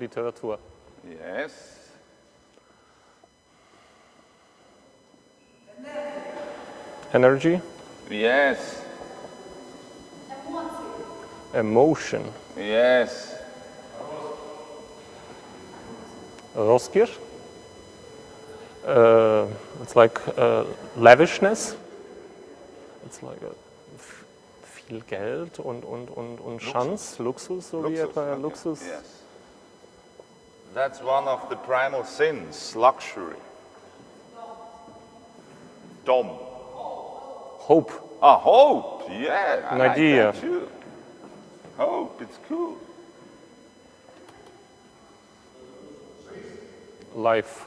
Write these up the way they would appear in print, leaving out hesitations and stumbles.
Literatur. Yes. Energy. Yes. Emotion. Yes. Rozkosz. It's like lavishness. It's like viel Geld und Chance, Luxus, so wie etwa okay. Luxus. Yes. That's one of the primal sins, luxury. Dom. Hope. Ah, hope. Yeah. I Надія. like that too. Hope. It's cool. Life.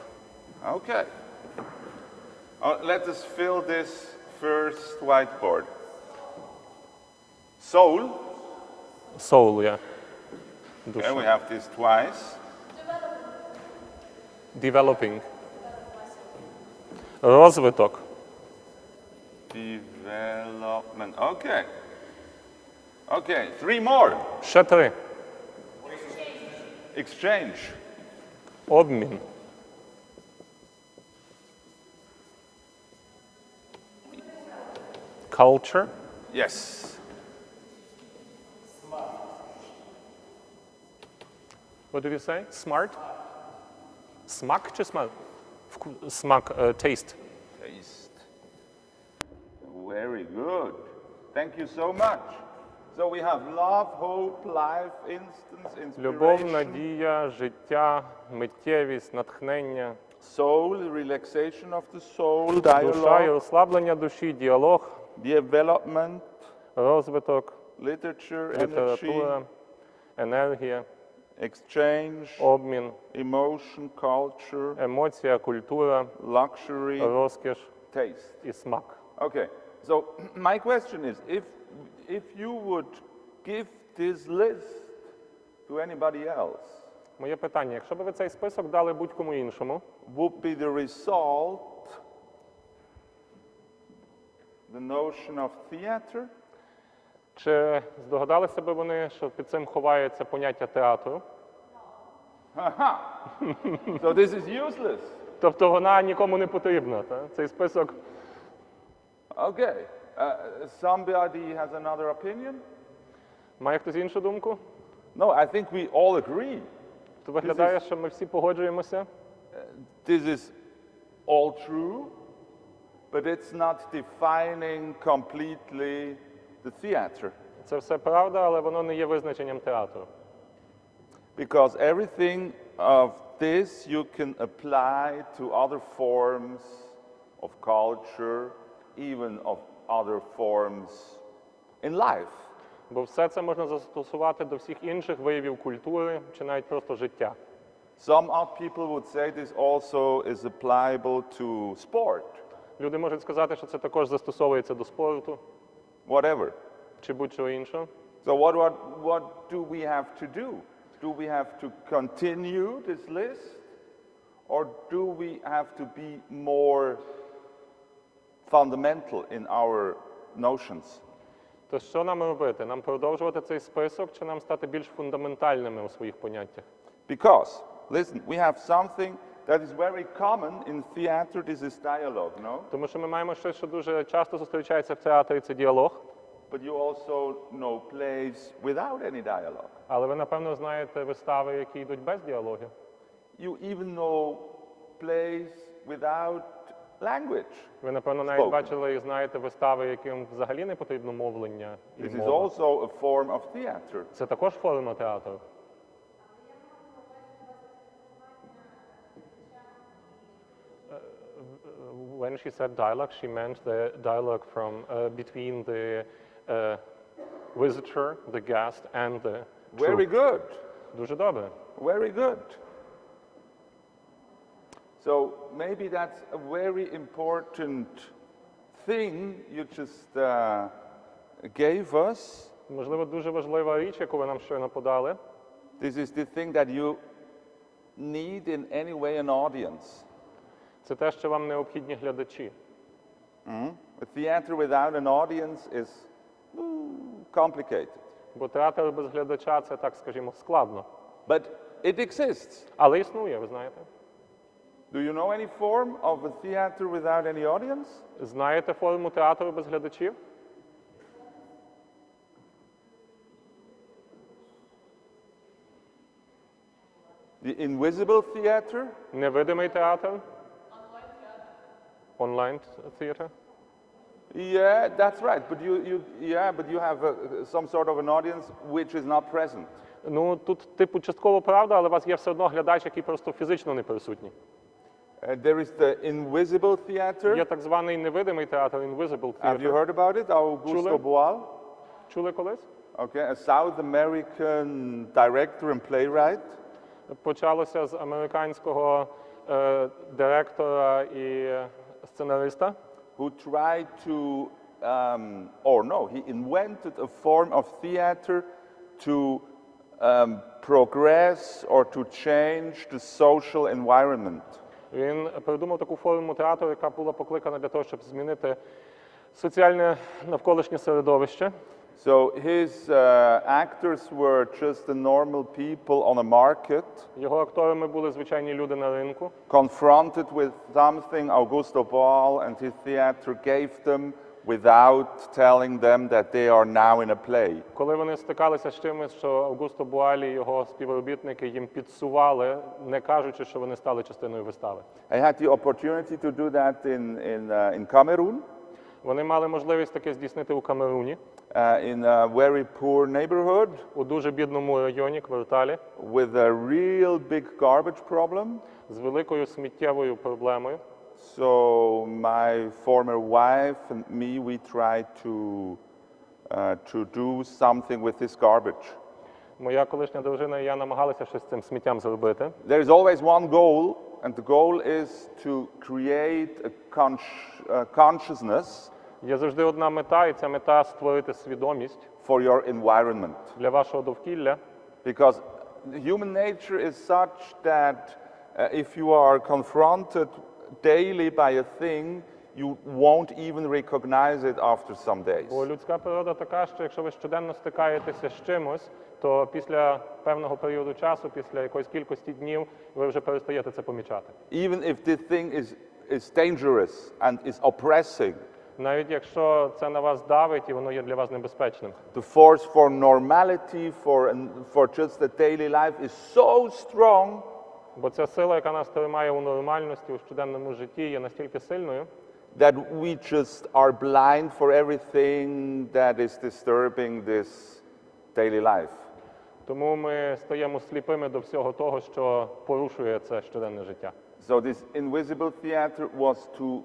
Okay. Let us fill this first whiteboard. Soul. Soul, yeah. Okay, we have this twice. Developing. Розвиток. Development. Okay. Okay, 3 more. Ще 3. Exchange. Обмін. Culture. Yes. What did you say? Smart? Смак чи смак? Смак, taste. Taste. Very good. Thank you so much. So we have love, hope, life, instance, Любов, inspiration, надія, життя, миттєвість, натхнення, soul, relaxation of the soul, душа і dialogue, розслаблення душі, діалог, development, розвиток, literature, energy, література, енергія, exchange, обмін, emotion, culture, емоція, культура, luxury, розкіш taste. і смак. Okay, so my question is, if you would give this list to anybody else, Моє питання, якщо б ви цей список дали будь-кому іншому, would be the result the notion of theater? чи здогадалися б вони, що під цим ховається поняття театру? Haha! So this is useless. Тобто вона нікому не потрібна, та? Цей список. Okay, somebody has another opinion? Має хтось іншу думку? No, I think we all agree. То виглядає, що ми всі погоджуємося. This is all true, but it's not defining completely the theater. Це все правда, але воно не є визначенням театру. Because everything of this you can apply to other forms of culture, even of other forms in life. Бо все це можна застосувати до всіх інших виявів культури чи навіть просто життя. Some people would say this also is applicable to sport, Люди можуть сказати, що це також застосовується до спорту whatever. чи будь-чого іншого. So what do we have to do? Do we have to continue this list, or do we have to be more fundamental in our notions? То що нам робити? Нам продовжувати цей список чи нам стати більш фундаментальними у своїх поняттях? Because, listen, we have something that is very common in theater, this is dialogue, no? Тому що ми маємо щось, що дуже часто зустрічається в театрі, це діалог. But you also know plays without any dialogue. Але ви, напевно, знаєте вистави, які йдуть без діалогів. You even know plays without language. Ви, напевно, навіть Spoken. бачили і знаєте вистави, яким взагалі не потрібно мовлення і This is мова. also a form of theater. Це також форма театру. When she said dialogue, she meant the dialogue from between the visitor, the guest, and the Very troupe. good. Дуже добре. Very good. So maybe that's a very important thing you just gave us. Можливо, дуже важлива річ, яку ви нам щойно подали. This is the thing that you need in any way an audience. Це те, що вам необхідні глядачі. A theater without an audience is complicated. Бо театр без глядача – це, так скажімо, складно. But it exists. Але існує, ви знаєте. Do you know any form of a theater without any audience? Знаєте форму театру без глядачів? The invisible theater? Невидимий театр? Онлайн театр? Yeah, that's right. But you have some sort of an audience which is not present. Ну, тут, типу, частково правда, але у вас є все одно глядач, який просто фізично не присутній. There is the invisible theater. Є так званий невидимий театр, invisible Have you theater. heard about it? Augusto Boal. Чули колись? Okay, a South American director and playwright. Почалося з американського директора і сценариста, Who tried to, he invented a form of theater to progress or to change the social environment. Він придумав таку форму театру, яка була покликана для того, щоб змінити соціальне навколишнє середовище. So his actors were just the normal people on a market, Його акторами були звичайні люди на ринку, confronted with something Augusto Boal and his theater gave them without telling them that they are now in a play. коли вони стикалися з чимось, що Августо Буалі і його співробітники їм підсували, не кажучи, що вони стали частиною вистави. I had the opportunity to do that in Cameroon, Вони мали можливість таке здійснити у Камеруні, in a very poor neighborhood у дуже бідному районі, кварталі, with a real big garbage problem. з великою сміттєвою проблемою. So my former wife and me, we tried to do something with this garbage. Моя колишня дружина і я намагалися щось з цим сміттям зробити. There is always one goal, and the goal is to create a consciousness Є завжди одна мета, і ця мета – створити свідомість for your environment. для вашого довкілля. Because human nature is such that if you are confronted daily by a thing, you won't even recognize it after some days. Бо людська природа така, що якщо ви щоденно стикаєтеся з чимось, то після певного періоду часу, після якоїсь кількості днів, ви вже перестаєте це помічати. Even if this thing is dangerous and is oppressing, Навіть якщо це на вас давить і воно є для вас небезпечним. the force for normality, for just the daily life is so strong Бо ця сила, яка нас тримає у нормальності, у щоденному житті, є настільки сильною, that we just are blind for everything that is disturbing this daily life. тому ми стаємо сліпими до всього того, що порушує це щоденне життя. So this invisible theater was to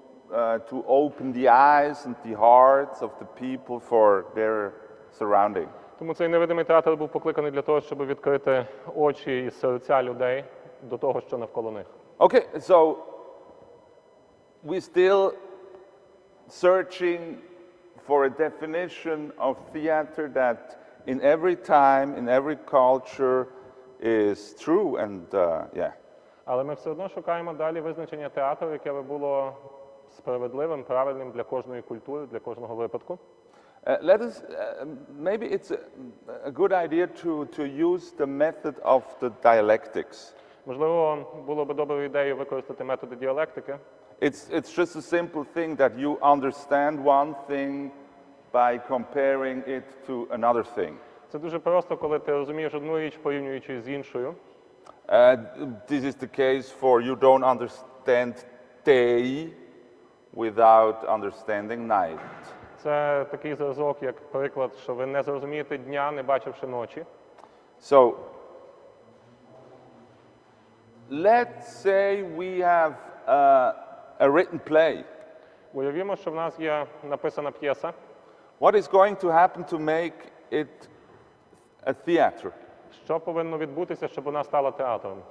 open the eyes and the hearts of the people for their surrounding. Тому цей невидимий театр був покликаний для того, щоб відкрити очі і серця людей до того, що навколо них. Okay, so we still searching for a definition of theater that in every time, in every culture is true and yeah. Але ми все одно шукаємо далі визначення театру, яке би було справедливим, правильним для кожної культури, для кожного випадку. Maybe it's a good idea to use the method of the dialectics. Можливо, було би доброю ідеєю використати методи діалектики. It's just a simple thing that you understand one thing by comparing it to another thing. Це дуже просто, коли ти розумієш одну річ, порівнюючи з іншою. This is the case for you don't understand day without understanding night. Це такий зразок, як приклад, що ви не зрозумієте дня, не бачивши ночі. So, let's say we have a written play. Уявімо, що в нас є написана п'єса. What is going to happen to make it a theater? Що повинно відбутися, щоб вона стала театром?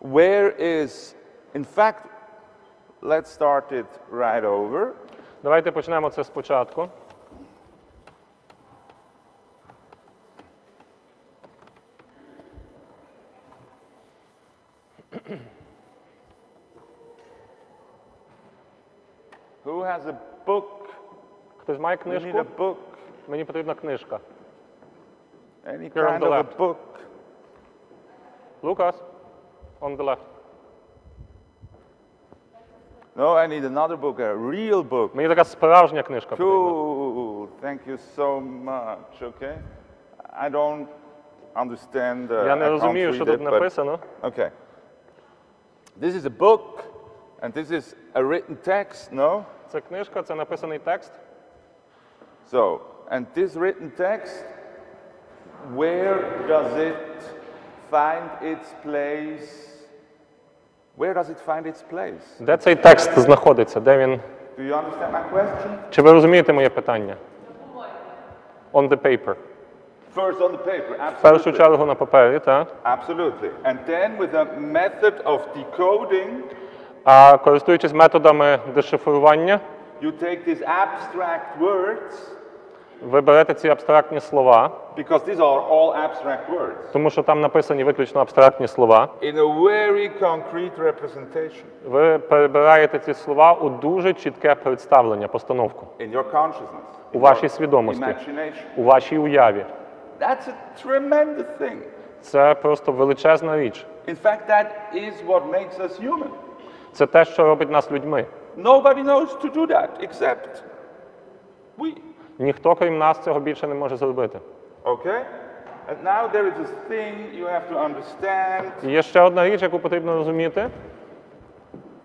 Where is, in fact, let's start it right over. Давайте почнемо це спочатку. Who has a book? Хтось має We need книжку? a book. Мені потрібна книжка. Any Here on kind the of a left. book. Lucas, on the left. No, I need another book, a real book. Мені така справжня книжка потрібна. Cool. Thank you so much. Okay. I don't understand. Я I не can't розумію, read що тут it, but- написано. Okay. This is a book, and this is a written text. No. Це книжка, це написаний текст. So, and this written text, where does it find its place? Where does it find its place? Де цей текст знаходиться? Де він? Do you understand my question? Чи ви розумієте моє питання? On the paper. First on the paper, В першу absolutely. чергу на папері, так? Absolutely. And then with a method of decoding, А користуючись методами дешифрування, you take these abstract words, ви берете ці абстрактні слова, because these are all abstract words, тому що там написані виключно абстрактні слова. in a very concrete representation Ви перебираєте ці слова у дуже чітке представлення, постановку. in your consciousness, У in вашій your свідомості, imagination. у вашій уяві. That's a tremendous thing. Це просто величезна річ. In fact, that is what makes us human. Це те, що робить нас людьми. Nobody knows to do that except we. Ніхто, крім нас, цього більше не може зробити. Okay? And now there is this thing you have to understand. І є ще одна річ, яку потрібно розуміти.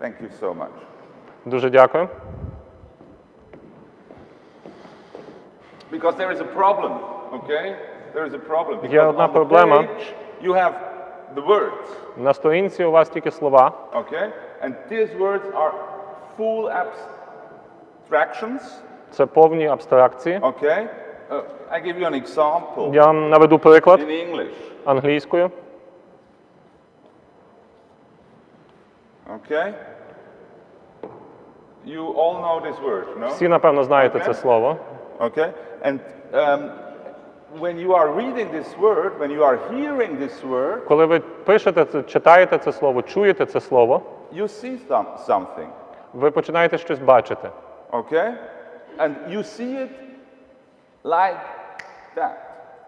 Thank you so much. Дуже дякую. Because there is a problem, okay? There is a problem. Є Because одна on the проблема. page you have the words, На сторінці у вас тільки слова, okay? And these words are full abstractions, це повні абстракції. okay? I give you an example Я вам наведу приклад in English, англійською. okay? You all know this word, no? Всі, напевно, знаєте це слово. Okay? And when you are reading this word, when you are hearing this word, Коли ви пишете це, читаєте це слово, чуєте це слово, you see something, ви починаєте щось бачити. okay? And you see it like that.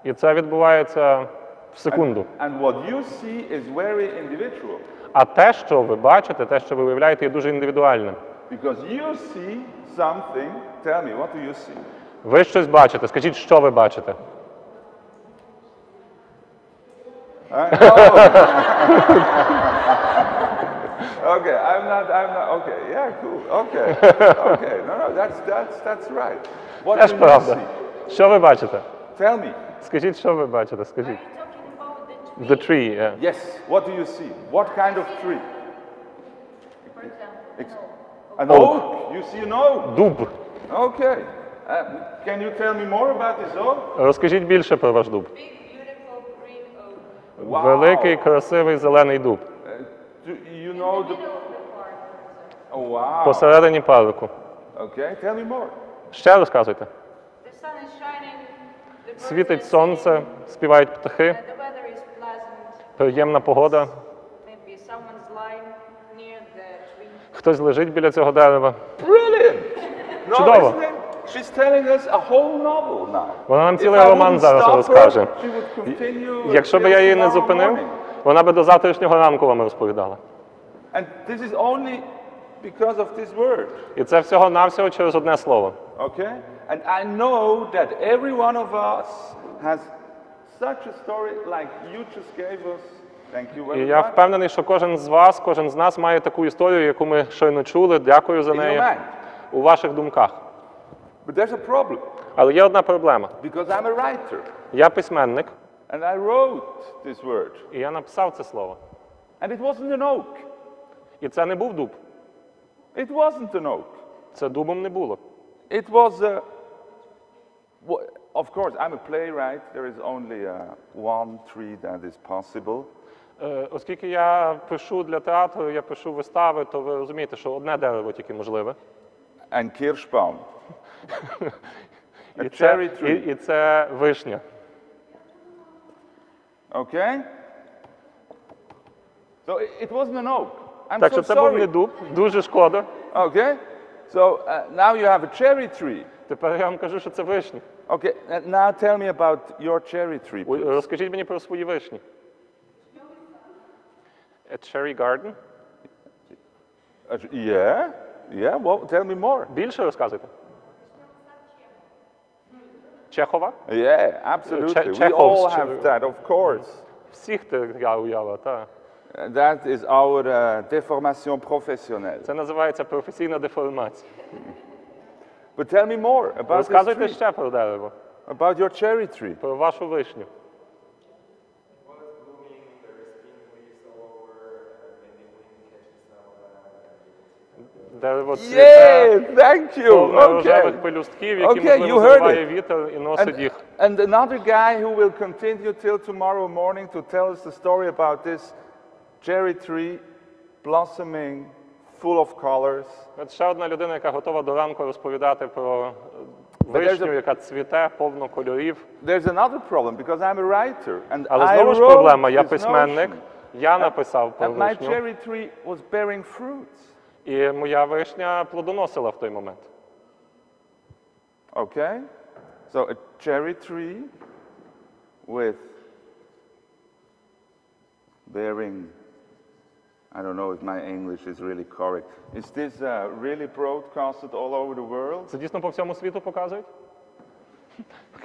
І це відбувається в секунду. And what you see is very individual, А те, що ви бачите, те, що ви виявляєте, є дуже індивідуальним. because you see something. Tell me, what do you see? Ви щось бачите. Скажіть, що ви бачите? Okay, I'm not, okay, yeah, cool, okay, okay, no, that's right. What Це ж do you правда. see? Що ви бачите? Tell me. Скажіть, що ви бачите? Скажіть. Talking about The tree. Yeah. Yes, what do you see? What kind of tree? for example, An Oak. oak. You see an oak. Дуб. Okay. Can you tell me more about this oak? Розкажіть більше про ваш дуб. big, beautiful green oak. Wow. Великий, красивий, зелений дуб. Do you know the? Middle of the park, for example. Oh, wow. Посередині парку. Okay, tell me more. Ще розказуйте. The sun is shining, the birds Світить are сонце, singing, співають птахи, and the weather is pleasant. приємна погода. Maybe someone's lying near the tree. Хтось лежить біля цього дерева. Brilliant. No, Чудово. isn't it? She's telling us a whole novel now. Вона нам If цілий I роман wouldn't зараз stop her, розкаже. she would continue Якщо б until я її не tomorrow зупинив, morning. вона би до завтрашнього ранку вам розповідала. And this is only because of this word. І це всього-навсього через одне слово. Okay? And I know that every one of us has such a story like you just gave us. Thank you І very я much. впевнений, що кожен з вас, кожен з нас має таку історію, яку ми щойно чули. Дякую за In your неї. mind. У ваших думках. But there's a problem Але є одна проблема. because I'm a writer Я письменник, and I wrote this word. і я написав це слово. And it wasn't an oak. І це не був дуб. It wasn't an oak. Це дубом не було. It was a. Of course, I'm a playwright. There is only one tree that is possible. Оскільки я пишу для театру, я пишу вистави, то ви розумієте, що одне дерево тільки можливе. And Kirschbaum. І A це, cherry tree. і це вишня. Okay? So it wasn't an oak. I'm Так so що це був не sorry. дуб, дуже шкода. Okay? So now you have a cherry tree. Тепер я вам кажу, що це вишні. Okay, and now tell me about your cherry tree, please. Розкажіть мені про свої вишні. A cherry garden? Yeah, well, tell me more. Більше розказуйте. Чехова? Yeah, absolutely. We Chekhov's all cherry. have that, of course. Всіх я уява, так. That is our déformation professionnelle. Це називається професійна деформація. But tell me more about this Розказуйте tree, ще про дерево, about your cherry tree. про вашу вишню. Дерево цвіте, Yeah, thank you. повне рожевих Okay. пелюстків, які, Okay, можливо, you heard задуває it. вітер і носить їх. And another guy who will continue till tomorrow morning to tell us the story about this cherry tree blossoming, full of colors. От ще одна людина, яка готова до ранку розповідати про вишню, яка цвіте, повно кольорів. There's another problem because I'm a writer and Але I знову ж wrote проблема, я this письменник, notion. я написав про And my вишню, cherry tree was bearing fruits. і моя вишня плодоносила в той момент. Okay? So a cherry tree with bearing, I don't know if my English is really correct. Is this really broadcasted all over the world? Це дійсно по всьому світу показують?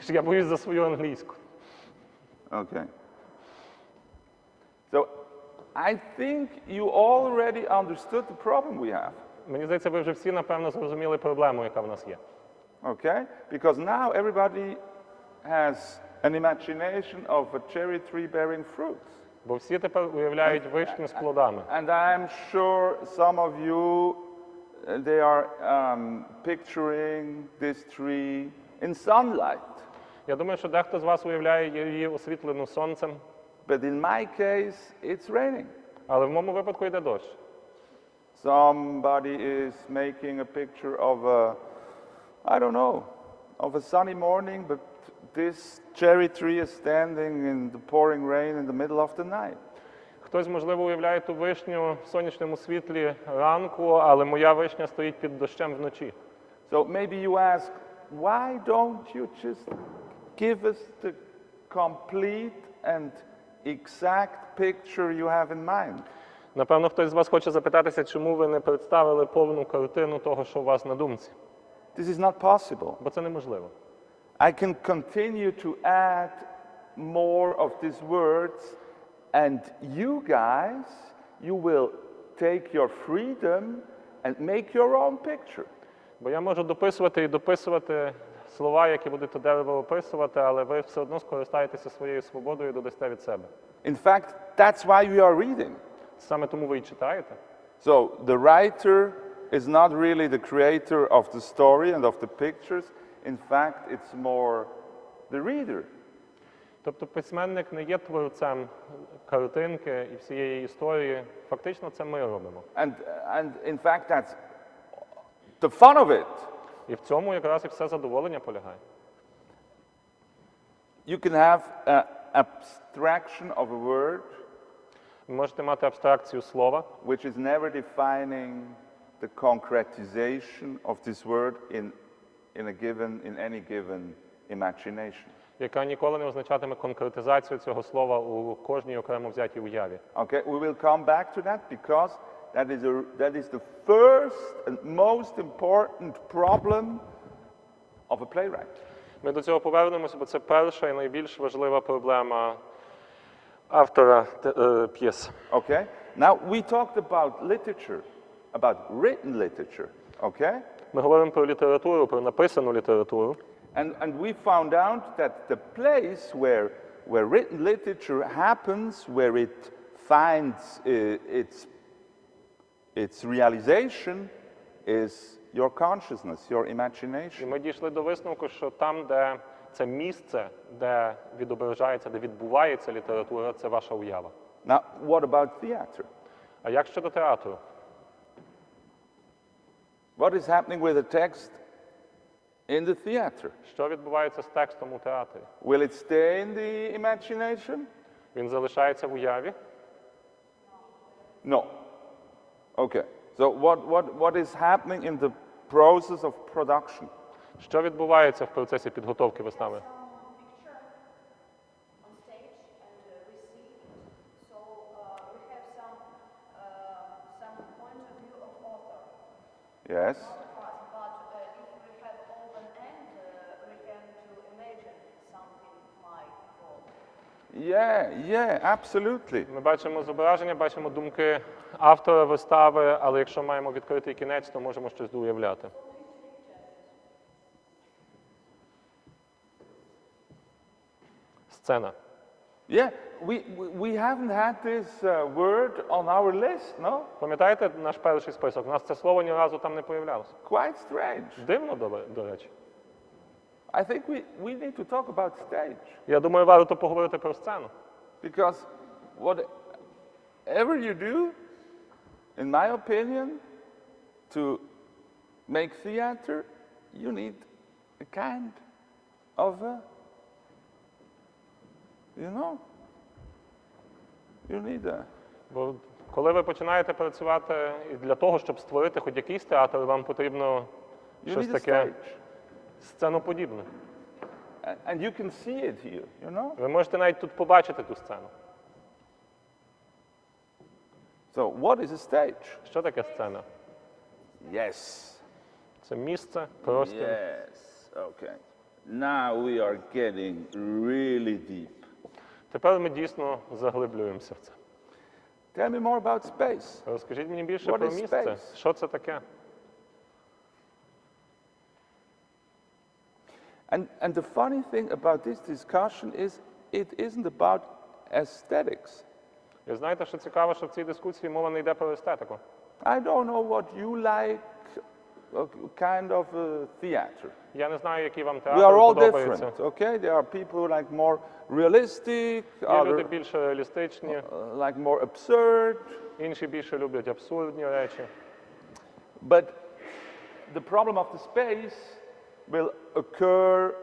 Я боюсь за свою англійську. Okay. So I think you already understood the problem we have. Мені здається, ви вже всі, напевно, зрозуміли проблему, яка в нас є. Okay? Because now everybody has an imagination of a cherry tree bearing fruits. Бо всі тепер уявляють вишню з плодами. And I'm sure some of you, they are picturing this tree in sunlight. Я думаю, що дехто з вас уявляє її освітлену сонцем, But in my case, it's raining. але в моєму випадку йде дощ. Somebody is making a picture of a, I don't know, of a sunny morning, but this cherry tree is standing in the pouring rain in the middle of the night. Хтось, можливо, уявляє ту вишню в сонячному світлі ранку, але моя вишня стоїть під дощем вночі. So maybe you ask, why don't you just give us the complete and exact picture you have in mind? Напевно, хтось з вас хоче запитатися, чому ви не представили повну картину того, що у вас на думці. This is not possible. Бо це неможливо. I can continue to add more of these words, and you guys, you will take your freedom and make your own picture. Bо я можу дописувати і дописувати слова, які будуть то дерево описувати, але ви все одно скористаєтеся своєю свободою і додасте від себе. In fact, that's why we are reading. Саме тому ви і читаєте. So the writer is not really the creator of the story and of the pictures. In fact, it's more the reader. Тобто письменник не є творцем картинки і всієї історії. Фактично це ми робимо. And in fact, that's the fun of it. І в цьому якраз і все задоволення полягає. You can have an abstraction of a word Ви можете мати абстракцію слова, which is never defining the concretization of this word in any given imagination. яка ніколи не означатиме конкретизацію цього слова у кожній окремо взятій уяві. Okay, we will come back to that because that is the first and most important problem of a playwright. Ми до цього повернемося, бо це перша і найбільш важлива проблема автора п'єс. Okay? Now we talked about literature, about written literature, okay? Ми говоримо про літературу, про написану літературу. And we found out that the place where written literature happens, where it finds its realization, is your consciousness, your imagination. І ми дійшли до висновку, що там, де це місце, де відображається, де відбувається література, це ваша уява. Now, what about theater? А як щодо театру? What is happening with the text in the theater? Що відбувається з текстом у театрі? Will it stay in the imagination? Він залишається в уяві? No. Okay. So what is happening in the process of production? Що відбувається в процесі підготовки вистави? Yes. Yeah, absolutely. Ми бачимо зображення, бачимо думки автора вистави, але якщо маємо відкритий кінець, то можемо щось доуявляти. Сцена. Yeah, we haven't had this word on our list, no? Пам'ятаєте наш перший список? У нас це слово ні разу там не появлялося. Quite strange. Дивно, до речі. I think we need to talk about stage. Я думаю, варто поговорити про сцену. Because whatever you do, in my opinion, to make theater, you need a kind of a, you need a... Бо коли ви починаєте працювати і для того, щоб створити хоч якийсь театр, вам потрібно щось таке сценоподібне. And you can see it here, Ви можете навіть тут побачити ту сцену. So, what is a stage? Що таке сцена? Yes. Це місце, простір. Yes, okay. Now we are getting really deep. Тепер ми дійсно заглиблюємося в це. Tell me more about space. Розкажіть мені більше What про is місце. space? Що це таке? And the funny thing about this discussion is it isn't about aesthetics. І знаєте, що цікаво, що в цій дискусії мова не йде про естетику. I don't know what you like, kind of theater. Я не знаю, які вам We театри are all подобаються. different, okay? There are people who like more realistic, Є люди other більш реалістичні, like more absurd. інші більше люблять абсурдні речі. But the problem of the space will occur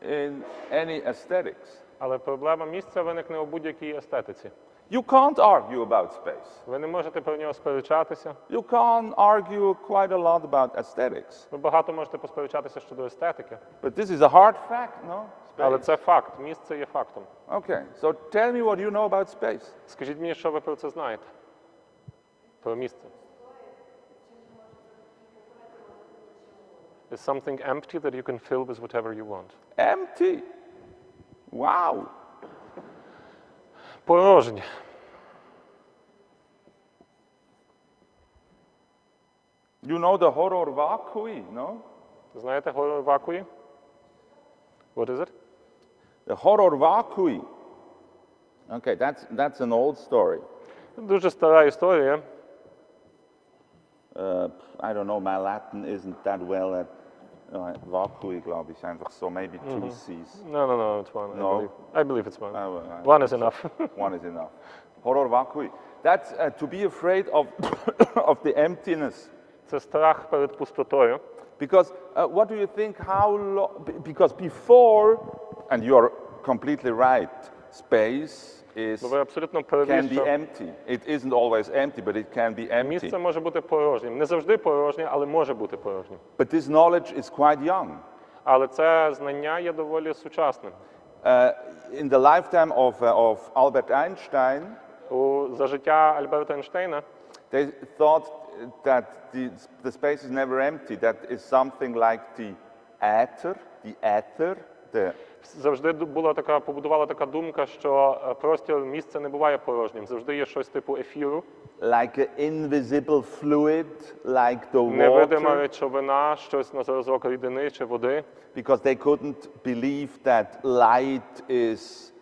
in any aesthetics. Але проблема місця виникне у будь-якій естетиці. You can't argue about space. Ви не можете про нього сперечатися. You can't argue quite a lot about aesthetics. Ви багато можете посперечатися щодо естетики. But this is a hard fact, no? Але Space. це факт, місце є фактом. Okay, so tell me what you know about space. Скажіть мені, що ви про це знаєте? Про місце. Is something empty that you can fill with whatever you want. Empty. Wow. Порожнє. You know the horror vacui, no? Знаєте горор вакуї? What is it? The horror vacui. Okay, that's an old story. Дуже стара історія. I don't know, my Latin isn't that well at vacui, glaube ich, einfach so, maybe two C's. No, it's one. No? I believe it's one. Well, One is enough. One is enough. Horror vacui. That's to be afraid of, of the emptiness. Це страх перед пустотою. Because what do you think, how long, because before, and you are completely right, space is, Ви абсолютно праві, can be що empty. It isn't always empty, but it can be empty. місце може бути порожнім. Не завжди порожнє, але може бути порожнім. But this knowledge is quite young. Але це знання є доволі сучасним. In the lifetime of Albert Einstein, За життя Альберта Ейнштейна they thought that the space is never empty, that is something like the ether, завжди побудувала така думка, що простір, місце не буває порожнім. Завжди є щось типу ефіру. like an invisible fluid, like the Невидима water, речовина, щось на зразок рідини чи води. because they couldn't believe that light is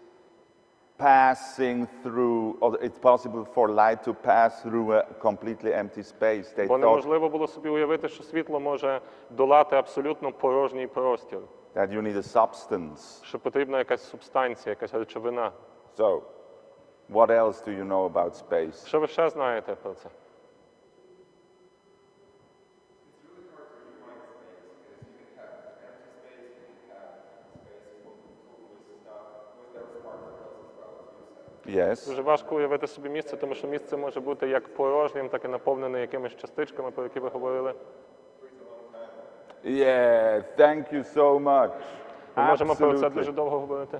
passing through, or it's possible for light to pass through a completely empty space. They Бо thought неможливо було собі уявити, що світло може долати абсолютно порожній простір. that you need a substance. Що потрібна якась субстанція, якась речовина. So, what else do you know about space? Що ви ще знаєте про це? Yes. Дуже важко уявити собі місце, тому що місце може бути як порожнім, так і наповнене якимись частичками, про які ви говорили. Yeah, thank you so much. Ми можемо про це Absolutely. дуже довго говорити.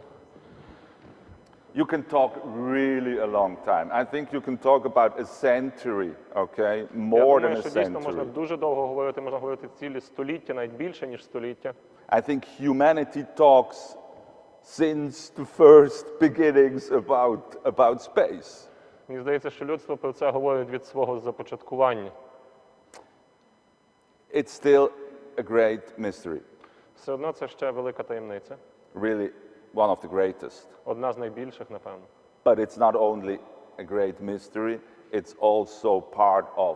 You can talk really a long time. I think you can talk about a century, okay? Я More думаю, than a що дійсно можна century. дуже довго говорити, можна говорити цілі століття, навіть більше, ніж століття. I think humanity talks since the first beginnings about space. Мені здається, що людство про це говорить від свого започаткування. It's still a great mystery. Все одно це ще велика таємниця. Really one of the greatest. Одна з найбільших, напевно. But it's not only a great mystery, it's also part of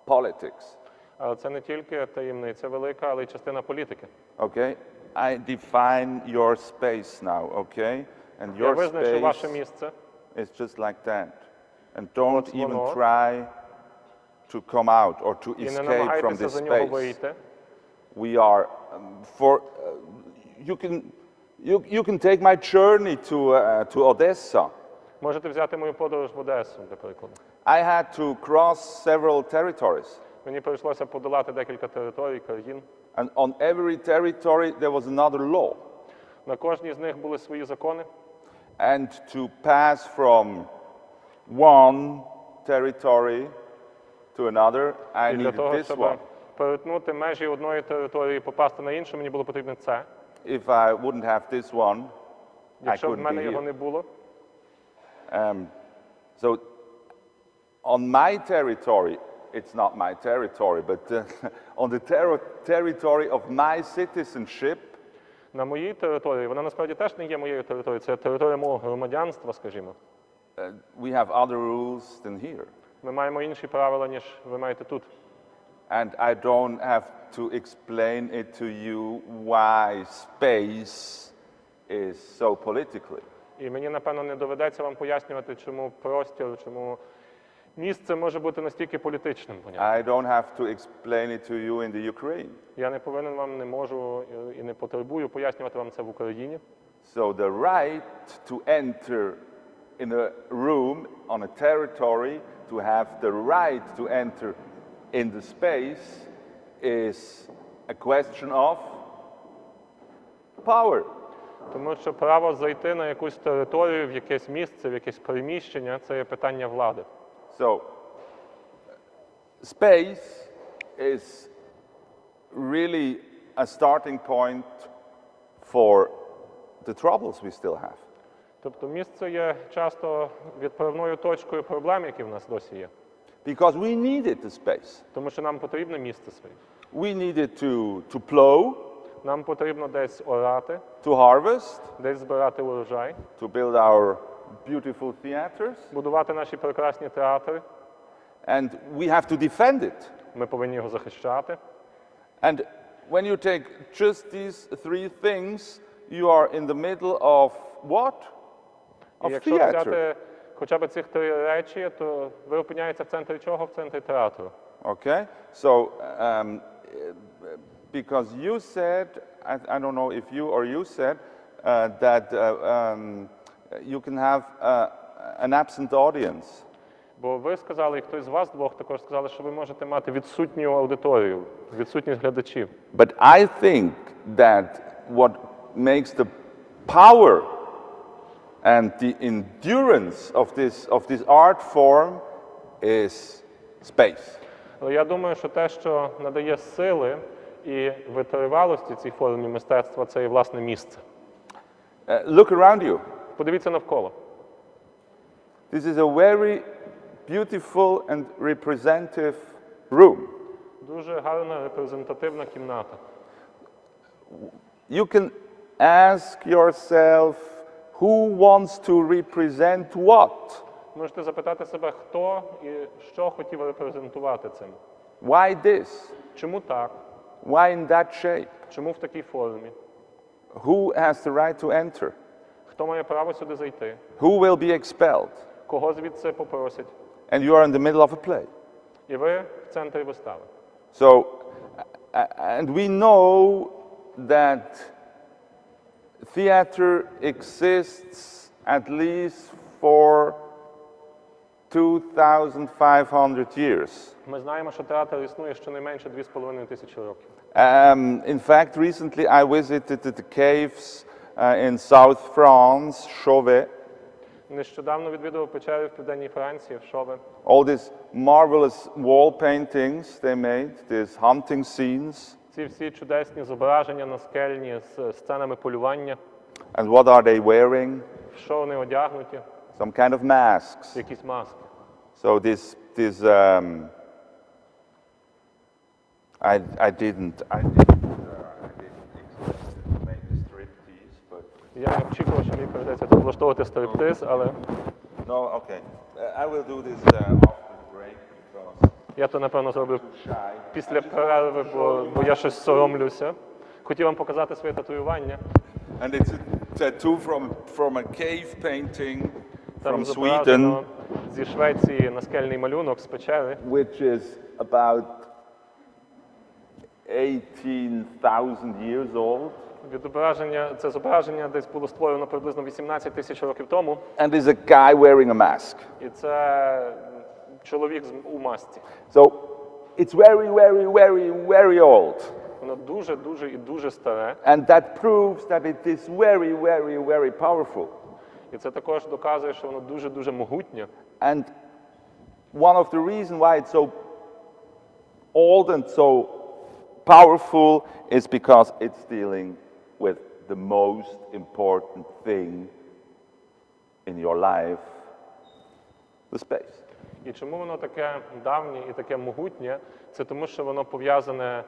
politics. Але це не тільки таємниця велика, але й частина політики. Okay? I define your space now, okay? And Я your визначу ваше space місце. is just like that. And don't От even воно. try to come out or to І не escape from намагайтеся this за нього space. вийти. We are you can take my journey to Odessa. Можете взяти мою подорож в Одесу, для прикладу. I had to cross several territories. Мені прийшлося подолати декілька територій, країн. And on every territory there was another law. На кожній з них були свої закони. And to pass from one territory to another, I І для needed того, this щоб one. перетнути межі одної території і попасти на іншу, мені було потрібно це. If I wouldn't have this one, I Якщо в couldn't мене be його here. не було, So on my territory, it's not my territory, but on the territory of my citizenship, на моїй території, вона насправді теж не є моєю територією, це територія мого громадянства, скажімо. we have other rules than here. Ми маємо інші правила, ніж ви маєте тут. And I don't have to explain it to you why space is so politically. І мені, напевно, не доведеться вам пояснювати, чому простір, чому місце може бути настільки політичним поняттям. I don't have to explain it to you in the Ukraine. Я не повинен вам, не можу і не потребую пояснювати вам це в Україні. So the right to enter in a room on a territory, to have the right to enter in the space is a question of power. Тому що право зайти на якусь територію, в якесь місце, в якесь приміщення – це є питання влади. So space is really a starting point for the troubles we still have. Тобто місце є часто відправною точкою проблем, які в нас досі є. Because we needed the space. Тому що нам потрібне місце своє. We needed to plow, Нам потрібно десь орати, to harvest, десь збирати урожай, to build our beautiful theaters, будувати наші прекрасні театри. and we have to defend it. Ми повинні його захищати. And when you take just these three things, you are in the middle of what? І Of якщо theater. взяти хоча б цих три речі, то ви опиняєтеся в центрі чого? В центрі театру. Okay? So, because you said, I don't know if you or you said, that you can have an absent audience. Бо ви сказали, і хтось з вас двох також сказали, що ви можете мати відсутню аудиторію, відсутність глядачів. But I think that what makes the power and the endurance of this art form is space. Але я думаю, що те, що надає сили і витривалості цій формі мистецтва, це є власне місце. Look around you. Подивіться навколо. This is a very beautiful and representative room. Дуже гарна репрезентативна кімната. You can ask yourself who wants to represent what? Можете запитати себе, хто і що хотів репрезентувати цим. Why this? Чому так? Why in that shape? Чому в такій формі? Who has the right to enter? Хто має право сюди зайти? Who will be expelled? Кого звідси попросять? And you are in the middle of a play. І ви в центрі вистави. So, and we know that theater exists at least for 2,500 years. Ми знаємо, що театр існує щонайменше 2,5 тисячі років. In fact, recently I visited the caves in South France, Chauvet. Нещодавно відвідував печери в південній Франції, в Шове. All these marvelous wall paintings they made, these hunting scenes. Ці всі чудесні зображення наскельні з сценами полювання. And what are they wearing? В що вони одягнуті? Some kind of masks. Якісь маски. So I didn't expect to make a striptease, but Я не очікував, що мені прийдеться тут влаштовувати стриптиз, але no, okay. I will do this after the break because я то, напевно, зроблю I'm shy. після перерви, бо я щось соромлюся. Хотів вам показати своє татуювання. And it's a tattoo from a cave painting Там from Sweden, зображено зі Швеції наскельний малюнок з печери, which is about 18,000 years old. Це зображення десь було створено приблизно 18 тисяч років тому. And there's a guy wearing a mask. І це чоловік у масці. So it's very, very, very, very old. Воно дуже, дуже і дуже старе. And that proves that it is very, very, very powerful. І це також доказує, що воно дуже, дуже могутнє. And one of the reasons why it's so old and so powerful is because it's dealing with the most important thing in your life, the space. І чому воно таке давнє і таке могутнє? Це тому, що воно пов'язане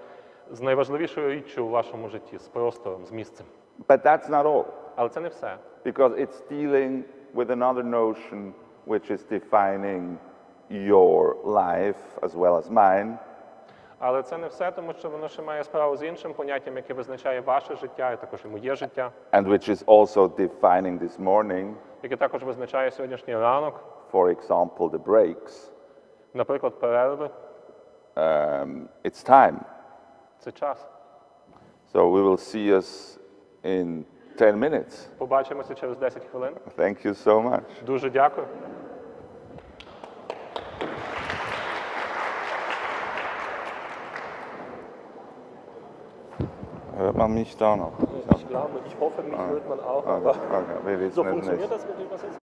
з найважливішою річчю у вашому житті, з простором, з місцем. But that's not all, Але це не все. because it's dealing with another notion which is defining your life as well as mine. Але це не все, тому що воно ще має справу з іншим поняттям, яке визначає ваше життя, і також і моє життя, And which is also defining this morning, яке також визначає сьогоднішній ранок, for example, the breaks. наприклад, перерви. It's time. Це час. So we will see us in 10 minutes. Побачимося через 10 хвилин. Thank you so much. Дуже дякую. Hört man mich da noch? Ich glaube, ich hoffe, mich hört man auch. Okay, okay, wir wissen So es funktioniert nicht. das mit der Übersetzung?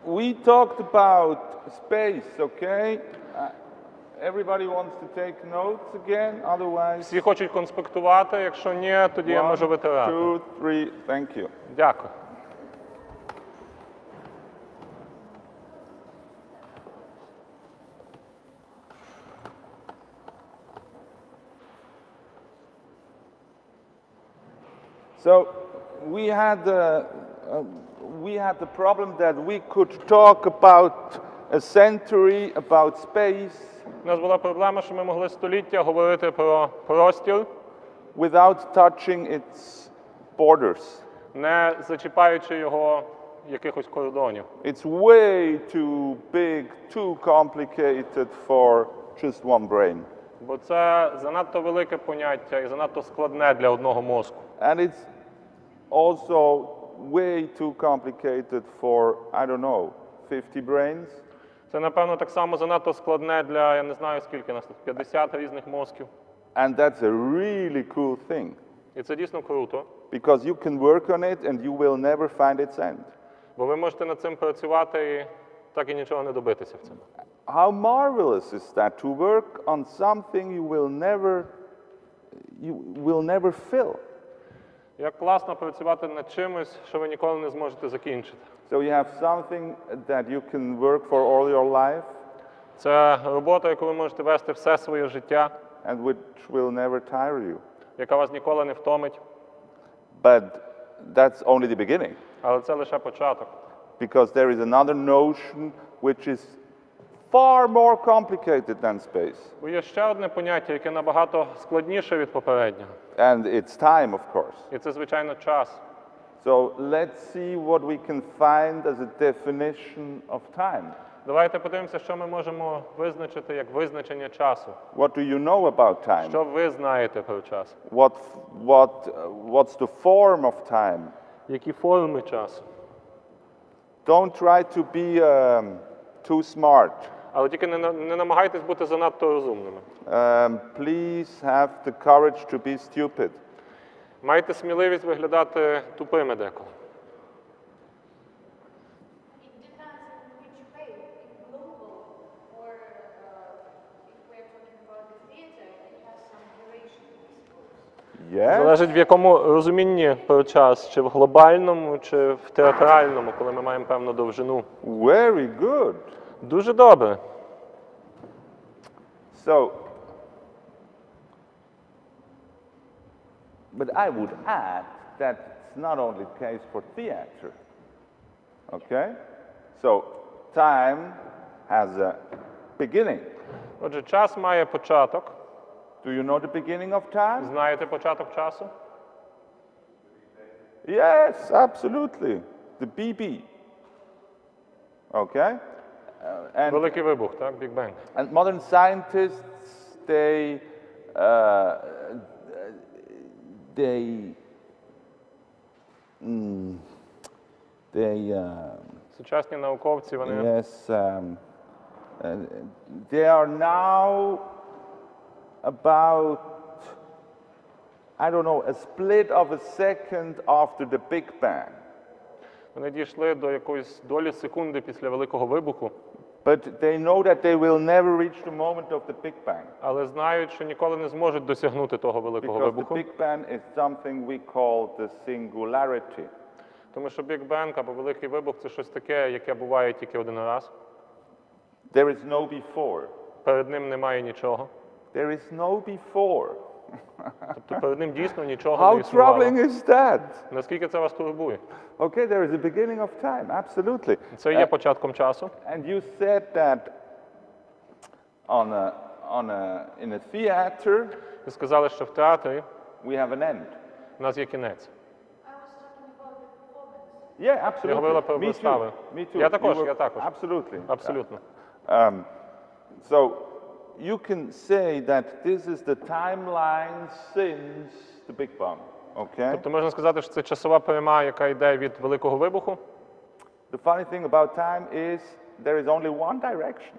We talked about space, okay? Everybody wants to take notes again, otherwise... Всі хочуть конспектувати, якщо ні, тоді я можу витирати. 1, 2, 3, thank you. Дякую. So we had the problem that we could talk about a century, about space, У нас була проблема, що ми могли століття говорити про простір, without touching its borders. не зачіпаючи його якихось кордонів. It's way too big, too complicated for just one brain. Бо це занадто велике поняття і занадто складне для одного мозку. And it's also way too complicated for, I don't know, 50 brains. Це, напевно, так само занадто складне для, я не знаю, скільки нас тут, 50 різних мозків. And that's a really cool thing. І це дійсно круто, Because you can work on it and you will never find its end. бо ви можете над цим працювати і так і нічого не добитися в цьому. How marvelous is that to work on something you will never fill. Як класно працювати над чимось, що ви ніколи не зможете закінчити. So you have something that you can work for all your life Це робота, яку ви можете вести все своє життя, and which will never tire you. яка вас ніколи не втомить. But that's only the beginning. Але це лише початок. Because there is another notion which is far more complicated than space. Бо є ще одне поняття, яке набагато складніше від попереднього. And it's time, of course. І це, звичайно, час. So let's see what we can find as a definition of time. Давайте подивимося, що ми можемо визначити як визначення часу. What do you know about time? Що ви знаєте про час? What's the form of time? Які форми часу? Don't try to be too smart. Але тільки не намагайтесь бути занадто розумними. Please have the courage to be stupid. Майте сміливість виглядати тупими деколи. It depends on which way, in global or if we're talking about the theater, it has some duration, I suppose. Yes? Залежить в якому розумінні про час, чи в глобальному, чи в театральному, коли ми маємо певну довжину. Very good. Дуже добре. So, but I would add that it's not only the case for theater. Okay? So, time has a beginning. Отже, час має початок. Do you know the beginning of time? Знаєте початок часу? Yes, absolutely. The BB. Okay? Великий вибух, так? Big Bang. And modern scientists, they Сучасні науковці, вони yes, they are now about, I don't know, a split of a second after the Big Bang. Вони дійшли до якоїсь долі секунди після Великого вибуху, But they know that they will never reach the moment of the Big Bang. але знають, що ніколи не зможуть досягнути того Великого Because the вибуху. Big Bang is something we call the singularity. Тому що Big Bang або Великий вибух – це щось таке, яке буває тільки один раз. There is no before. Перед ним немає нічого. There is no before. Тобто перед ним дійсно нічого не How існувало. troubling is that? Наскільки це вас турбує? Okay, there is a beginning of time, absolutely. Це є початком часу. And you said that in a theater, Ви сказали, що в театрі we have an end. у нас є кінець. I was talking about the performance. Yeah, absolutely. Я говорила про Me вистави. too. Me too. Я також, You were- я також. Absolutely. Абсолютно. So you can say that this is the timeline since the Big Bang. Okay? Тобто можна сказати, що це часова пряма, яка йде від Великого вибуху. The funny thing about time is there is only one direction.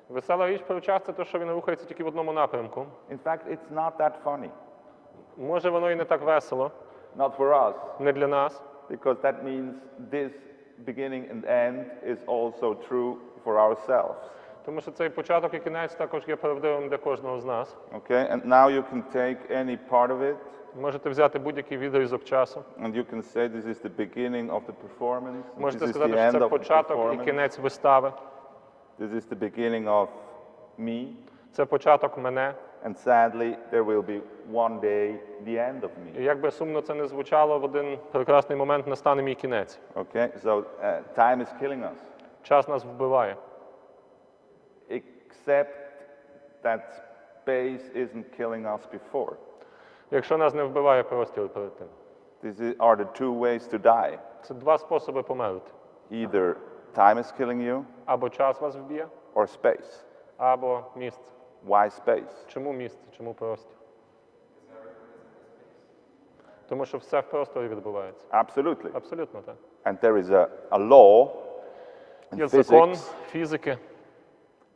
Весела річ про час – це те, що він рухається тільки в одному напрямку. In fact, it's not that funny. Може, воно і не так весело, Not for us, не для нас, because that means this beginning and end is also true for ourselves. тому що цей початок і кінець також є правдивим для кожного з нас. Okay? And now you can take any part of it Можете взяти будь-який відрізок часу. and you can say this is the beginning of the performance. This Можете is сказати, the що end це of the початок і performance. кінець вистави. This is the beginning of me. Це початок мене. And sadly, there will be one day the end of І me. як би сумно це не звучало, в один прекрасний момент настане мій кінець. Okay? So time is killing us. Час нас вбиває. Except that space isn't killing us before. Якщо нас не вбиває простір перед тим. These are the two ways to die. Це два способи померти. Either time is killing you Або час вас вб'є, or space. або місце. Why space? Чому місце, чому простір? Тому що все в просторі відбувається. Absolutely. Абсолютно так. And there is a law in Є закон physics фізики,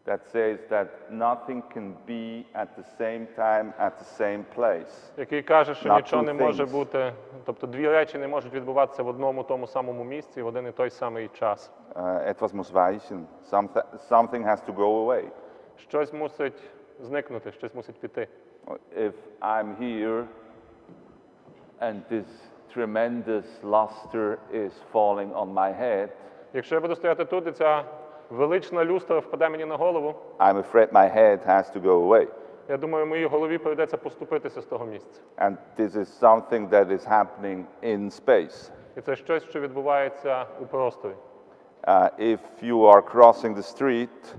that says that nothing can be at the same time at the same place. який каже, що Not нічого two не може things. бути, тобто дві речі не можуть відбуватися в одному тому самому місці в один і той самий час. Etwas muss weichen. Something has to go away. Щось мусить зникнути, щось мусить піти. If I'm here and this tremendous luster is falling on my head, Якщо я буду стояти тут, і ця велична люстра впаде мені на голову, I'm afraid my head has to go away. Я думаю, моїй голові прийдеться поступитися з того місця. And this is something that is happening in space. І це щось, що відбувається у просторі. If you are crossing the street,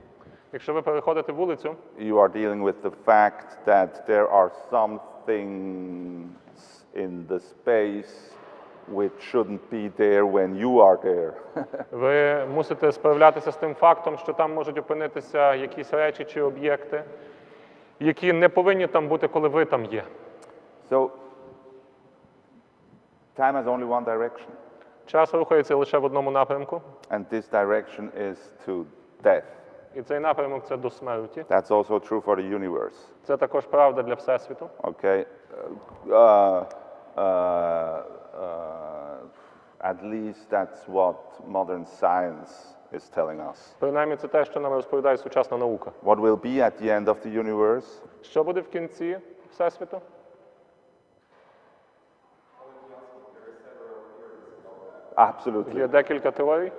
Якщо ви переходите вулицю, you are dealing with the fact that there are some things in the space which shouldn't be there when you are there. ви мусите справлятися з тим фактом, що там можуть опинитися якісь речі чи об'єкти, які не повинні там бути, коли ви там є. So, time has only one direction, Час рухається лише в одному напрямку, and this direction is to death. і цей напрямок – це до смерті. That's also true for the universe. Це також правда для Всесвіту. Okay? At least that's what modern science is telling us. Принаймні, це те, що нам розповідає сучасна наука. What will be at the end of the universe? Що буде в кінці Всесвіту? Absolutely. Є декілька теорій.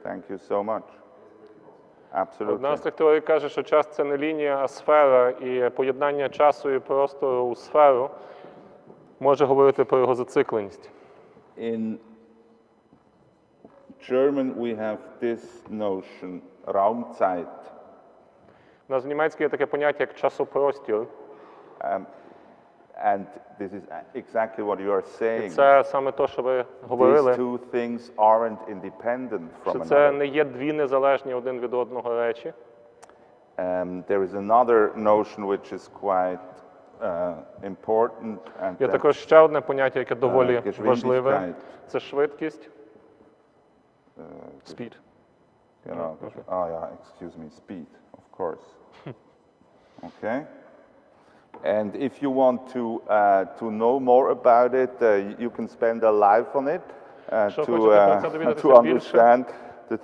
Thank you so much. Absolutely. Одна з цих теорій каже, що час – це не лінія, а сфера, і поєднання часу і простору у сферу може говорити про його зацикленість. In German we have this notion, Raumzeit. У нас в німецькій є таке поняття, як часопростір. And this is exactly what you are saying. Це саме те, що ви These говорили, two things aren't independent from що це another. не є дві незалежні один від одного речі. There is another notion which is quite important. And Є that's, також ще одне поняття, яке доволі geschwindigkeit. важливе. Це швидкість. Speed. you know, oh yeah, excuse me, speed, of course. Okay. And if you want to know more about it, you can spend a life on it Що хочете про це довідатися to більше? understand the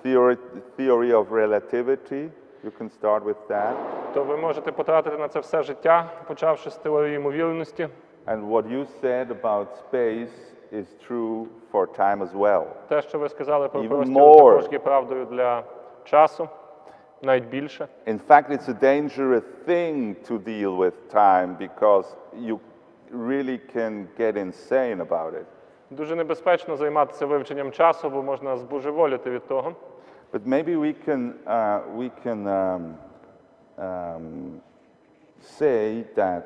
theory of relativity. You can start with that. То ви можете потратити на це все життя, почавши з теорії ймовірності. And what you said about space is true for time as well. Те, що ви сказали про Even простір, more. також є правдою для часу, навіть більше. In fact, it's a dangerous thing to deal with time because you really can get insane about it. Дуже небезпечно займатися вивченням часу, бо можна збожеволіти від того. But maybe we can say that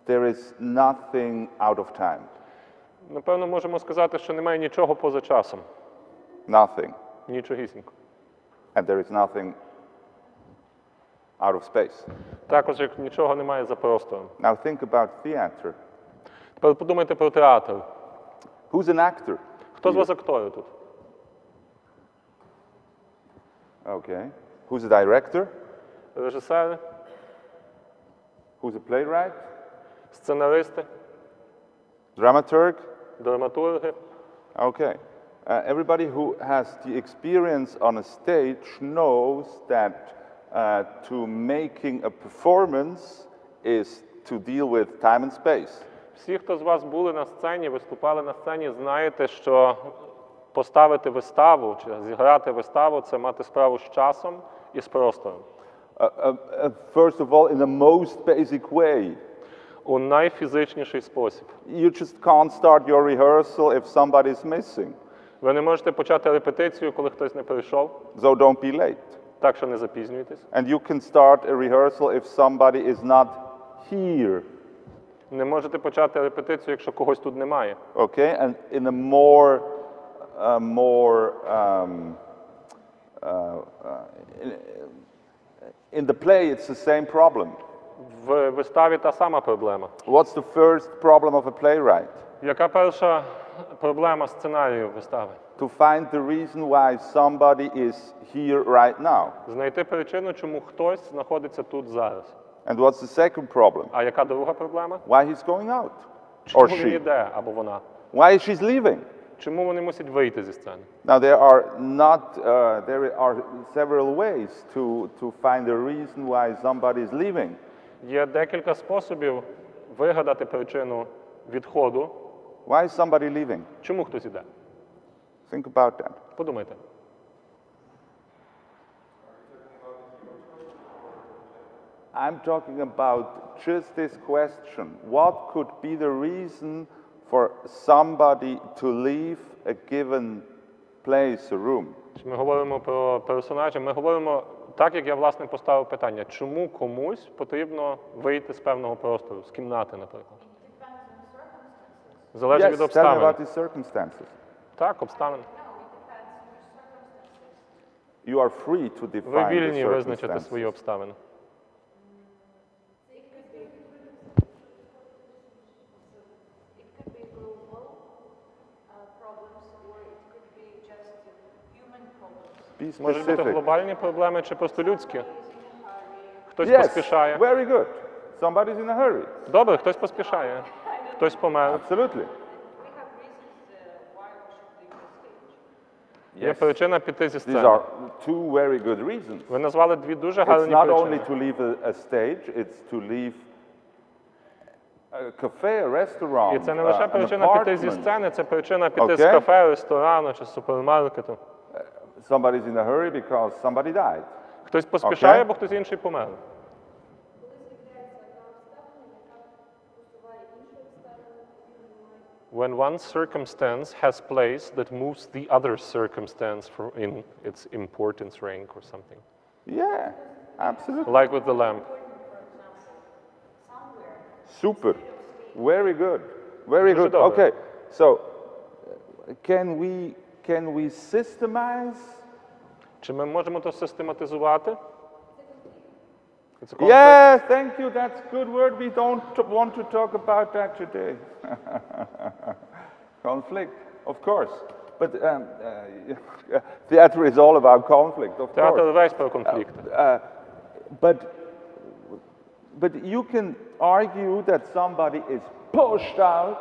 there is nothing out of time. Напевно, можемо сказати, що немає нічого поза часом. Nothing. Нічогісінько. And there is nothing out of space. Також, як нічого немає за простором. Now think about theater. Тепер подумайте про театр. Who's an actor? Хто з вас актори тут? Okay. Who's a director? Режисери, Who's a playwright? сценаристи, Dramaturg? драматурги. Okay. Everybody who has the experience on a stage knows that to making a performance is to deal with time and space. Всі, хто з вас були на сцені, виступали на сцені, знаєте, що поставити виставу чи зіграти виставу – це мати справу з часом і з простором. First of all, in the most basic way. У найфізичніший спосіб. You just can't start your rehearsal if somebody is missing. Ви не можете почати репетицію, коли хтось не прийшов, So don't be late. так що не запізнюйтесь. And you can start a rehearsal if somebody is not here. Не можете почати репетицію, якщо когось тут немає. Okay, and in a in the play, it's the same problem. В виставі та сама проблема. What's the first problem of a playwright? Яка перша проблема сценарію вистави? To find the reason why somebody is here right now. Знайти причину, чому хтось знаходиться тут зараз. And what's the second problem? А яка друга проблема? Why he's going out? Чому Or він she? йде, або вона? Why she's leaving? Чому вони мусять вийти зі сцени? Now there are several ways to find a reason why somebody is leaving. Є декілька способів вигадати причину відходу Why is somebody leaving? Чому хтось іде? Think about that. Подумайте. I'm talking about just this question. What could be the reason for somebody to leave a given place, a room? Ми говоримо про персонажів, ми говоримо так, як я, власне, поставив питання. Чому комусь потрібно вийти з певного простору, з кімнати, наприклад? Залежить від Yes, tell me обставин. about these circumstances. Так, обставин. You are free to Ви define the вільні визначити circumstances. свої обставини. It could be global problems, or it could be just human problems. Be Можуть бути specific. глобальні проблеми чи просто людські. Хтось Yes, поспішає. very good. Somebody's in a hurry. Добре, хтось поспішає. Хтось помер. Absolutely. We have reasons why we should leave the stage. Є причина піти зі These сцени. are two very good reasons. Ви назвали дві дуже It's гарні not only причини. to leave a stage, it's to leave a cafe, a restaurant, І це не лише an причина піти зі apartment. сцени, це причина піти з Okay. кафе, ресторану чи з супермаркету. Somebody's in a hurry because somebody died. Хтось поспішає, Okay. бо хтось інший помер. When one circumstance has place that moves the other circumstance in its importance rank or something. Yeah, absolutely. Like with the lamp. Super. Very good. Very Дуже good. добре. Okay. So, can we systemize? Чи ми можемо то систематизувати? It's a conflict. Yeah, thank you. That's a good word. We don't want to talk about that today. Conflict, of course. But theater is all about conflict, of Театр course. весь про конфлікти. But you can argue that somebody is pushed out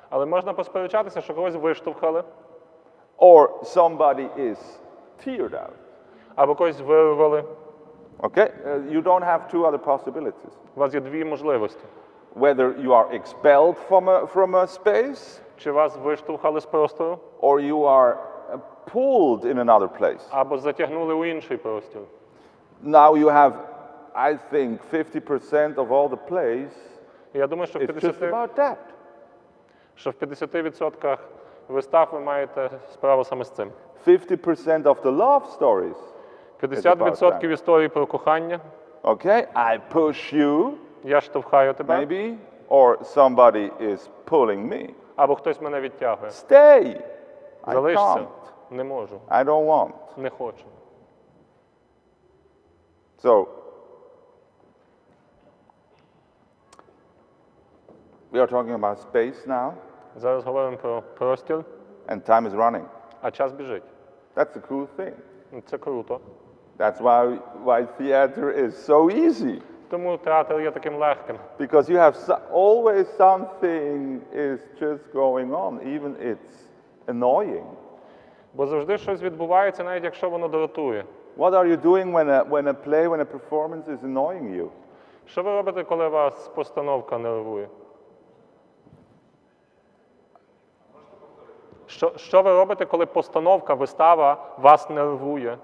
Але можна посперечатися, що когось виштовхали, or somebody is teared out. або когось вирвали. Okay? You don't have two other possibilities. У вас є дві можливості. Whether you are expelled from a space Чи вас виштовхали з простору, or you are pulled in another place. або затягнули у інший простір. Now you have, I think, 50% of all the plays. І я думаю, що в It's just 50%, about that. що в 50% вистав ви маєте справу саме з цим. 50% of the love stories. 50% історій про кохання. Okay? I push you, Я штовхаю тебе, maybe, or somebody is pulling me. або хтось мене відтягує. Stay. I Залишся. can't. Не можу. I don't want. Не хочу. So, we are talking about space now, Зараз говоримо про простір, and time is running. а час біжить. That's a cool thing. Це круто. That's why theater is so easy. Тому театр є таким легким. Because you have always something is just going on, even it's annoying. Бо завжди щось відбувається, навіть якщо воно дратує. What are you doing when a performance is annoying you? Що ви робите, коли вас постановка нервує? Що ви робите, коли постановка, вистава вас нервує,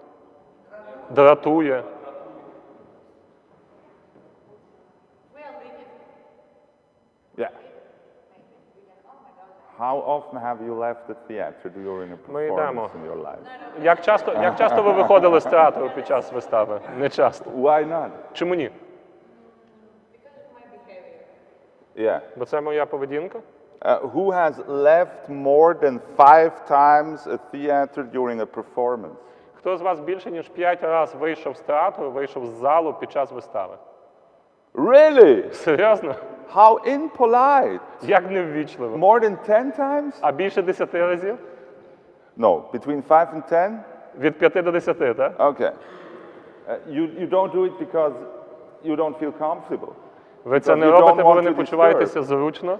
дратує? Yeah. How often have you left the theater during a Ми йдемо. performance in your life? Як часто ви виходили з театру під час вистави? Не часто. Why not? Чому ні? Yeah. Бо це моя поведінка. Who has left more than 5 times a theater during a performance? Хто з вас більше, ніж 5 разів вийшов з театру, вийшов з залу під час вистави? Really? Серйозно? How impolite. Як неввічливо. More than 10 times? А більше 10 разів? No, between 5 and 10? Від 5 до 10, так? Okay. You don't do it because you don't feel comfortable. Ви це Because не you don't робите, бо ви want не to почуваєтеся зручно?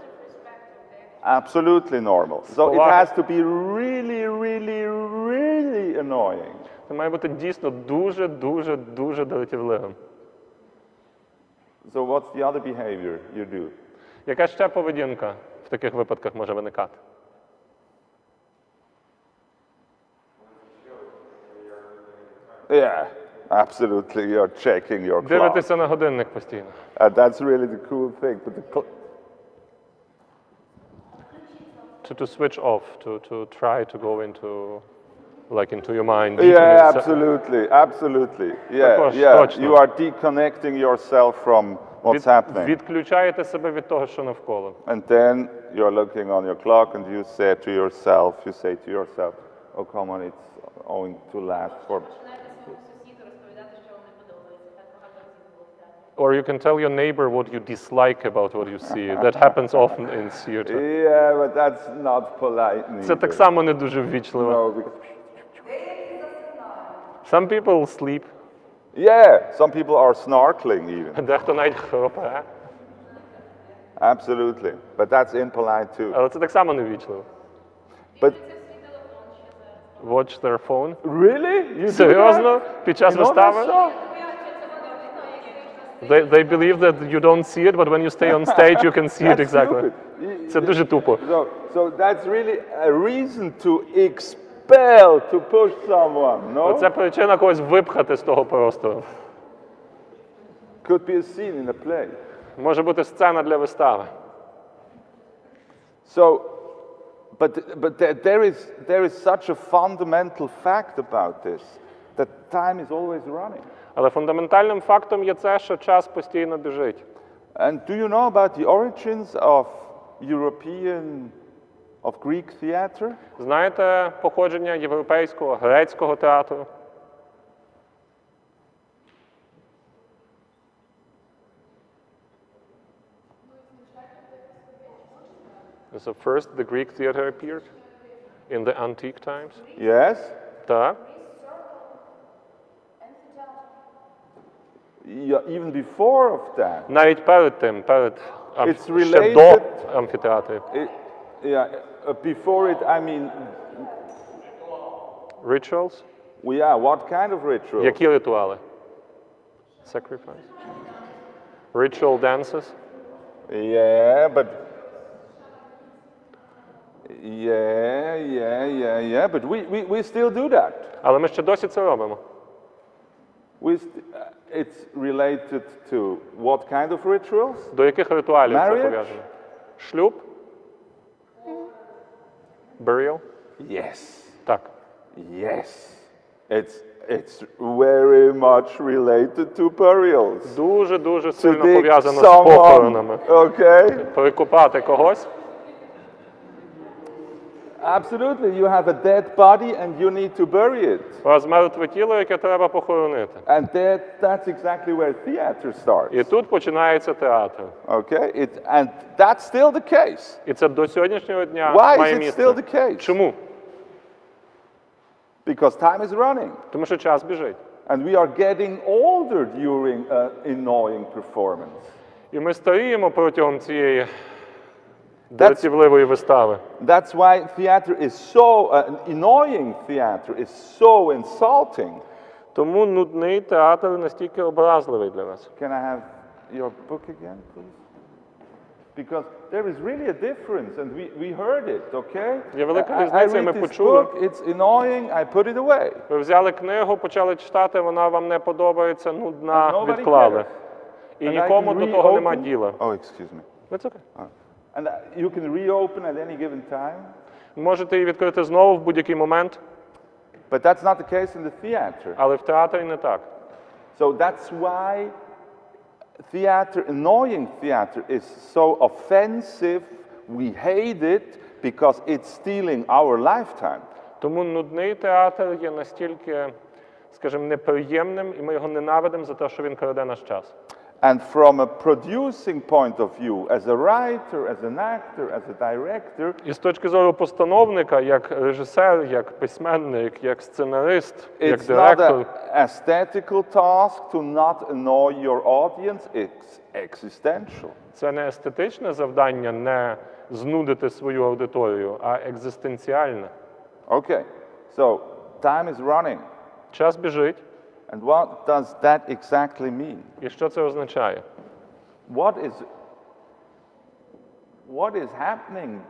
Absolutely normal. So it поваги. has to be really, really, really annoying. Це має бути дійсно дуже дратівливим. So what's the other behavior you do? Яка ще поведінка в таких випадках може виникати? Yeah, absolutely. You're checking your clock. Дивитися на годинник постійно. That's really the cool thing. But To switch off, to try to go into your mind. yeah, absolutely, absolutely. Yeah, Також, yeah. точно. You are deconnecting yourself from what's happening. Відключаєте себе від того, що навколо. And then you're looking on your clock and you say to yourself, oh, come on, it's going to last for... Починаєте своєму сусіду розповідати, що вам не подобається. Так багато разів було в театрі. Or you can tell your neighbor what you dislike about what you see. That happens often in theater. Yeah, but that's not polite Це так neither. само не дуже ввічливо. No, because... Some people sleep. Yeah, some people are snorkeling even. Дехто навіть хропе. Absolutely. But that's impolite too. Але це так само неввічливо. But Watch their phone. really? You do Серйозно? Під час that? You know вистави? that song? They believe that you don't see it, but when you stay on stage, you can see it That's exactly. stupid. Це дуже тупо. So that's really a reason to expel, to push someone, no? Це причина когось випхати з того простору. Could be a scene in a play. Може бути сцена для вистави. So, but there is such a fundamental fact about this, that time is always running. Але фундаментальним фактом є це, що час постійно біжить. And do you know about the origins of Greek theater? Знаєте походження європейського, грецького театру? So first the Greek theater appeared in the antique times. Yes. Так. Yeah, even before of that. Навіть перед тим, It's ще related- до амфітеатрів. Before it, I mean, Rituals? what kind of ritual? Які ритуали? Sacrifice? Ritual dances? Yeah, but we still do that. Але ми ще досі це робимо. It's related to what kind of rituals? До яких ритуалів це Marriage? пов'язано? Шлюб? Burial? Yes. Так. Yes. It's very much related to burials. Дуже-дуже To сильно dig пов'язано з someone, похоронами. okay? Прикопати когось. Absolutely. You have a dead body and you need to bury it. У вас мертве тіло, яке треба похоронити. And that's exactly where theater starts. І тут починається театр. Okay? And that's still the case. І це до сьогоднішнього дня Why має is it місце. still the case? Чому? Because time is running. Тому що час біжить. And we are getting older during an annoying performance. І ми старіємо протягом цієї дратівливої вистави. That's why theater is so, annoying theater is so insulting. Тому нудний театр настільки образливий для нас. Can I have your book again, please? Because there is really a difference, and we heard it, okay? Є велика I різниця, і ми read this почули. book, it's annoying, I put it away. Ви взяли книгу, почали читати, вона вам не подобається, нудна, Nobody відклали. cares. І And I нікому can до того нема reopen- діла. Oh, excuse me. It's okay. And you can reopen at any given time, Можете її відкрити знову в будь-який момент, but that's not the case in the theater. але в театрі не так. So that's why annoying theater is so offensive. We hate it because it's stealing our lifetime. Тому нудний театр є настільки, скажімо, неприємним, і ми його ненавидимо за те, що він краде наш час. And from a producing point of view, as a writer, as an actor, as a director, І з точки зору постановника, як режисер, як письменник, як сценарист, як it's not директор, an aesthetical task to not annoy your audience, it's existential. це не естетичне завдання не знудити свою аудиторію, а екзистенціальне. Okay, so time is running. Час біжить. And what does that exactly mean? І що це означає? What what is happening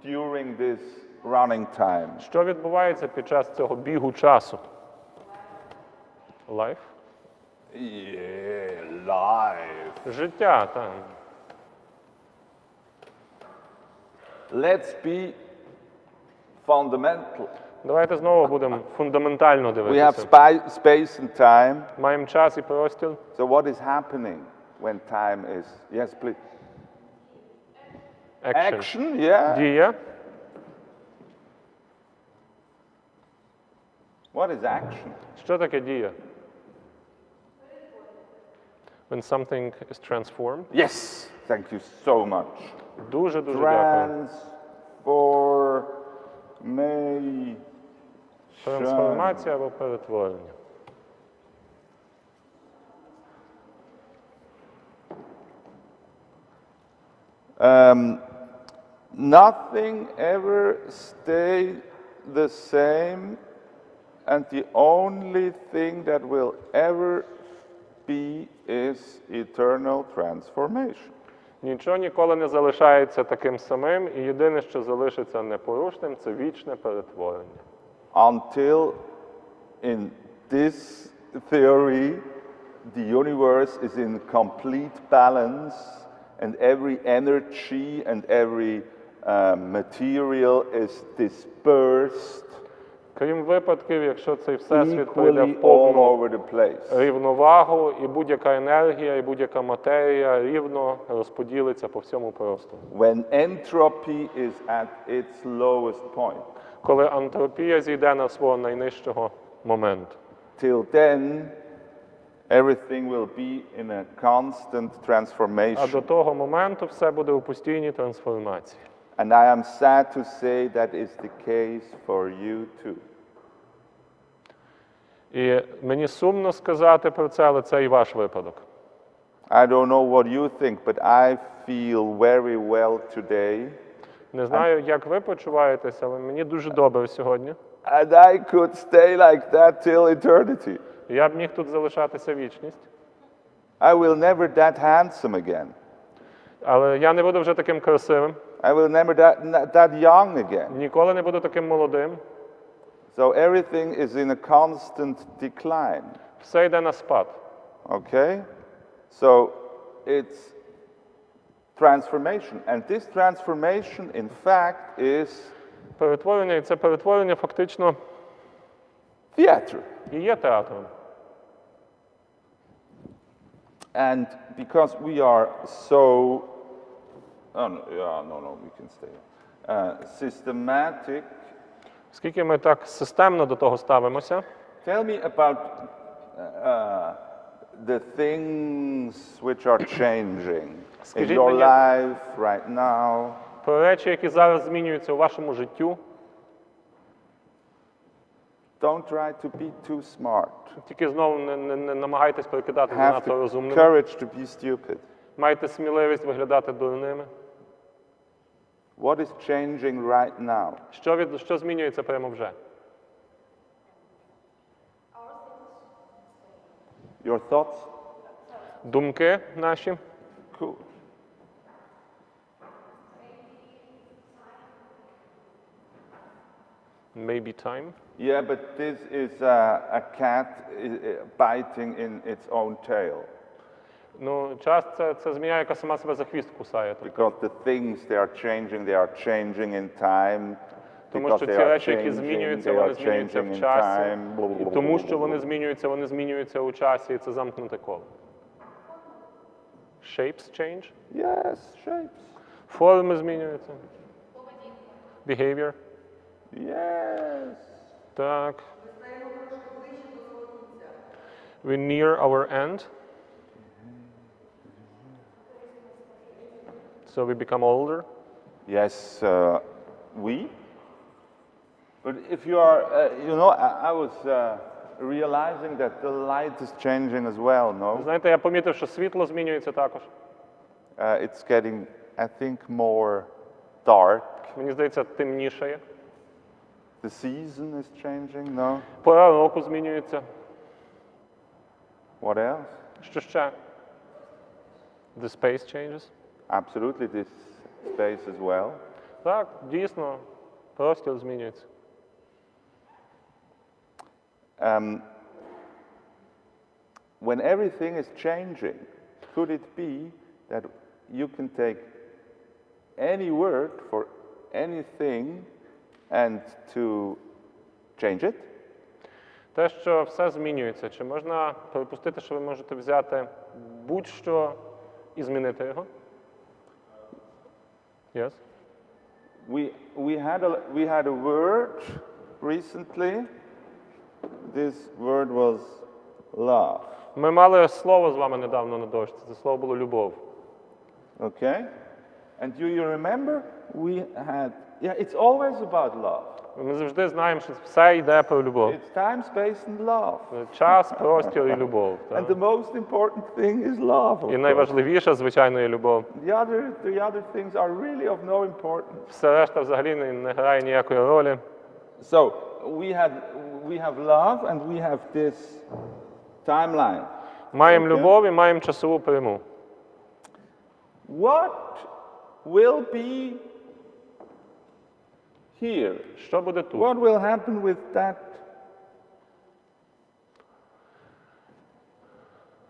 during this running time? Що відбувається під час цього бігу часу? Life? Yeah, life. Життя, так. Let's be fundamental. Давайте знову будемо фундаментально We have дивитися. space and time. Маємо час і простір. So what is happening when time is? Yes, please. Action. Action, yeah. Дія. What is action? Що таке дія? When something is transformed. Yes, thank you so much. Дуже дякую. Transformation. Трансформація або перетворення. Nothing ever stays the same, and the only thing that will ever be is eternal transformation. Нічого ніколи не залишається таким самим, і єдине, що залишиться непорушним, це вічне перетворення. Until in this theory, the universe is in complete balance, and every energy and every material is dispersed Крім випадків, якщо цей всесвіт прийде equally в all повну over the place. рівновагу, і будь-яка енергія, і будь-яка матерія рівно розподілиться по всьому простору. When entropy is at its lowest point. Коли антропія зійде на свого найнижчого моменту. Till then, everything will be in a constant А до transformation. того моменту все буде у постійній трансформації. And I am sad to say that is the case for you too. І мені сумно сказати про це, але це і ваш випадок. I don't know what you think, but I feel very well today. Не знаю, як ви почуваєтеся, але мені дуже добре сьогодні. And I could stay like that till eternity. Я б міг тут залишатися вічність. I will never that handsome again. Але я не буду вже таким красивим. I will never that young again. Ніколи не буду таким молодим. So everything is in a constant decline. Все йде на спад. Okay? So it's transformation. And this transformation, in fact, is Перетворення, і це перетворення фактично theater. і є театром. And because we are so, we can stay. Systematic. Оскільки ми так системно до того ставимося, Tell me about the things which are changing in Скажіть your мені- life right now. про речі, які зараз змінюються у вашому життю, Don't try to be too smart. тільки знову не намагайтесь перекидати Have занадто the розумними. courage to be stupid. Майте сміливість виглядати дурними. What is changing right now? Що змінюється прямо вже? Your thoughts? Думки наші. Cool. Maybe time. Yeah, but this is a cat biting in its own tail. Ну, час це змія, яка сама себе за хвіст кусає. Because the things they are changing in time. Тому Because що they ці are речі, які changing, змінюються, they вони are змінюються changing в in часі. time. І тому, що вони змінюються у часі, і це замкнуте коло. Shapes change. Yes, shapes. Форми змінюються. Behavior. Yes. Так. We near our end. So we become older. Yes, we. But if you are, I was realizing that the light is changing as well, no? Знаєте, я помітив, що світло змінюється також. It's getting, I think, more dark. Мені здається, темнішає. The season is changing, no? Пора року змінюється. What else? Що ще? The space changes. Absolutely, this space as well. Так, дійсно, простір змінюється. When everything is changing, could it be that you can take any word for anything and to change it? Те, що все змінюється, чи можна припустити, що ви можете взяти будь-що і змінити його? Yes? We had a word recently. This word was love. Ми мали слово з вами недавно на дошці. Це слово було любов. Okay? And do you remember? It's always about love. Ми завжди знаємо, що все йде про любов. It's time, space, and love. Час, простір і любов. And the most important thing is love. Of І course. найважливіше, звичайно, є любов. The other things are really of no importance. Все решта взагалі не грає ніякої ролі. So we have love and we have this timeline. Маємо Okay. любов і маємо часову пряму. What will be here? Що буде тут? What will happen with that?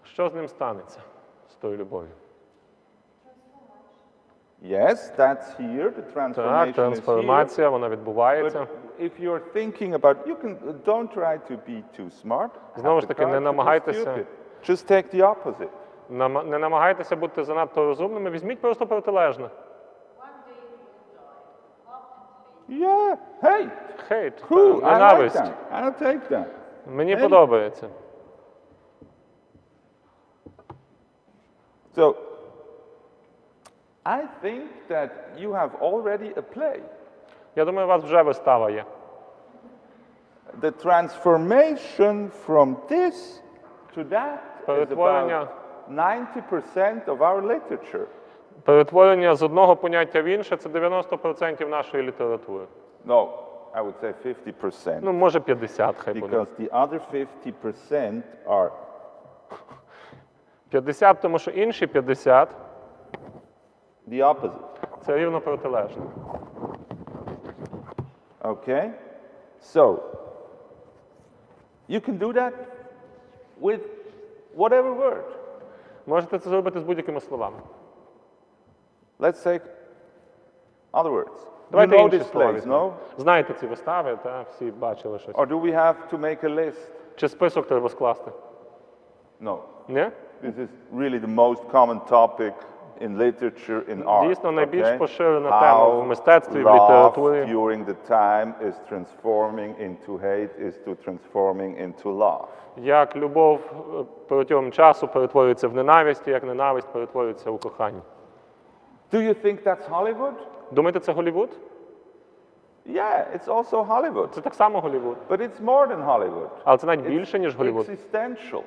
Що з ним станеться, з тою любов'ю? Yes, that's here. The Так, transformation is here. трансформація, вона відбувається. But if you're thinking about, don't try to be too smart. Знову ж Have the таки, не courage to be намагайтеся- stupid. Just take the opposite. Не намагайтеся бути занадто розумними, візьміть просто протилежне. One day you will die. Love and hate. Yeah, hate. Хейт, Cool. I like ненависть. that. I'll take that. Мені Hate. подобається. So, I think that you have already a play. Я думаю, у вас вже вистава є. The transformation from this to that is Перетворення- about 90% of our literature. Перетворення з одного поняття в інше – це 90% нашої літератури. No, I would say 50%. Ну, може 50, хай буде. Because the other 50% are 50, тому що інші 50 the opposite. – це рівно протилежне. Okay? So, you can do that with whatever word. Можете це зробити з будь-якими словами. Let's take other words. Давайте You know інші this слова place, візьмемо. no? Знаєте ці вистави, та всі бачили щось. Or do we have to make a list? Чи список треба скласти? No. Ні? This is really the most common topic in literature, in art. Дійсно, найбільш okay? поширена тема в мистецтві, в love літературі. during the time is transforming into hate, is to transforming into love. Як любов протягом часу перетворюється в ненависть, і як ненависть перетворюється у кохання. Do you think that's Hollywood? Думаєте, це Голлівуд? Yeah, it's also Hollywood. Це так само Голлівуд. But it's more than Hollywood. Але це навіть більше, ніж Голлівуд. Existential.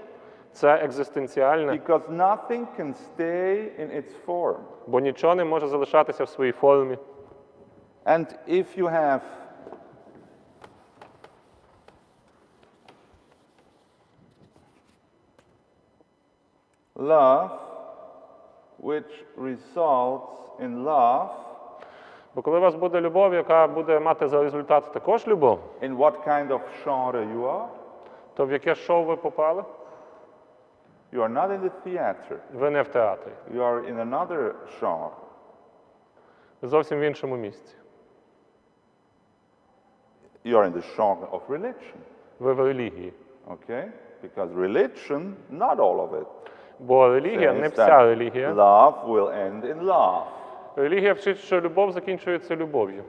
Це екзистенціальне, Because nothing can stay in its form. бо нічого не може залишатися в своїй формі. And if you have love, which results in love, Бо коли у вас буде любов, яка буде мати за результат також любов, in what kind of genre you are, то в яке шоу ви попали? you are not in the theater. Ви не в театрі. You are in another genre. Ви зовсім в іншому місці. You are in the genre of religion. Ви в релігії. Okay? Because religion, not all of it, Бо релігія, не says вся that релігія. love will end in love. Релігія вчить, що любов закінчується любов'ю.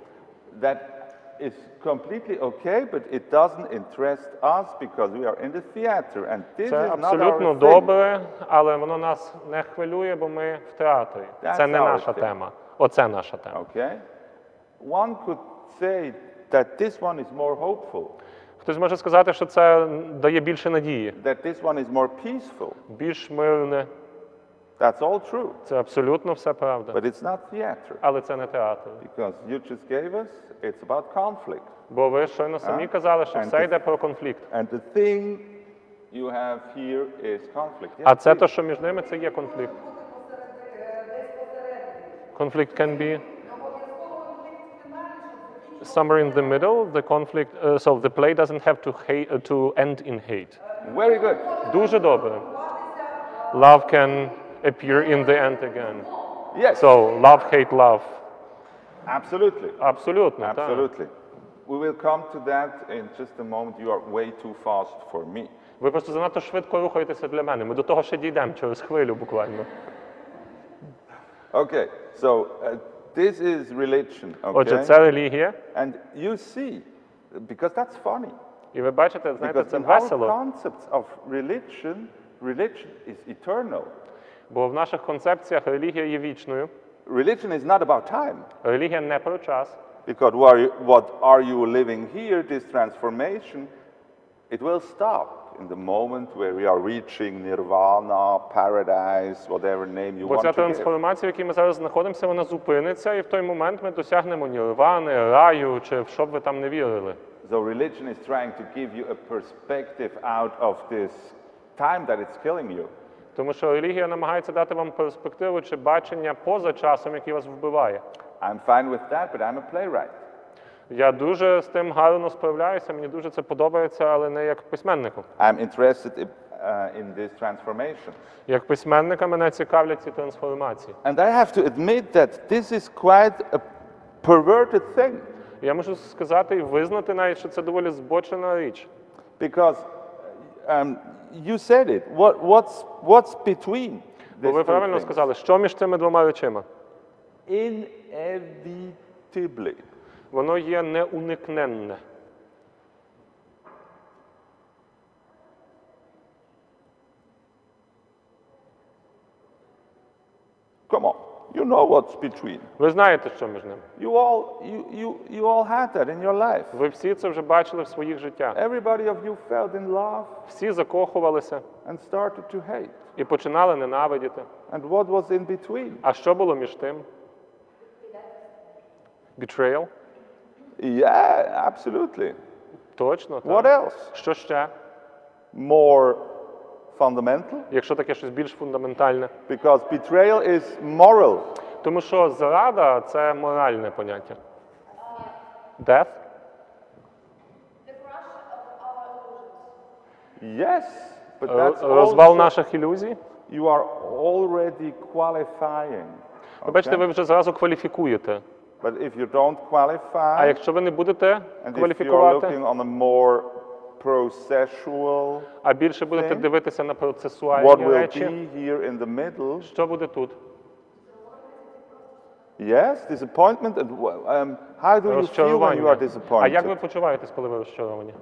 That is completely okay, but it doesn't interest us because we are in the theater, and this Це is not абсолютно our thing. добре, але воно нас не хвилює, бо ми в театрі. That's Це не our наша thing. тема. Оце наша тема. Okay? One could say that this one is more hopeful, Хтось може сказати, що це дає більше надії, that this one is more peaceful. більш мирне. That's all true, Це абсолютно все правда. but it's not theater Але це не театр. because you just gave us it's about conflict, Бо ви щойно самі казали, що все йде про конфлікт. and the thing you have here is conflict. А Yes, це please. те, що між ними, це є конфлікт. Conflict can be somewhere in the middle. The conflict, so the play doesn't have to end in hate. Very good. Дуже добре. Love can appear in the end again. Yes. So love, hate, love. Absolutely. Абсолютно, так. Absolutely. We will come to that in just a moment. You are way too fast for me. Ви просто занадто швидко рухаєтеся для мене. Ми до того ще дійдемо через хвилю буквально. Okay, so this is religion, Отже, okay? це релігія. And you see, because that's funny. І ви бачите, знаєте, Because це in our весело. concepts of religion, religion is eternal. Бо в наших концепціях релігія є вічною. Religion is not about time. Релігія не про час. Because what are you living here, this transformation, it will stop in the moment where we are reaching nirvana, paradise, whatever name you Бо want ця to give. трансформація, в якій ми зараз знаходимося, вона зупиниться, і в той момент ми досягнемо нірвани, раю, чи в що б ви там не вірили. So religion is trying to give you a perspective out of this time that it's killing you. Тому що релігія намагається дати вам перспективу чи бачення поза часом, який вас вбиває. I'm fine with that, but I'm a playwright. Я дуже з тим гарно справляюся, мені дуже це подобається, але не як письменнику. I'm interested in this transformation. Як письменника мене цікавлять ці трансформації. And I have to admit that this is quite a perverted thing. Я можу сказати і визнати навіть, що це доволі збочена річ. Because you said it. What's between Бо these ви two правильно things? сказали, що між цими двома речима? Inevitably. Воно є неуникненне. Come on, you know what's between. Ви знаєте, що між ними. You all had that in your life. Ви всі це вже бачили в своїх життях. Everybody of you fell in love Всі закохувалися and started to hate. і починали ненавидіти. And what was in between? А що було між тим? Betrayal? Yeah, absolutely. Точно, так. What else? Що ще? More fundamental? Якщо таке щось більш фундаментальне. Because betrayal is moral. Тому що зрада – це моральне поняття. Death? The crush of our illusions. Yes, but that's Розвал also, наших ілюзій? you are already qualifying. Ви бачите, ви вже зразу кваліфікуєте. But if you don't qualify, А якщо ви не будете and if you're кваліфікувати, looking on a more processual, а більше будете thing, дивитися на what процесуальні will речі, be here in the middle? що буде тут? Yes, disappointment. And how do you feel when you are Розчарування. А як ви disappointed? почуваєтесь, коли ви розчаровані?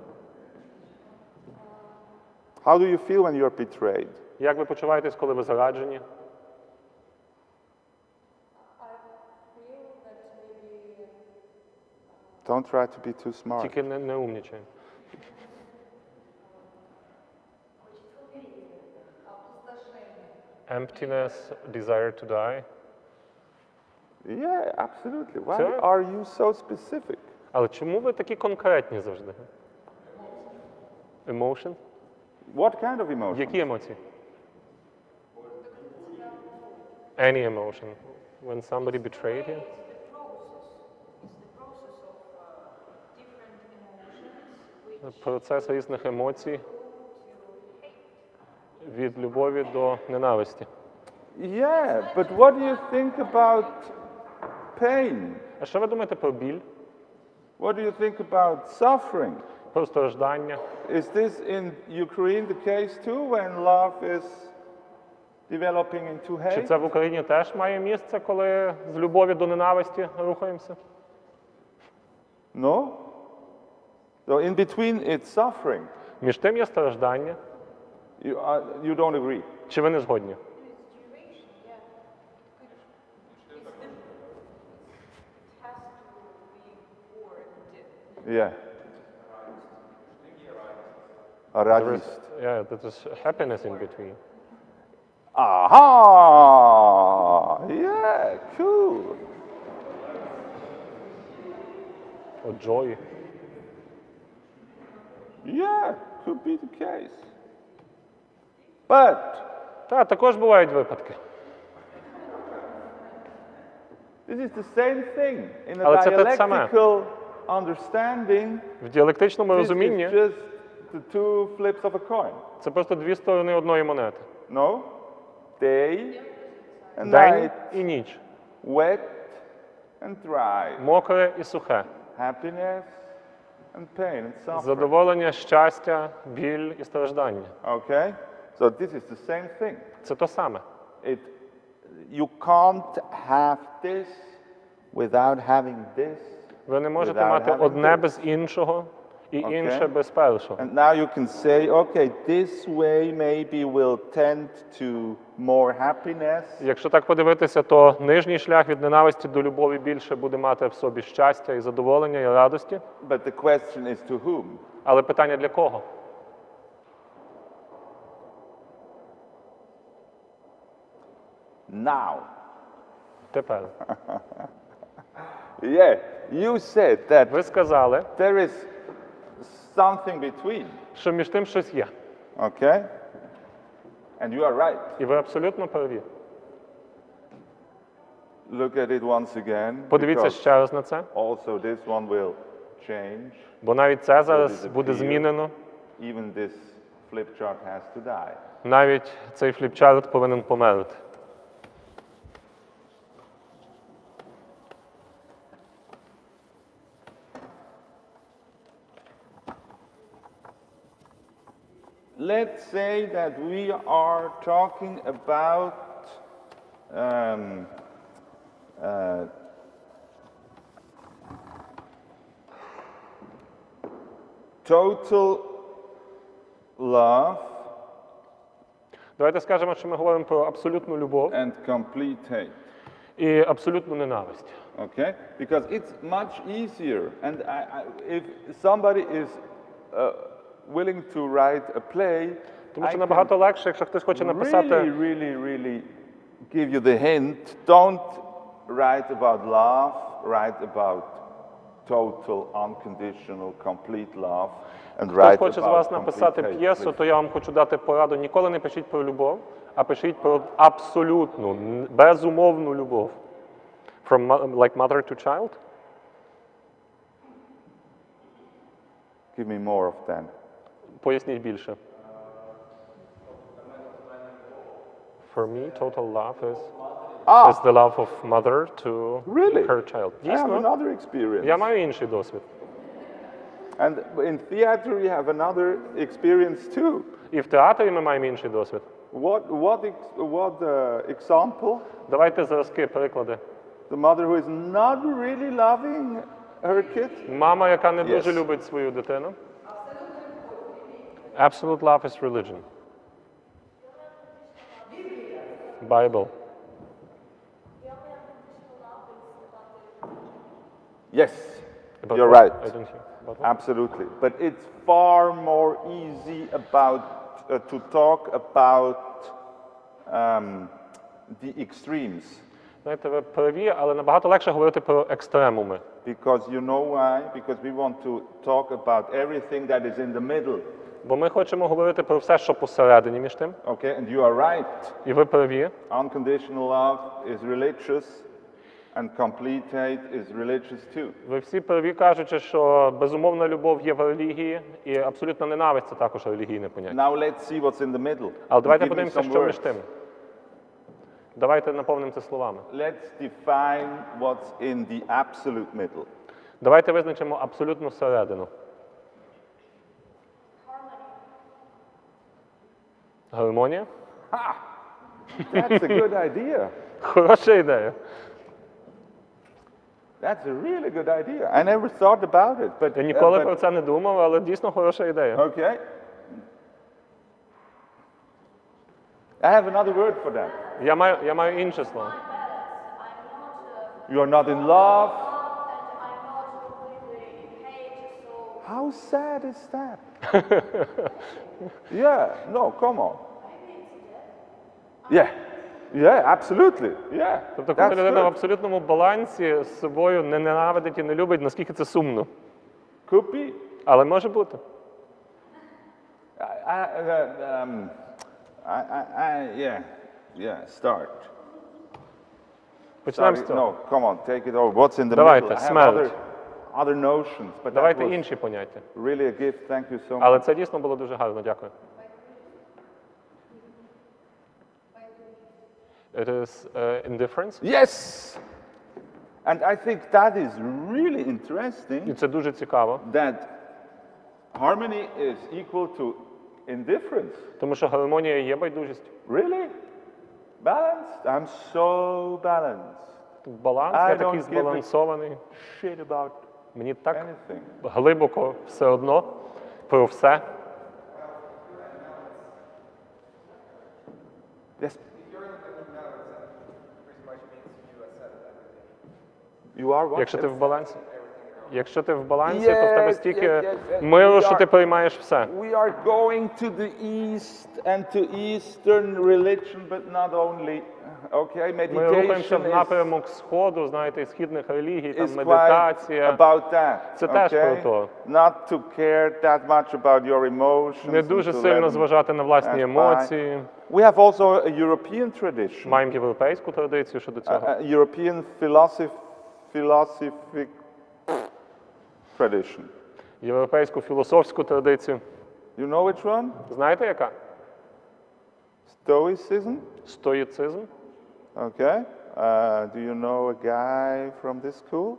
How do you feel when you are betrayed? Як ви почуваєтесь, коли ви зраджені? Don't try to be too smart. Тільки не умнічай. Emptiness, desire to die. Yeah, absolutely. Why Sure. are you so specific? Але чому ви такі конкретні завжди? Emotion? What kind of emotion? Які емоції? Any emotion. When somebody betrayed you? It's the process of different emotions, which Процес різних емоцій. Від любові до ненависті. Yeah, but what do you think about pain? А що ви думаєте про біль? What do you think about suffering? Про страждання? Is this in Ukraine the case too, when love is developing into Чи hate? це в Україні теж має місце, коли з любові до ненависті рухаємося? No? So in between it's suffering. Між тим є страждання. You don't agree? Чи ви не згодні? duration, yeah. It has to be born. Yeah. Радість. Yeah, that is happiness in between. Aha! Yeah, cool. Or joy. Yeah, could be the case. But Так, також бувають випадки. This is the same thing. In a Але це те саме. dialectical understanding, В діалектичному this is розумінні just the two flips of a coin. це просто дві сторони одної монети. No? Day and День night, і ніч. wet and dry, Мокре і сухе. happiness and pain and suffering. Задоволення, щастя, біль і страждання. Okay? So this is the same thing. Це то саме. You can't have this without having this. Ви не можете without мати having одне this. без іншого і Okay. інше без першого. And now you can say, okay, this way maybe will tend to more happiness. Якщо так подивитися, то нижній шлях від ненависті до любові більше буде мати в собі щастя і задоволення і радості. But the question is to whom? Але питання для кого? Now. Тепер. Yeah, you said that Ви сказали, there is something between. що між тим щось є. Okay? And you are right. І ви абсолютно праві. Look at it once again. Подивіться because ще раз на це, also this one will change. бо навіть це зараз буде змінено. Even this flip chart has to die. Навіть цей фліпчарт повинен померти. Let's say that we are talking about total love Давайте скажемо, що ми говоримо про абсолютну любов and complete hate. і абсолютну ненависть. Okay? Because it's much easier. And if somebody is willing to write a play, Тому I що can набагато легше, якщо хтось хоче написати, really give you the hint. Don't write about love, write about total, unconditional, complete love. And хто write хоче з about вас complete написати hate, п'єсу, please. то я вам хочу дати пораду. Ніколи не пишіть про любов, а пишіть про абсолютну, безумовну любов. From like mother to child? Give me more of that. Поясніть більше. For me, total love is the love of mother to Really? her child. I have Дійсно, another experience. я маю інший досвід. And in theater, we have another experience too. І в театрі ми маємо інший досвід. What example? Давайте зразки, приклади. The mother who is not really loving her kid? Мама, яка не Yes. дуже любить свою дитину. Absolute love is religion. Bible. Yes, About you're what? right. I don't hear. About what? Absolutely. But it's far more easy to talk about the extremes. Знаєте, ви праві, але набагато легше говорити про екстремуми. Because you know why? Because we want to talk about everything that is in the middle. Бо ми хочемо говорити про все, що посередині між тим. Okay, and you are right. І ви праві. Unconditional love is religious, and complete hate is religious too. Ви всі праві, кажучи, що безумовна любов є в релігії, і абсолютна ненависть – це також релігійне поняття. Now let's see what's in the middle. Але давайте Give me подивимося, some що між words. тим. Давайте наповнимо це словами. Let's define what's in the absolute middle. Давайте визначимо абсолютну середину. Гармонія? That's a good idea. Хороша ідея. That's a really good idea. I never thought about it, but Я ніколи but- про це не думав, але дійсно хороша ідея. okay. I have another word for that. Я маю інше слово. You are not in love. and I'm not completely in hate, so How sad is that? Yeah, no, come on. Yeah, yeah, absolutely. Yeah. Тобто, коли That's людина в good. абсолютному балансі з собою не ненавидить і не любить, наскільки це сумно. Could be. Але може бути. Yeah, start. Почнемо з Sorry, цього. no, come on, take it over. What's in the Давайте, middle? I have смерть. other notions, but that Давайте was інші поняття. really a gift. Thank you so Але much. це дійсно було дуже гарно, дякую. It is indifference. Yes! And I think that is really interesting, І це дуже цікаво, that harmony is equal to indifference. тому що гармонія є байдужістю. Really? Balanced? I'm so balanced. Баланс, I я don't такий give a збалансований. shit about Мені так anything. глибоко все одно про все. Yes. You are what? Якщо ти в балансі. Якщо ти в балансі, то в Yes, тебе стільки yes, yes. миру, We що are- ти приймаєш все. We are going to the East and to Eastern religion, but not only. Okay, Ми рухаємося meditation в напрямок Сходу, знаєте, і східних релігій, там is quite медитація. about that. Це теж okay? про то. Not to care that much about your emotions. Не and дуже to сильно let them зважати на власні pass by. емоції. We have also a European tradition, Маємо європейську традицію щодо цього. European philosophic tradition. Європейську філософську традицію. You know which one? Знаєте, яка? Stoicism. Стоїцизм. Okay. Do you know a guy from this school?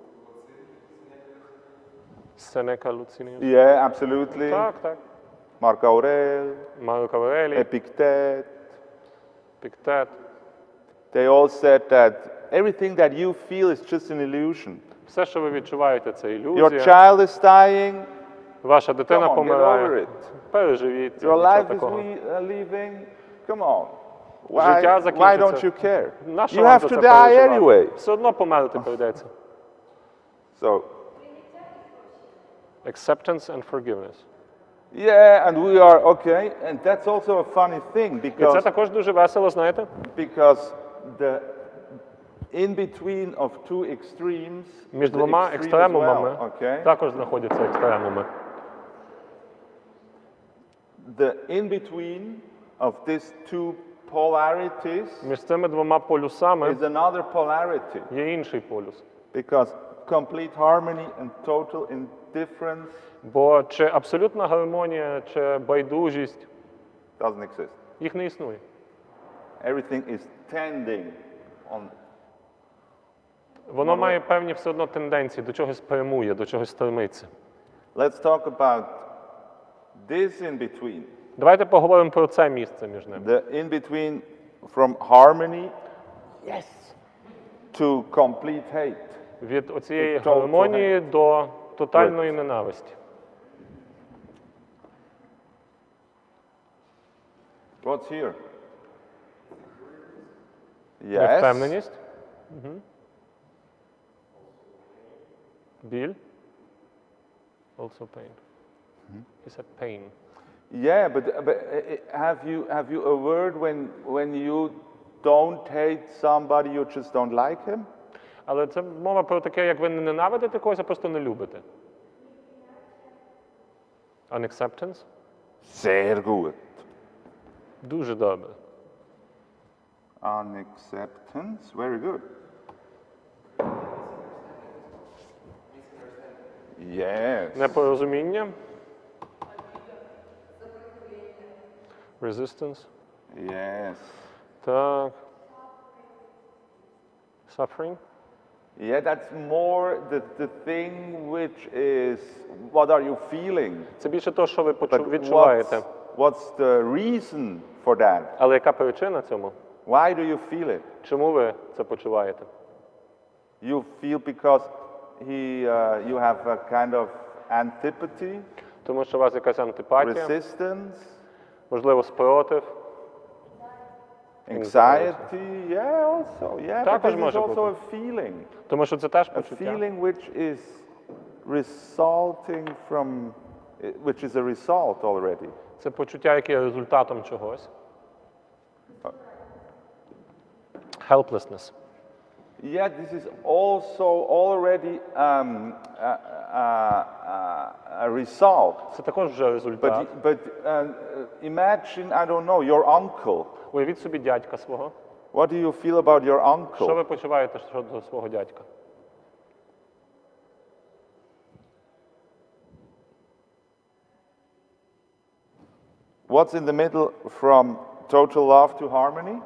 Сенека Луцініус. Yeah, absolutely. Так, так. Marc Aurel, Марко Аврелій, Epictet. Піктет. They all said that everything that you feel is just an illusion. Все, що ви відчуваєте, це Your ілюзія. child is dying. Ваша Come дитина on, get over помирає. it. Переживіть це, Your нічого life is такого. leaving. Come on. Життя Why закінчиться. don't you care? Нащо You вам have за to це die переживати? anyway. Все одно померти прийдеться. So, Acceptance and forgiveness. yeah, and we are okay. And that's also a funny thing І це because також дуже весело, знаєте? the in between of two extremes, Між the двома extreme as екстремумами well, okay? також знаходяться екстремуми. The in between of these two polarities Між цими двома полюсами is another polarity є інший полюс. because complete harmony and total indifference Бо чи абсолютна гармонія, чи байдужість, doesn't exist. їх не існує. Everything is tending on. Воно має певні все одно тенденції, до чогось прямує, до чогось стремиться. Let's talk about this in between. Давайте поговоримо про це місце між ними. The in between from harmony, yes, to complete hate. Від оцієї Total гармонії до тотальної ненависті. What's here? Yes. Невпевненість. Біль. Also pain. He said pain. Yeah, but have you a word when you don't hate somebody, you just don't like him? Але це мова про таке, як ви не ненавидите когось, а просто не любите. Unacceptance. Sehr gut. Дуже добре. Unacceptance, very good. Yes. Непорозуміння. Resistance. Yes. Так. Suffering. Yeah, that's more the thing which is what are you feeling? Це більше того, що ви But відчуваєте. what's the reason for that? Але яка причина цьому? Why do you feel it? Чому ви це почуваєте? You feel because you have a kind of antipathy, Тому що у вас якась антипатія, resistance, можливо, спротив. anxiety. Yeah, also. Yeah, but Також this is може also бути. a feeling. Тому що це теж A почуття. feeling which is resulting from, which is a result already. Це почуття, яке є результатом чогось. Helplessness. Yeah, this is also already a result. Це також вже результат. But imagine, I don't know, your uncle Уявіть собі дядька свого. What do you feel about your uncle? Що ви почуваєте щодо свого дядька? What's in the middle from total love to harmony?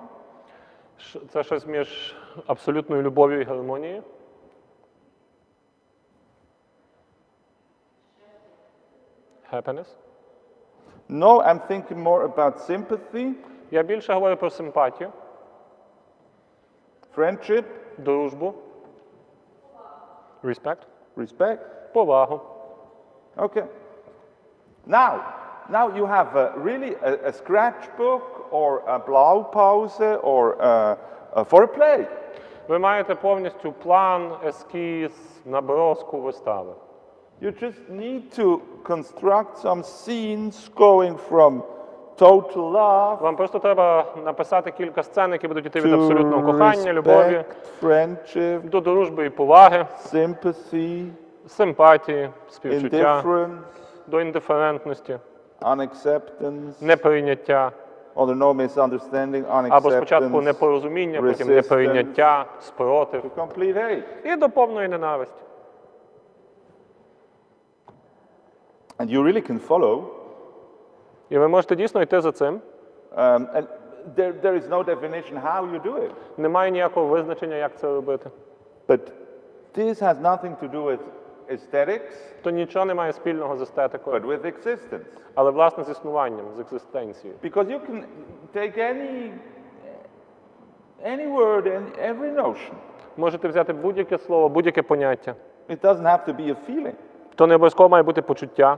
Це щось між абсолютною любов'ю і гармонією? Happiness? No, I'm thinking more about sympathy, Я більше говорю про симпатію, friendship, дружбу, respect, respect. повагу. Okay. Now you have really a scratchbook or a Blaupause or for a play. Ви маєте повністю план, ескіз, наброску вистави. You just need to construct some scenes going from total love Вам просто треба написати кілька сцен, які будуть йти від to абсолютного кохання, любові, respect, friendship, до дружби і поваги, sympathy, симпатії, співчуття, indifference, до індиферентності, unacceptance, неприйняття, or no misunderstanding, або спочатку unacceptance, непорозуміння, потім resistance, неприйняття, спротив to complete hate. і до повної ненависті. And you really can follow. І ви можете дійсно йти за цим. And there is no definition how you do it. Немає ніякого визначення, як це робити. But this has nothing to do with aesthetics, То нічого не має спільного з естетикою, but with existence. але власне з існуванням, з екзистенцією. Because you can take any word and every notion. Можете взяти будь-яке слово, будь-яке поняття. It doesn't have to be a feeling. То не обов'язково має бути почуття.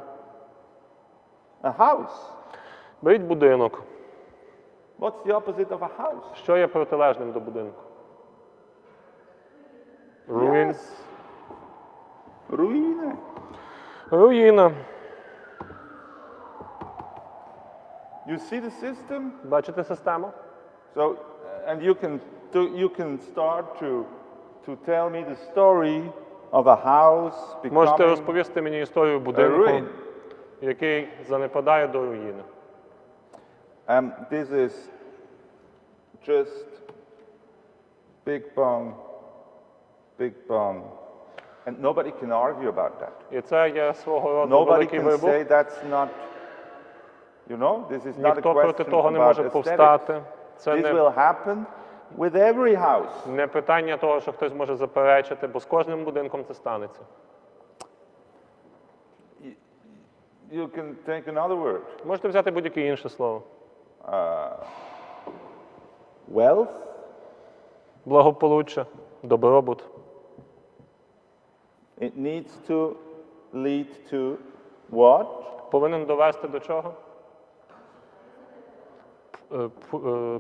A house. Беріть будинок. What's the opposite of a house? Що є протилежним до будинку? Ruins. Yes. Руїни. Руїна. You see the system? Бачите систему? So, and you can start to tell me the story of a house Можете becoming розповісти мені історію a будинку, ruin. який занепадає до руїни. This is just big bang, and nobody can argue about that. І це є свого роду Nobody великий can вибух. say that's not, this is not a Ніхто проти question того не about може aesthetics. повстати. Це This не, will happen with every house. не питання того, що хтось може заперечити, бо з кожним будинком це станеться. You can take another word. Можете взяти будь-яке інше слово. Wealth, Благополуччя, добробут. it needs to lead to what? Повинен довести до чого?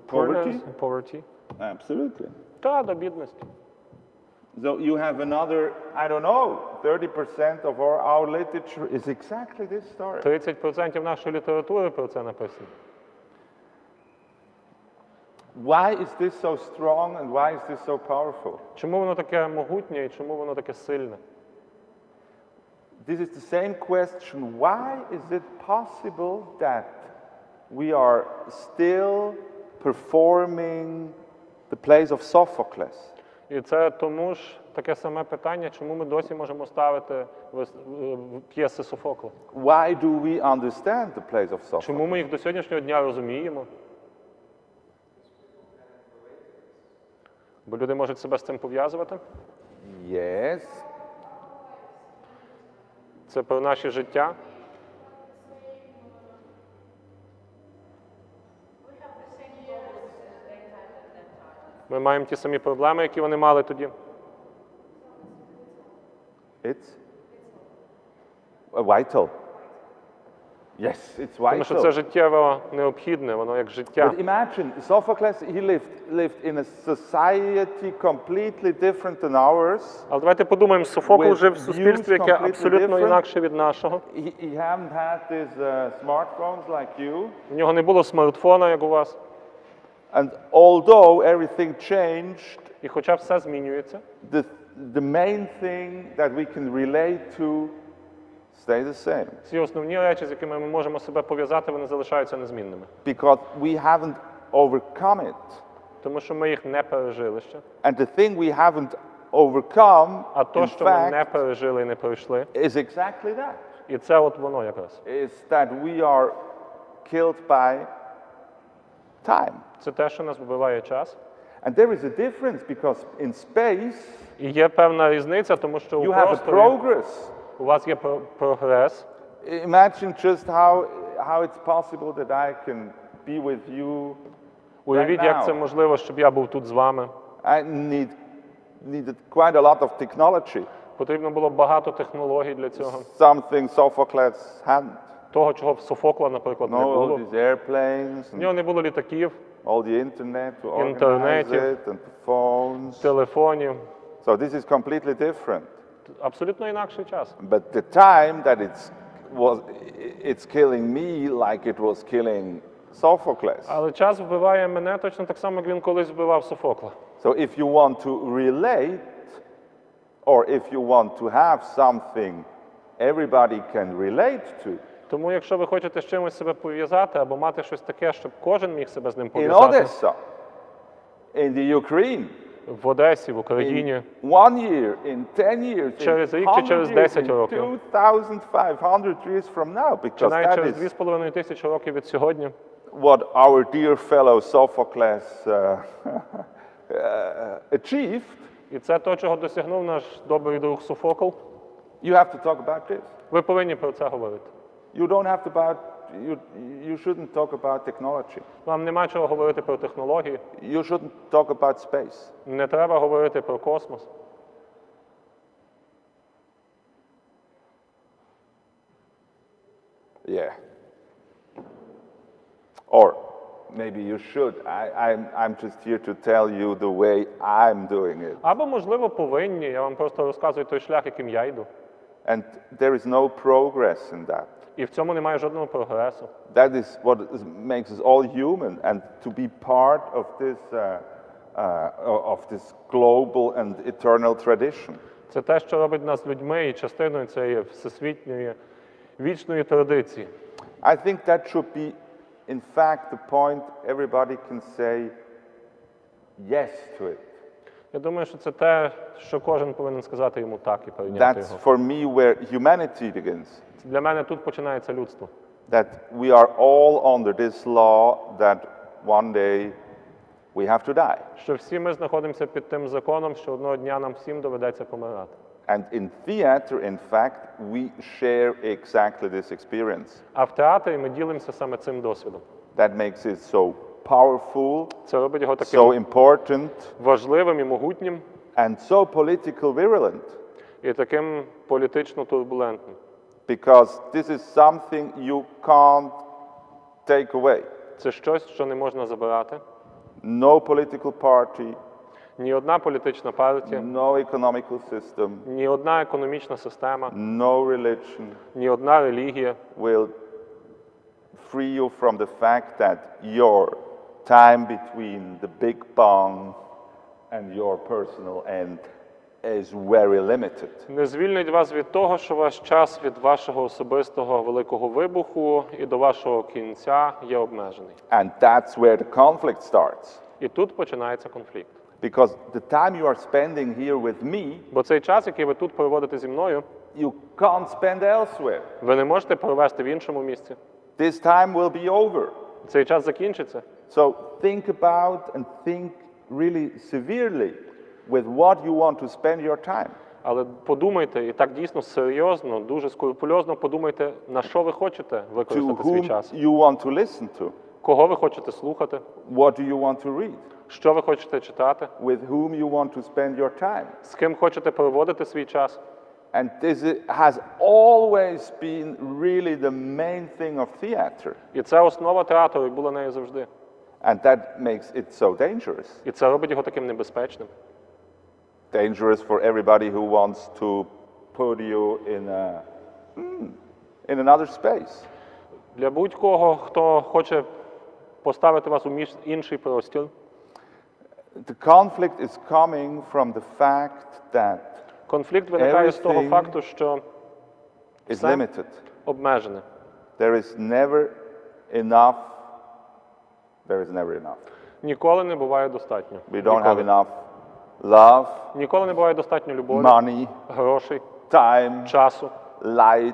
Poverty. Absolutely. Та, до бідності. So you have another, I don't know, 30% of our literature is exactly this story. 30% нашої літератури про це написано. Why is this so strong and why is this so powerful? Чому воно таке могутнє і чому воно таке сильне? This is the same question. Why is it possible that we are still performing the plays of Sophocles? І це тому ж таке саме питання, чому ми досі можемо ставити п'єси Софокла. Why do we understand the plays of Sophocles? Чому ми їх до сьогоднішнього дня розуміємо? Бо люди можуть себе з цим пов'язувати. Yes. Це про наше життя. Ми маємо ті самі проблеми, які вони мали тоді. It's vital. Yes, it's Тому що це vital. життєво необхідне, воно як життя. But imagine, Sophocles, he lived in a society completely different than ours. Але давайте подумаємо, Софокл With жив в суспільстві, яке views completely абсолютно different. інакше від нашого. He haven't had these smartphones like you. У нього не було смартфона, як у вас. And although everything changed, І хоча все змінюється, the main thing that we can relate to stay the same. ці основні речі, з якими ми можемо себе пов'язати, вони залишаються незмінними. Because we haven't overcome it. Тому що ми їх не пережили ще. And the thing we haven't overcome, А то, in що ми не fact, пережили і не пройшли, is exactly that. і це от воно якраз. Is that we are killed by time. Це те, що нас вбиває час. And there is a difference because in space І є певна різниця, тому що у you have a просторі progress. у вас є прогрес. Imagine just how it's possible that I can be with you. Уявіть, як це можливо, щоб я був тут з вами. I needed quite a lot of technology. Потрібно було багато технологій для цього. Something Sophocles hadn't. Того, чого в Софокла, наприклад, не No, all було. these airplanes В and нього не було літаків, all the internet to organize Інтернетів. it and the phones. телефонів. So this is completely different. Абсолютно інакший час. But the time that it's killing me like it was killing Sophocles. Але час вбиває мене точно так само, як він колись вбивав Софокла. So if you want to relate, or if you want to have something everybody can relate to, Тому якщо ви хочете з чимось себе пов'язати або мати щось таке, щоб кожен міг себе з ним in пов'язати, Odessa, in the Ukraine, в Одесі, в Україні, in 1 year, in 10 years, Через in рік чи 100 через years, 10 in років. 2,500 years from now, чи because навіть that через is 2500 років від сьогодні, what our dear fellow Sophocles achieved. і це то, чого досягнув наш добрий друг Софокл, You have to talk about this. ви повинні про це говорити. You don't have to you shouldn't talk about technology. Вам нема чого говорити про технології, You shouldn't talk about space. не треба говорити про космос. Yeah. Or maybe you should. I'm just here to tell you the way I'm doing it. Або, можливо, повинні. Я вам просто розказую той шлях, яким я йду. And there is no progress in that. І в цьому немає жодного прогресу. That is what makes us all human, and to be part of this global and eternal tradition. Це те, що робить нас людьми і частиною цієї всесвітньої вічної традиції. I think that should be, in fact, the point everybody can say yes to it. Я думаю, що це те, що кожен повинен сказати йому так і прийняти That's його. for me where humanity begins. Для мене тут починається людство. That we are all under this law that one day we have to die. Що всі ми знаходимося під тим законом, що одного дня нам всім доведеться помирати. And in theater, in fact, we share exactly this experience. А в театрі ми ділимося саме цим досвідом. That makes it so powerful, Це робить його таким so important, важливим і могутнім, and so political virulent. і таким політично турбулентним. Because this is something you can't take away. Це щось, що не можна забирати. No political party, Ні одна політична партія, no economical system, ні одна економічна система, no religion ні одна релігія will free you from the fact that your time between the Big Bang and your personal end is very limited. не звільнить вас від того, що ваш час від вашого особистого великого вибуху і до вашого кінця є обмежений. And that's where the conflict starts. І тут починається конфлікт. Because the time you are spending here with me, Бо цей час, який ви тут проводите зі мною, you can't spend elsewhere. ви не можете провести в іншому місці. This time will be over. Цей час закінчиться. So think about and think really severely with what you want to spend your time. Але подумайте, і так дійсно серйозно, дуже скрупульозно подумайте, на що ви хочете To використати свій whom час. you want to listen to. Кого ви хочете слухати, What do you want to read? що ви хочете читати, With whom you want to spend your time. з ким хочете проводити свій час. And this has always been really the main thing of theater. І це основа театру, і була нею завжди. And that makes it so dangerous. І це робить його таким небезпечним. Dangerous for everybody who wants to put you in another space. Для будь-кого, хто хоче поставити вас у інший простір, The conflict is coming from the fact that конфлікт виникає з того Everything факту, що it's все limited. обмежене. There is never enough. There is never enough. Ніколи не буває достатньо. We don't have Ніколи. enough love, Ніколи не буває достатньо любові, money, грошей, time, часу, light,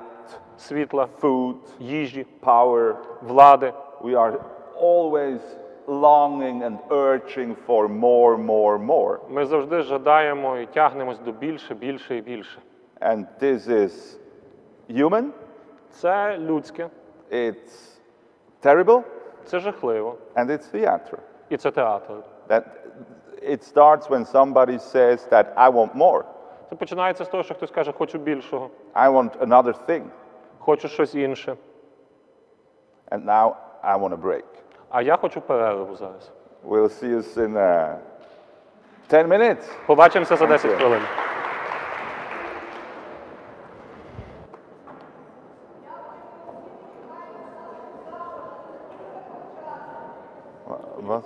світла, food, їжі, power. влади. We are always longing and urging for more, more, more. Ми завжди жадаємо і тягнемось до більше, більше і більше. And this is human, Це людське, it's terrible, це жахливо, and it's theater. і це театр. That it starts when somebody says that I want more. Це починається з того, що хтось каже, хочу більшого, I want another thing. хочу щось інше, And now I want a break. а я хочу перерву зараз. We'll see us in 10 minutes. Побачимося за 10 хвилин. What?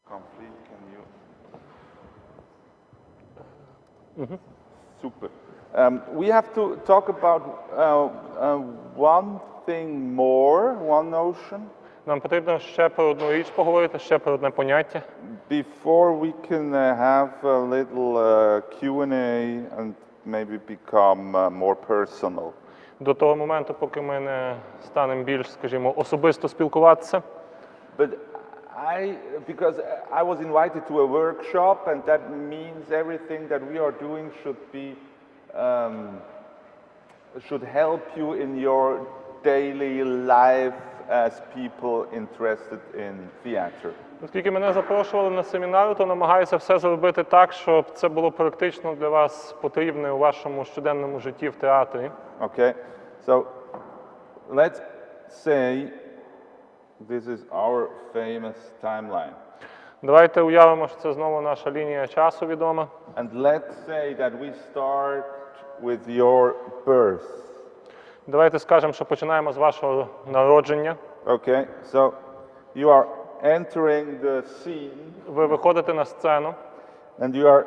Complete, can you? Super. We have to talk about one thing more, one notion, Нам потрібно ще про одну річ поговорити, ще про одне поняття. before we can have a little Q&A and maybe become more personal. До того моменту, поки ми не станемо більш, скажімо, особисто спілкуватися. But because I was invited to a workshop, and that means everything that we are doing should help you in your daily life as people interested in theater. Оскільки мене запрошували на семінар, то намагаюся все зробити так, щоб це було практично для вас потрібне у вашому щоденному житті в театрі. Okay, so let's say this is our famous timeline. Давайте уявимо, що це знову наша лінія часу відома. And let's say that we start with your birth. Давайте скажемо, що починаємо з вашого народження. Okay, so you are entering the scene Ви виходите на сцену, and you are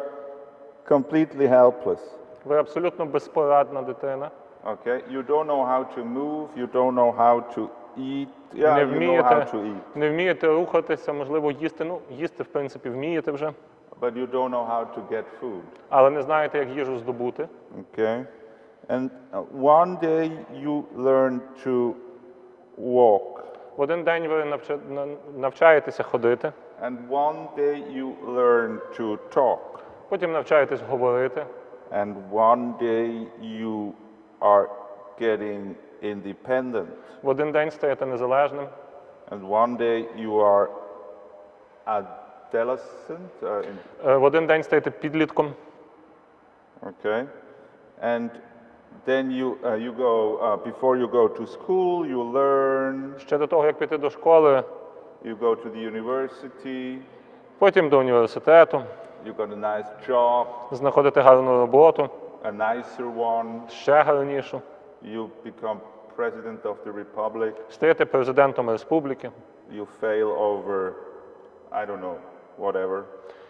completely helpless. ви абсолютно безпорадна дитина. Okay, you don't know how to move, you don't know how to eat. Yeah, Не you know how to вмієте, eat, не вмієте рухатися, можливо, їсти. Ну, їсти, в принципі, вмієте вже, but you don't know how to get food. але не знаєте, як їжу здобути. Okay, and one day you learn to walk, В один день ви навчаєтеся ходити, and one day you learn to talk, потім навчаєтесь говорити, and one day you are getting independent, в один день стаєте незалежним, and one day you are adolescent. в один день стаєте підлітком, Okay, and then you go before you go to school, you learn. ще до того, як піти до школи, You go to the university. потім до університету, You got a nice job, знаходите гарну роботу, a nicer one. ще гарнішу, You become president of the republic. стаєте президентом республіки, You fail over, I don't know, whatever,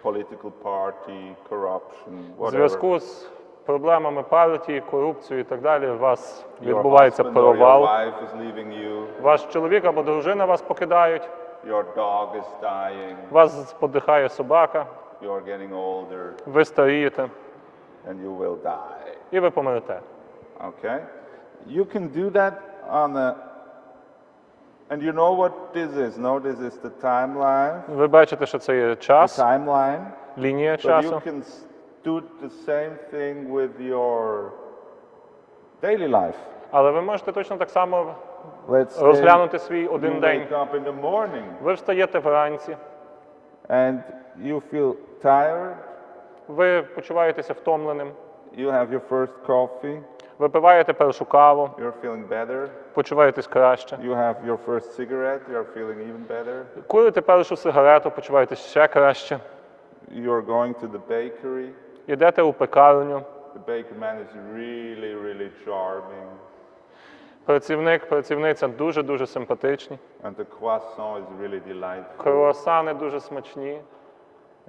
political party, corruption, в whatever. зв'язку з проблемами партії, корупцією і так далі, у вас Your відбувається husband or your провал. wife is leaving you. Ваш чоловік або дружина вас покидають, Your dog is dying. вас подихає собака, You are getting older, ви старієте and you will die. і ви помрете. Okay? You can do that on a, and you know what this is? No, this is the timeline. Ви бачите, що це є The час, timeline. лінія But you часу. can do the same thing with your daily life. Але ви можете точно так само Let's say розглянути свій you один день. wake up in the morning Ви встаєте вранці, and you feel tired. ви почуваєтеся втомленим, You have your first coffee. випиваєте першу каву, You're feeling better. почуваєтесь краще. You have your first cigarette. You're feeling even better. Курите першу сигарету, почуваєтесь ще краще. You're going to the bakery. Йдете у пекарню, The baker man is really, really charming. працівниця дуже-дуже симпатичні, And the croissant is really delightful. круасани дуже смачні.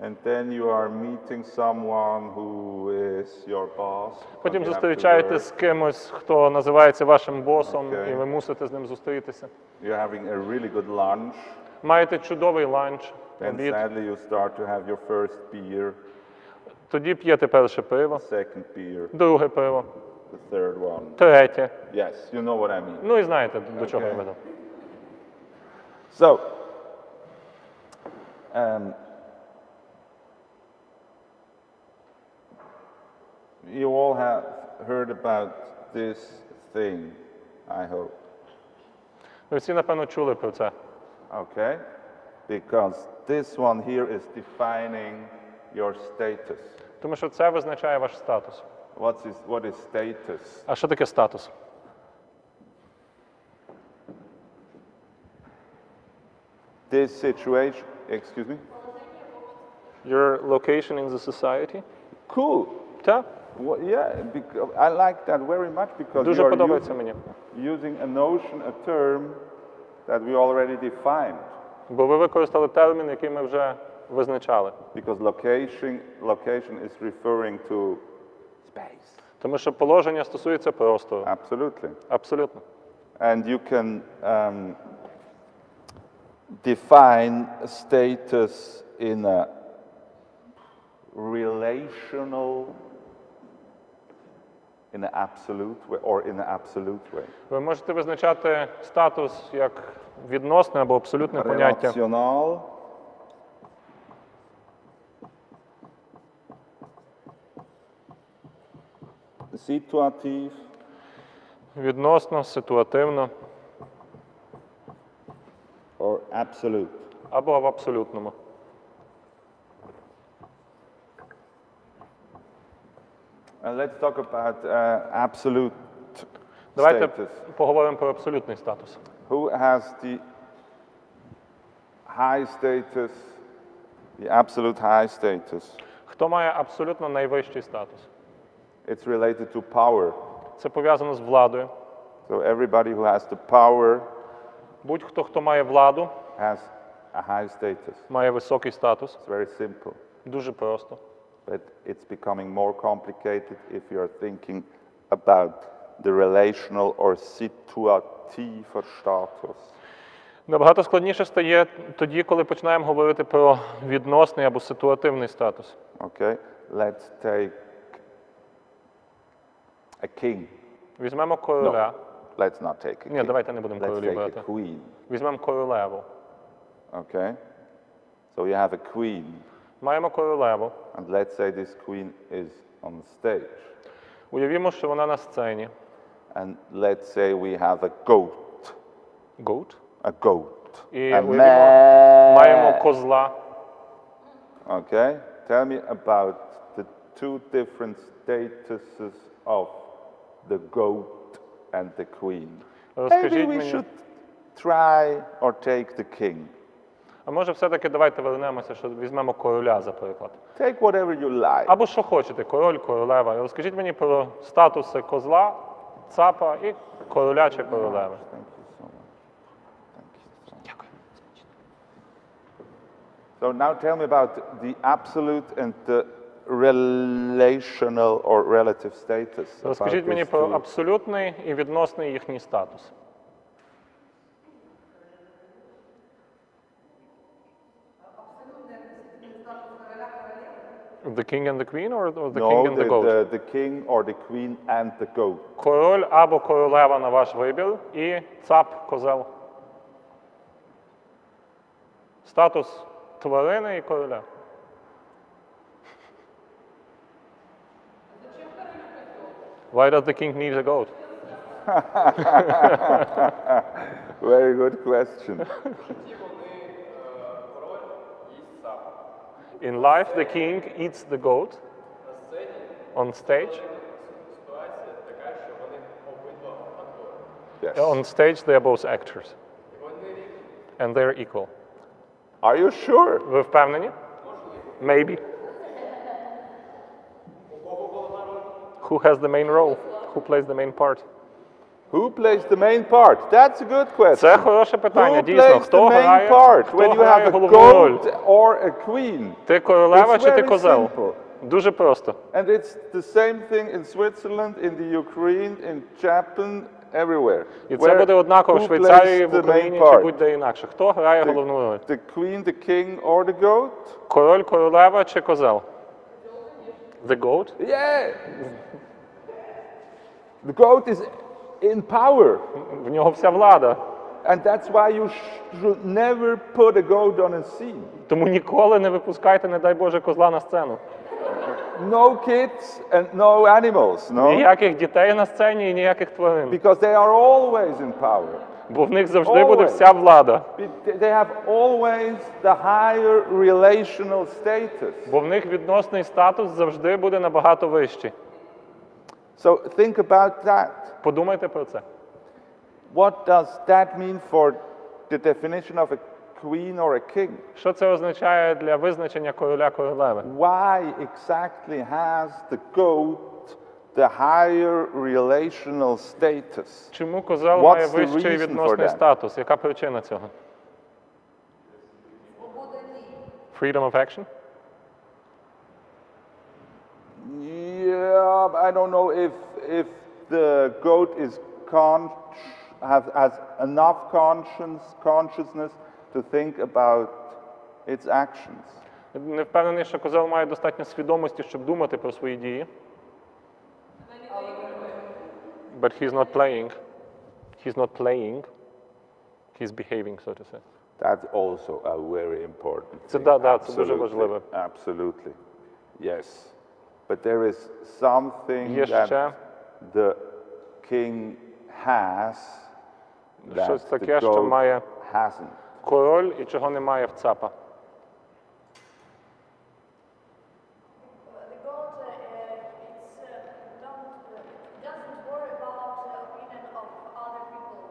And then you are meeting someone who is your boss. Потім You have to зустрічаєтесь з кимось, хто називається вашим босом, Окей. і ви мусите з ним зустрітися. work. You're having a really good lunch. Маєте чудовий ланч, Then обід. sadly you start to have your first beer, Тоді п'єте перше пиво, second beer, друге пиво, the third one. третє. Yes, you know what I mean. Ну і знаєте, до чого я Окей. веду. So, you all have heard about this thing, I hope. Ви всі, напевно, чули про це. Okay? Because this one here is defining your status. Тому що це визначає ваш статус. What is status? А що таке статус? This situation, excuse me? Your location in the society? Cool. Так. Well, yeah, I like that very much because Дуже you are подобається мені. using a notion, a term that we already defined. Бо ви використали термін, який ми вже визначали. Because location is referring to space. Тому що положення стосується простору. Absolutely. Абсолютно. And you can define status in a relational, in an absolute way, or in an absolute way. Ви можете визначати статус як відносне або абсолютне поняття. Relational. Ситуатив. Відносно, ситуативно Or absolute. або в абсолютному. Let's talk about absolute Давайте status. поговоримо про абсолютний статус. Who has the high status, the absolute high status? Хто має абсолютно найвищий статус? It's related to power. Це пов'язано з владою. So everybody who has the power Будь-хто, хто має владу, has a high status. має високий статус. It's very simple, Дуже просто. but it's becoming more complicated if you're thinking about the relational or situative status. Набагато складніше стає тоді, коли починаємо говорити про відносний або ситуативний статус. Okay, let's take a king. Візьмемо короля. Let's not take a Ні, king. давайте не будемо Let's королів take a брати. queen. Візьмемо королеву. Okay, so you have a queen, Маємо королеву. and let's say this queen is on stage, Уявімо, що вона на сцені. and let's say we have a goat, Goat. a goat, І a уявімо, man. маємо козла. Okay, tell me about the two different statuses of the goat and the queen. Maybe Розкажіть we мені. should try or take the king. А може все-таки давайте вернемося, що візьмемо короля, за приклад. Take whatever you like. Або що хочете, король, королева. І розкажіть мені про статуси козла, цапа і короля чи королеви. Thank you so much. Thank you so much. Дякую. So now tell me about the absolute and the relational or relative status. Розкажіть about мені these про two. абсолютний і відносний їхній статус. The king and the queen or the king and the goat? The king or the queen and the goat. Король або королева на ваш вибір і цап, козел. Статус тварини і короля. Why does the king need a goat? Very good question. In life, the king eats the goat. On stage. Yes. On stage, they are both actors. And they're equal. Are you sure? Ви впевнені? Maybe. Who has the main role? Who plays the main part? Who plays the main part? That's a good question. Це хороше питання, Who дійсно. plays Хто the main грає, part хто when you have грає a головну роль? goat or a queen? Ти королева It's чи ти very козел? simple. Дуже просто. And it's the same thing in Switzerland, in the Ukraine, in Japan, everywhere. І це буде однаково в who Швейцарії, plays в the Україні main чи part? будь-де інакше. Хто грає головну роль? The queen, the king, or the goat? Король, королева чи козел? The goat? Yeah. The goat is in power. В нього вся влада. And that's why you should never put a goat on a scene. Тому ніколи не випускайте, не дай Боже, козла на сцену. No kids and no animals, no? Ніяких дітей на сцені і ніяких тварин. Because they are always in power. Бо в них завжди буде вся влада. They have always the higher relational status. Бо в них відносний статус завжди буде набагато вищий. So think about that. Подумайте про це. What does that mean for the definition of a queen or a king? Що це означає для визначення короля-королеви? Why exactly has the goat the higher relational status? Чому козел має What's the вищий reason for відносний that? статус? Яка причина цього? Freedom of action? Yeah, I don't know if the goat is has enough consciousness to think about its actions. Не впевнений, що козел має достатньо свідомості, щоб думати про свої дії. But he's not playing. He's not playing. He's behaving, so to say. That's also a very important Це thing. да, це дуже важливо. Absolutely. Yes. But there is something Є ще that the king has щось that таке, the що goat має hasn't. король і чого немає в цапа. The goat, doesn't worry about the opinion of other people,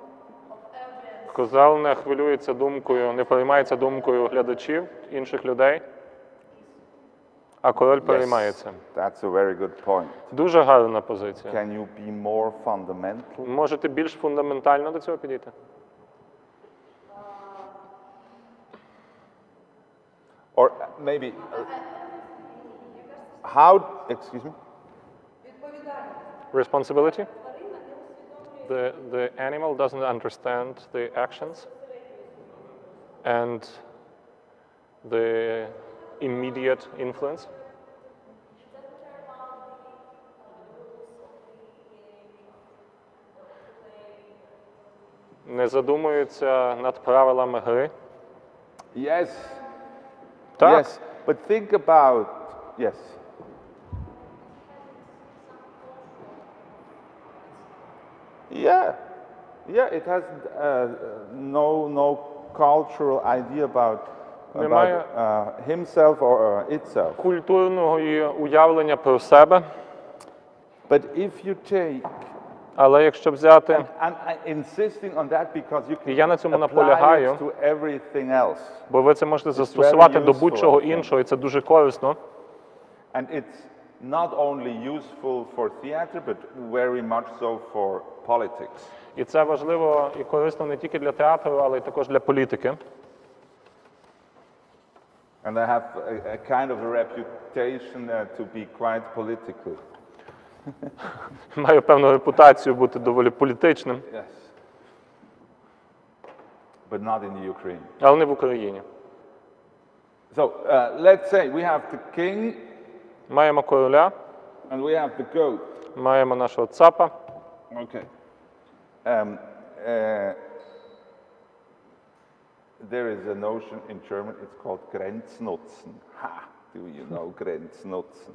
of audience. Козел не хвилюється думкою, не переймається думкою глядачів, інших людей, а король переймається. That's a very good point. Дуже гарна позиція. Can you be more fundamental? Можете більш фундаментально до цього підійти? Or maybe how, excuse me? Responsibility? The animal doesn't understand the actions and the immediate influence. Не задумується над правилами гри. Yes. Так. Yes. But think about, yes. Yeah. Yeah, it has no cultural idea about Немає himself or itself. культурного уявлення про себе. But if you take, Але якщо взяти, and insisting on that because you І я на can цьому apply наполягаю. it to everything else. бо ви це можете застосувати до useful, будь-чого I think. іншого, і це дуже корисно. And it's not only useful for theater, but very much so for politics. І це важливо і корисно не тільки для театру, але й також для політики. And I have a kind of a reputation to be quite political. Маю певну репутацію бути доволі політичним, Yes. But not in the Ukraine. але не в Україні. So let's say we have the king Маємо короля, and we have the goat. маємо нашого цапа. Okay. There is a notion in German, it's called Grenznutzen. Ha! Do you know Grenznutzen?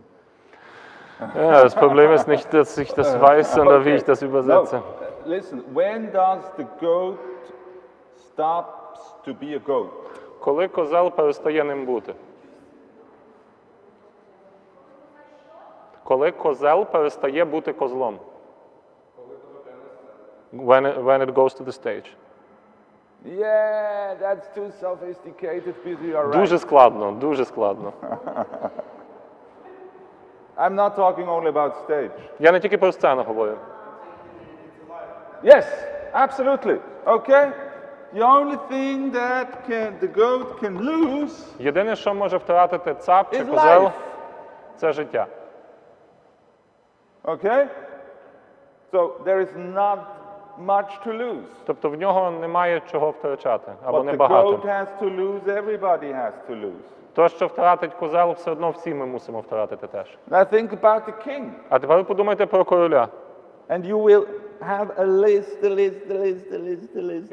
Ja, das Problem ist nicht, dass ich das weiß, sondern wie ich das übersetze. No. Listen, when does the goat stops to be a goat? Коли козел перестає ним бути? Коли козел перестає бути козлом? When it goes to the stage. Yeah, that's too sophisticated, but you are right. Дуже складно, дуже складно. I'm not talking only about stage. Я не тільки про сцену говорю. Yes, absolutely. Okay? The only thing that the goat can lose Єдине, що може втратити цап чи is козел, life. це життя. Okay? So there is not much to lose. Тобто в нього немає чого втрачати, або What the небагато. goat has to lose, everybody has to lose. То, що втратить козел, все одно всі ми мусимо втратити теж. Now think about the king. А тепер подумайте про короля. And you will have a list.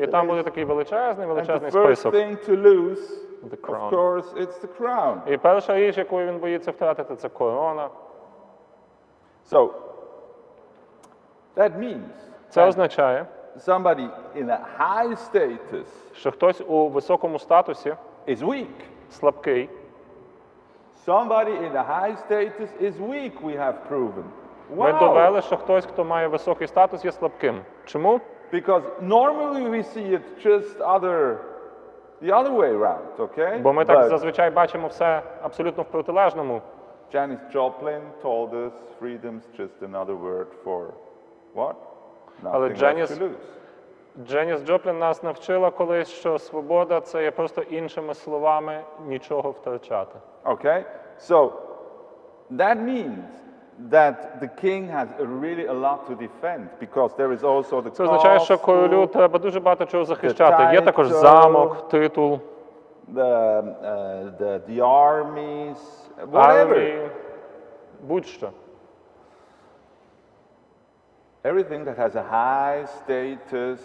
І там буде такий величезний, And the величезний first список. thing to lose, The of crown. course, it's the crown. І перша річ, яку він боїться втратити, це корона. So, that means Це означає, somebody in a high status що хтось у високому статусі is weak. слабкий. Somebody in a high status is weak, we have proven. Ми Wow! довели, що хтось, хто має високий статус, є слабким. Чому? Because normally we see it just the other way around, okay? Бо ми так But зазвичай бачимо все абсолютно в протилежному. Janis Joplin told us freedom's just another word for what? Але Nothing left Janis- to lose. Дженіс Джоплін нас навчила колись, що свобода – це є просто іншими словами нічого втрачати. Okay? So that means that the king has really a lot to defend because there is also the Це означає, що королю castle, треба дуже багато чого захищати. Є також title, замок, титул, the armies, whatever. армії, будь-що. Everything that has a high status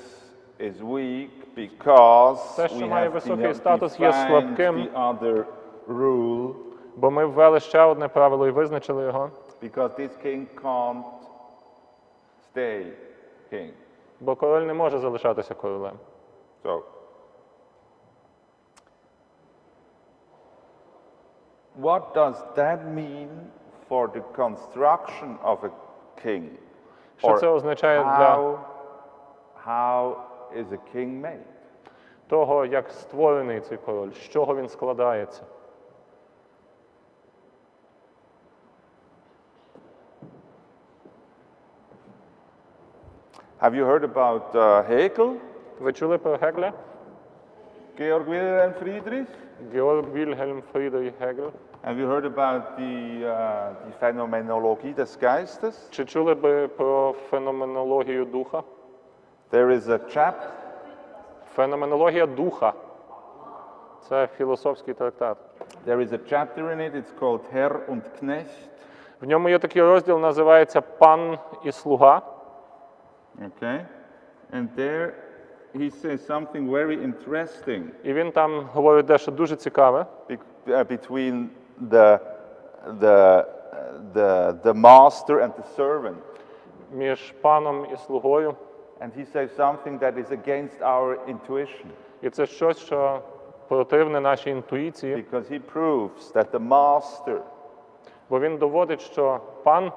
is weak because Все, що we має have високий статус, є defined слабким. the other rule Бо ми ввели ще одне правило і визначили його. because this king can't stay king. Бо король не може залишатися королем. So, what does that mean for the construction of a king? Що це означає для how is a king made? того, як створений цей король, з чого він складається? Have you heard about Hegel? Ви чули про Гегеля? Georg Wilhelm Friedrich? Георг Вільгельм Фрідріх Гегель. Have you heard about die Phänomenologie des Geistes? Чи чули би про феноменологію духа? There is a Феноменологія духа. Це філософський трактат. chapter in it, it's called Herr und Knecht. В ньому є такий розділ, називається «Пан і слуга». Okay? And there he says something very interesting І він там говорить дещо дуже цікаве. between the master and the servant. Між паном і слугою. And he says something that is against our intuition І це щось, що противне нашій інтуїції. because he proves that the master Бо він доводить, що пан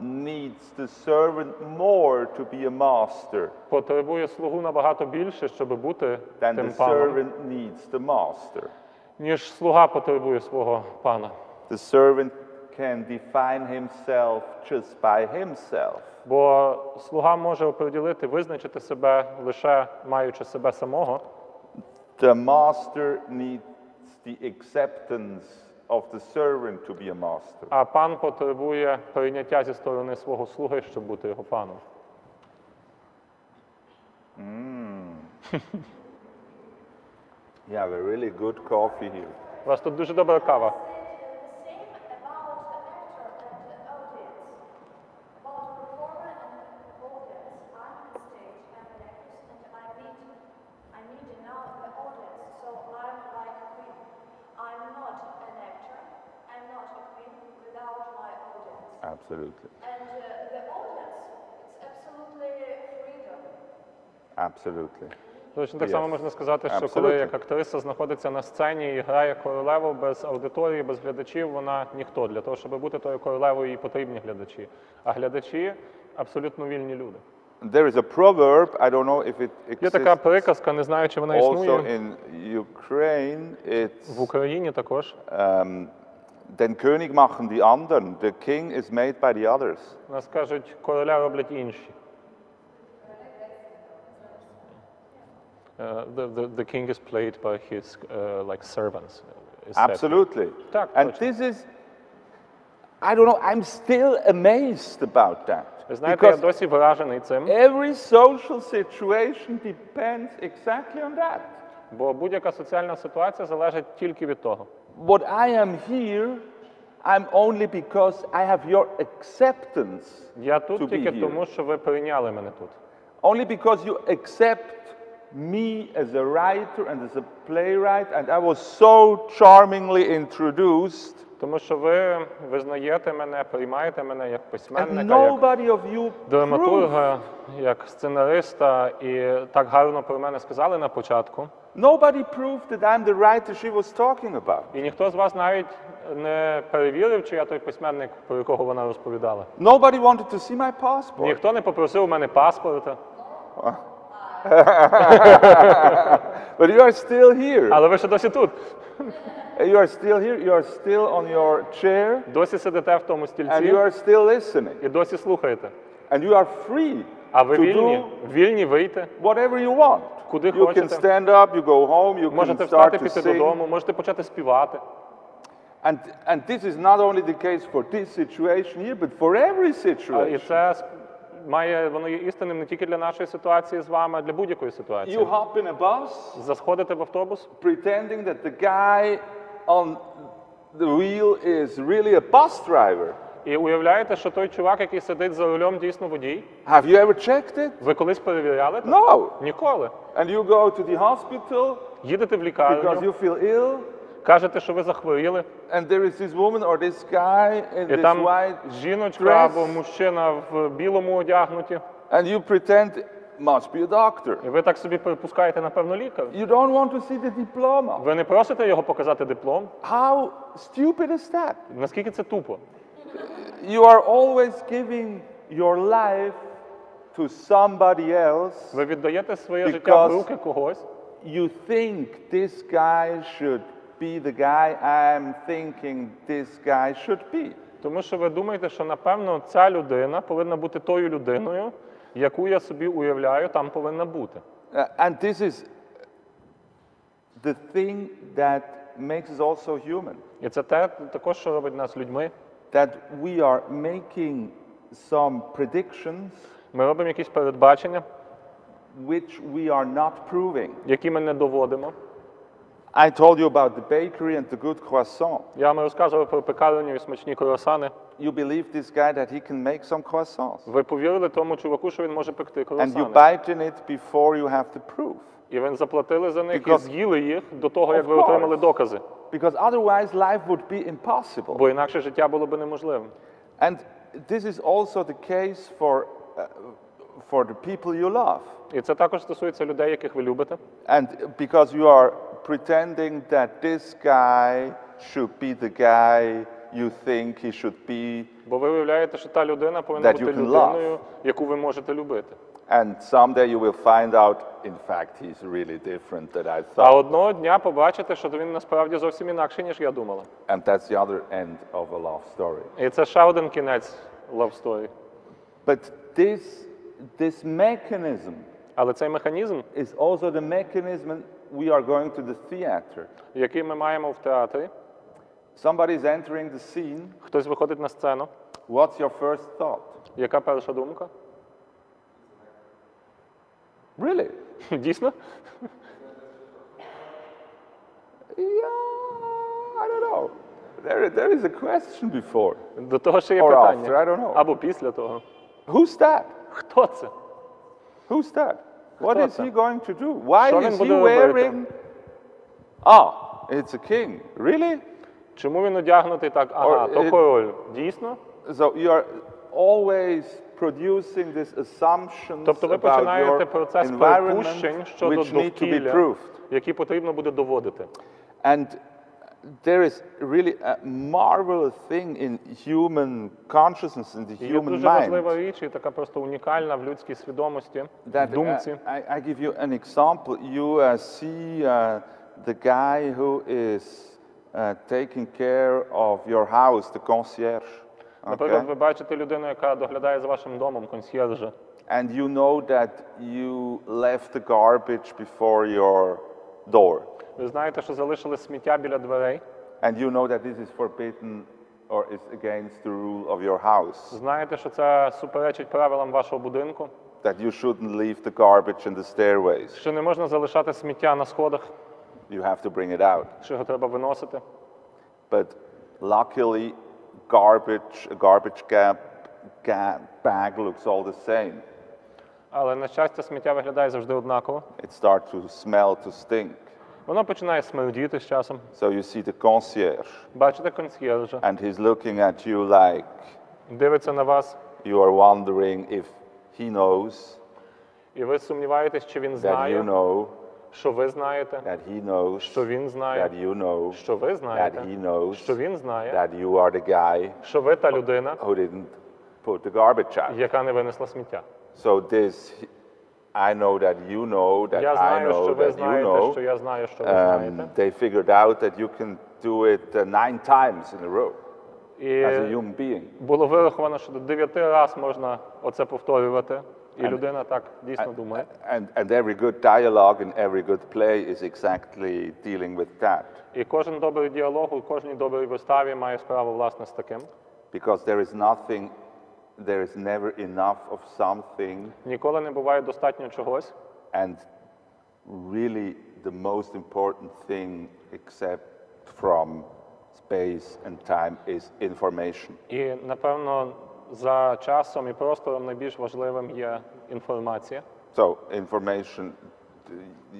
needs the servant more to be a master потребує слугу набагато більше, щоб бути than the тим паном, servant needs the master. ніж слуга потребує свого пана. The servant can define himself just by himself. Бо слуга може оприділити, визначити себе лише маючи себе самого. The master needs the acceptance of the servant to be a master. А пан потребує прийняття зі сторони свого слуги, щоб бути його паном. You have a really good coffee here. У вас тут дуже добра кава. The same about the actor and the audience. About performer and audience. I'm on stage, I'm an actress, and I'm meeting now the audience. So I'm like a queen. I'm not an actor, I'm not a queen without my audience. Absolutely. And the audience, it's absolutely freedom. Absolutely. Точно так само Yes. можна сказати, що Абсолютно. коли як актриса знаходиться на сцені і грає королеву без аудиторії, без глядачів, вона ніхто. Для того, щоб бути тою королевою, їй потрібні глядачі. А глядачі – абсолютно вільні люди. There is a proverb, I don't know if it Є така exists приказка, не знаю, чи вона also існує. in Ukraine. It's В Україні також. Den König machen die anderen. The king is made by the others. Нас кажуть, короля роблять інші. The king is played by his like servants. is said. Absolutely. Так, And точно. this is, I don't know, I'm still amazed about that. Ви знаєте, я Because досі вражений цим, every social situation depends exactly on that. бо будь-яка соціальна ситуація залежить тільки від того. What I am here, I'm only because I have your acceptance Я to тут be тільки here. тому, що ви прийняли мене тут. Only because you accept me as a writer and as a playwright, and I was so charmingly introduced. Тому що ви визнаєте мене, приймаєте мене як And письменника, як nobody of you proved. драматурга, як сценариста, і так гарно про мене сказали на початку. Nobody proved that I'm the writer she was talking about. І ніхто з вас навіть не перевірив, чи я той письменник, про якого вона розповідала. Nobody wanted to see my passport. Ніхто не попросив у мене паспорта. But you are still here. Але ви ще досі тут. You are still here. You are still on your chair. Досі сидите в тому And стільці you are still listening. і досі слухаєте. And you are free А ви to вільні? do Вільні вийти. whatever you want. Куди You can хочете. stand up, you go home, you can Можете start встати, to піти sing. додому, можете почати співати. And this is not only the case for this situation here, but for every І situation. це воно є істинним не тільки для нашої ситуації з вами, а для будь-якої You ситуації. hop in a bus, Заходите в автобус, pretending that the guy on the wheel is really a bus driver. і уявляєте, що той чувак, який сидить за рулем, дійсно водій. Have you ever checked it? Ви колись перевіряли це? No. Ніколи. And you go to the hospital Їдете в because лікарню, you feel ill, кажете, що ви захворіли, and there is this woman or this guy in і this там white жіночка dress, або мужчина в білому одягнуті, and you pretend must be a doctor. і ви так собі припускаєте, напевно, лікар. You don't want to see the diploma. Ви не просите його показати диплом? How stupid is that? Наскільки це тупо? You are always giving your life to somebody else. Ви віддаєте своє життя в Because руки когось, you think this guy should be the guy I'm thinking this guy should be. тому що ви думаєте, що, напевно, ця людина повинна бути тою людиною, яку я собі уявляю, там повинна бути. And this is the thing that makes us also human. І це також, що робить нас людьми. That we are making some predictions Ми робимо якісь передбачення, which we are not proving. які ми не доводимо. I told you about the bakery and the good croissant. Я вам розказував про пекарню і смачні круасани. You believe this guy that he can make some croissants. Ви повірили тому чуваку, що він може пекти And you круасани. bite in it before you have the proof. І ви заплатили за них і Because- з'їли їх до того, як Of ви отримали course. докази. Because otherwise life would be impossible. Бо інакше життя було б неможливим. And this is also the case for the people you love. І це також стосується людей, яких ви любите. And because you are pretending that this guy should be the guy you think he should be, Бо ви виявляєте, що та людина повинна That you бути can людиною, яку ви можете любити. and someday you will find out, in fact, he's really different than I А thought. одного дня побачите, що він насправді зовсім інакший, ніж я думала. And that's the other end of a love story. І це ще один кінець love story. But this mechanism Але цей механізм, is also the mechanism we are going to the theater. який ми маємо в театрі, Somebody is entering the scene. хтось виходить на сцену. What's your first thought? Яка перша думка? Really? Дійсно? Yeah, I don't know. There is a question before. До того ще є Or питання. after, I don't know. Або після того. Who's that? Хто це? Who's that? What Хто is це? he going to do? Why Що is він he буде робити? wearing? Ah, it's a king. Really? Чому він одягнутий так? Ага, то король. Дійсно? So you are always producing these assumptions Тобто ви about починаєте your процес environment припущень щодо which need to be довкілля, proved. які потрібно буде доводити. And there is really a marvelous thing in human consciousness, in the І є human дуже важлива mind. річ і така просто унікальна в людській свідомості, That думці. I give you an example. You see the guy who is taking care of your house, the concierge. Наприклад, ви бачите людину, яка доглядає за вашим домом, консьєржа. And you know that you left the garbage before your door. Ви знаєте, що залишили сміття біля дверей. And you know that this is forbidden or is against the rule of your house. Знаєте, що це суперечить правилам вашого будинку. That you shouldn't leave the garbage in the stairways. Що не можна залишати сміття на сходах, You have to bring it out. що його треба виносити. But luckily, a garbage bag looks all the same. Але, на щастя, сміття виглядає завжди однаково. It starts to smell, to stink. Воно починає смердіти з часом. So you see the concierge, Бачите консьєржа, and he's looking at you like дивиться на вас, you are wondering if he knows і ви сумніваєтесь, чи він that you знає, know що ви знаєте, that he knows що він знає, that you know що ви that знаєте, he knows що він знає, that you are the guy що ви та людина, who didn't put the garbage out. яка не винесла сміття. So this, I know that you know that Я I знаю, know що ви that you знаєте, що know. я знаю, що ви знаєте. They figured out that you can do it 9 times in a row І as a human being. було вираховано, що до 9 разів можна оце повторювати. І людина так дійсно думає. And every good dialogue and every good play is exactly dealing with that. І кожен добрий діалог у кожній добрій виставі має справу, власне, з таким. Because there is never enough of something, Ніколи не буває достатньо чогось. and really the most important thing except from space and time is information. І, напевно, за часом і простором найбільш важливим є інформація. So information,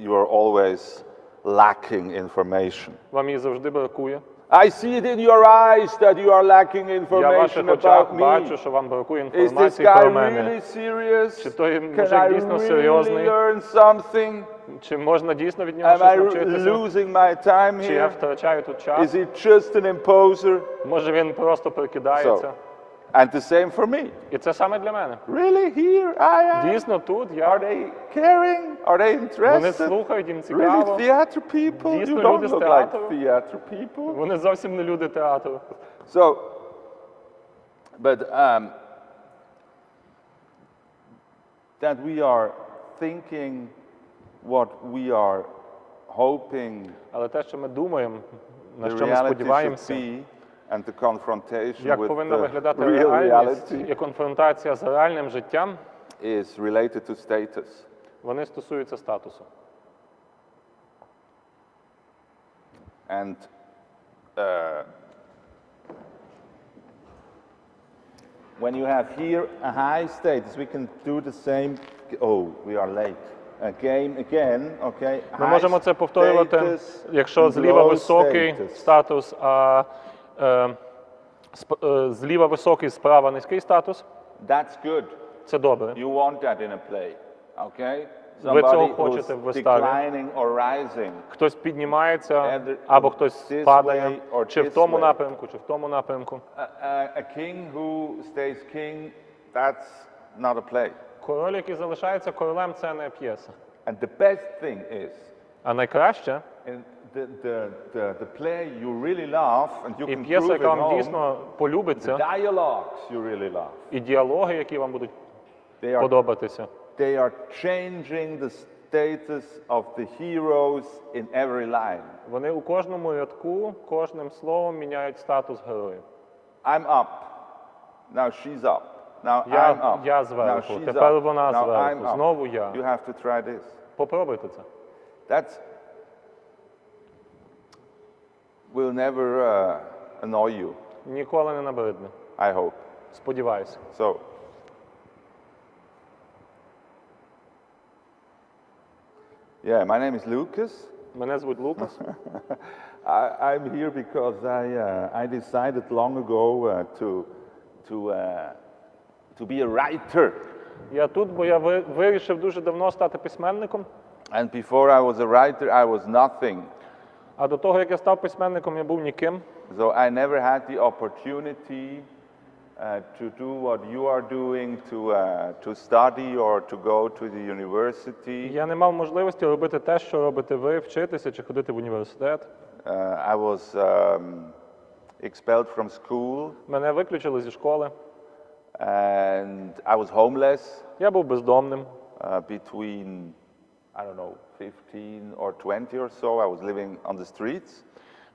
you are always lacking information. Вам її завжди бракує. I see it in your eyes that you are lacking Я в information ваших очах about me. бачу, що вам бракує Is this інформації guy про really мене. serious? Чи той Can мужик I дійсно really серйозний? learn something? Чи можна дійсно від нього Am щось I навчитися? losing my time Чи я here? втрачаю тут час? Is he just an imposer? Може він просто прикидається? And the same for me. І це саме для мене. Really, here I am? Дійсно тут Are я. they caring? Are they Вони interested? слухають, їм Really, цікаво. theater people? Дійсно, You don't люди з look like театру. theater people. Вони зовсім не люди театру. So, but that we are thinking what we are hoping Але те, що ми думаємо, на the що ми reality should сподіваємося, be, and the confrontation як with повинна the виглядати real реальність reality і конфронтація з реальним життям, is related to status. вони стосуються статусу. And when you have here a high status, we can do the same. Oh, we are late. Again, okay. Ми можемо це повторювати, якщо зліва високий статус, а зліва високий, справа низький статус. That's good. Це добре. You want that in a play, okay? Ви цього Somebody хочете в who's виставі. declining or rising. Хтось піднімається, або хтось This падає, way or чи в this тому way. напрямку, чи в тому напрямку. A king who stays king, that's not a play. Король, який залишається королем, це не п'єса. And the best thing is, А найкраще, in the play you really love, and you і can п'єса, prove яка it вам home, дійсно the полюбиться, dialogues you really love. і діалоги, які вам будуть They are подобатися, changing the status of the heroes in every line. вони у кожному рядку, кожним словом міняють статус героїв. I'm up. Now she's up. Now I'm up. Я Now зверху, she's тепер up. вона Now I'm зверху, up. знову я. You have to try this. Попробуйте це. That will never annoy you, Ніколи не набридне. I hope. Сподіваюся. So, yeah, my name is Lucas. Мене звуть Лукас. I'm here because I decided long ago to be a writer. Я тут, бо я вирішив дуже давно стати письменником. And before I was a writer, I was nothing. А до того, як я став письменником, я був ніким. So I never had the opportunity to do what you are doing, to study or to go to the university. Я не мав можливості робити те, що робите ви, вчитися чи ходити в університет. I was expelled from school, Мене виключили зі школи. and I was homeless Я був бездомним. between, I don't know, 15 or 20 or so. I was living on the streets,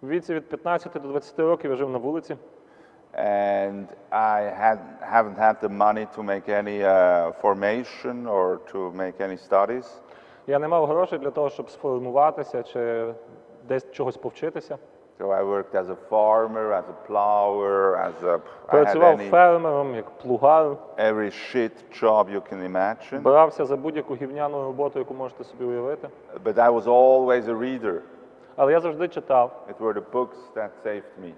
В віці від 15 до 20 років я жив на вулиці. and I haven't had the money to make any formation or to make any studies. Я не мав грошей для того, щоб сформуватися чи десь чогось повчитися. So I worked as a farmer, as a plower, as a... I had Працював фермером, як плугар, every shit job you can imagine. брався за будь-яку гівняну роботу, яку можете собі уявити. But I was always a reader. Але я завжди читав, It were the books that saved me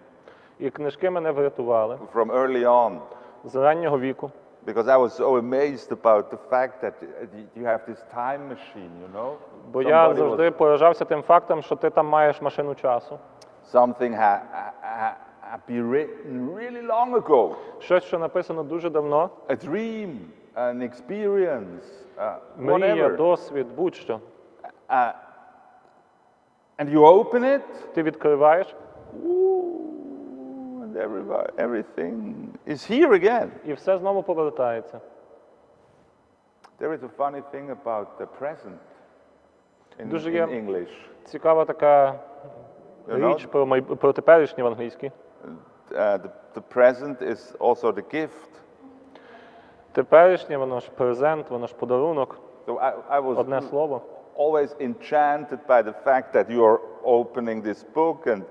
і книжки мене врятували from early on. з раннього віку. Because I was so amazed about the fact that you have this time machine, you know? Бо я Somebody завжди поражався тим фактом, що ти там маєш машину часу. something had been written really long ago. Щось, що написано дуже давно. A dream, an experience, Мрія, whatever. досвід, будь-що. And you open it, Ти відкриваєш, and everything is here again. і все знову повертається. There is a funny thing about the present in Дуже є English. цікава така You know? річ про теперішнє в англійській. The present is also the gift. Теперішнє, воно ж презент, воно ж подарунок, So I was одне слово. always enchanted by the fact that you are opening this book and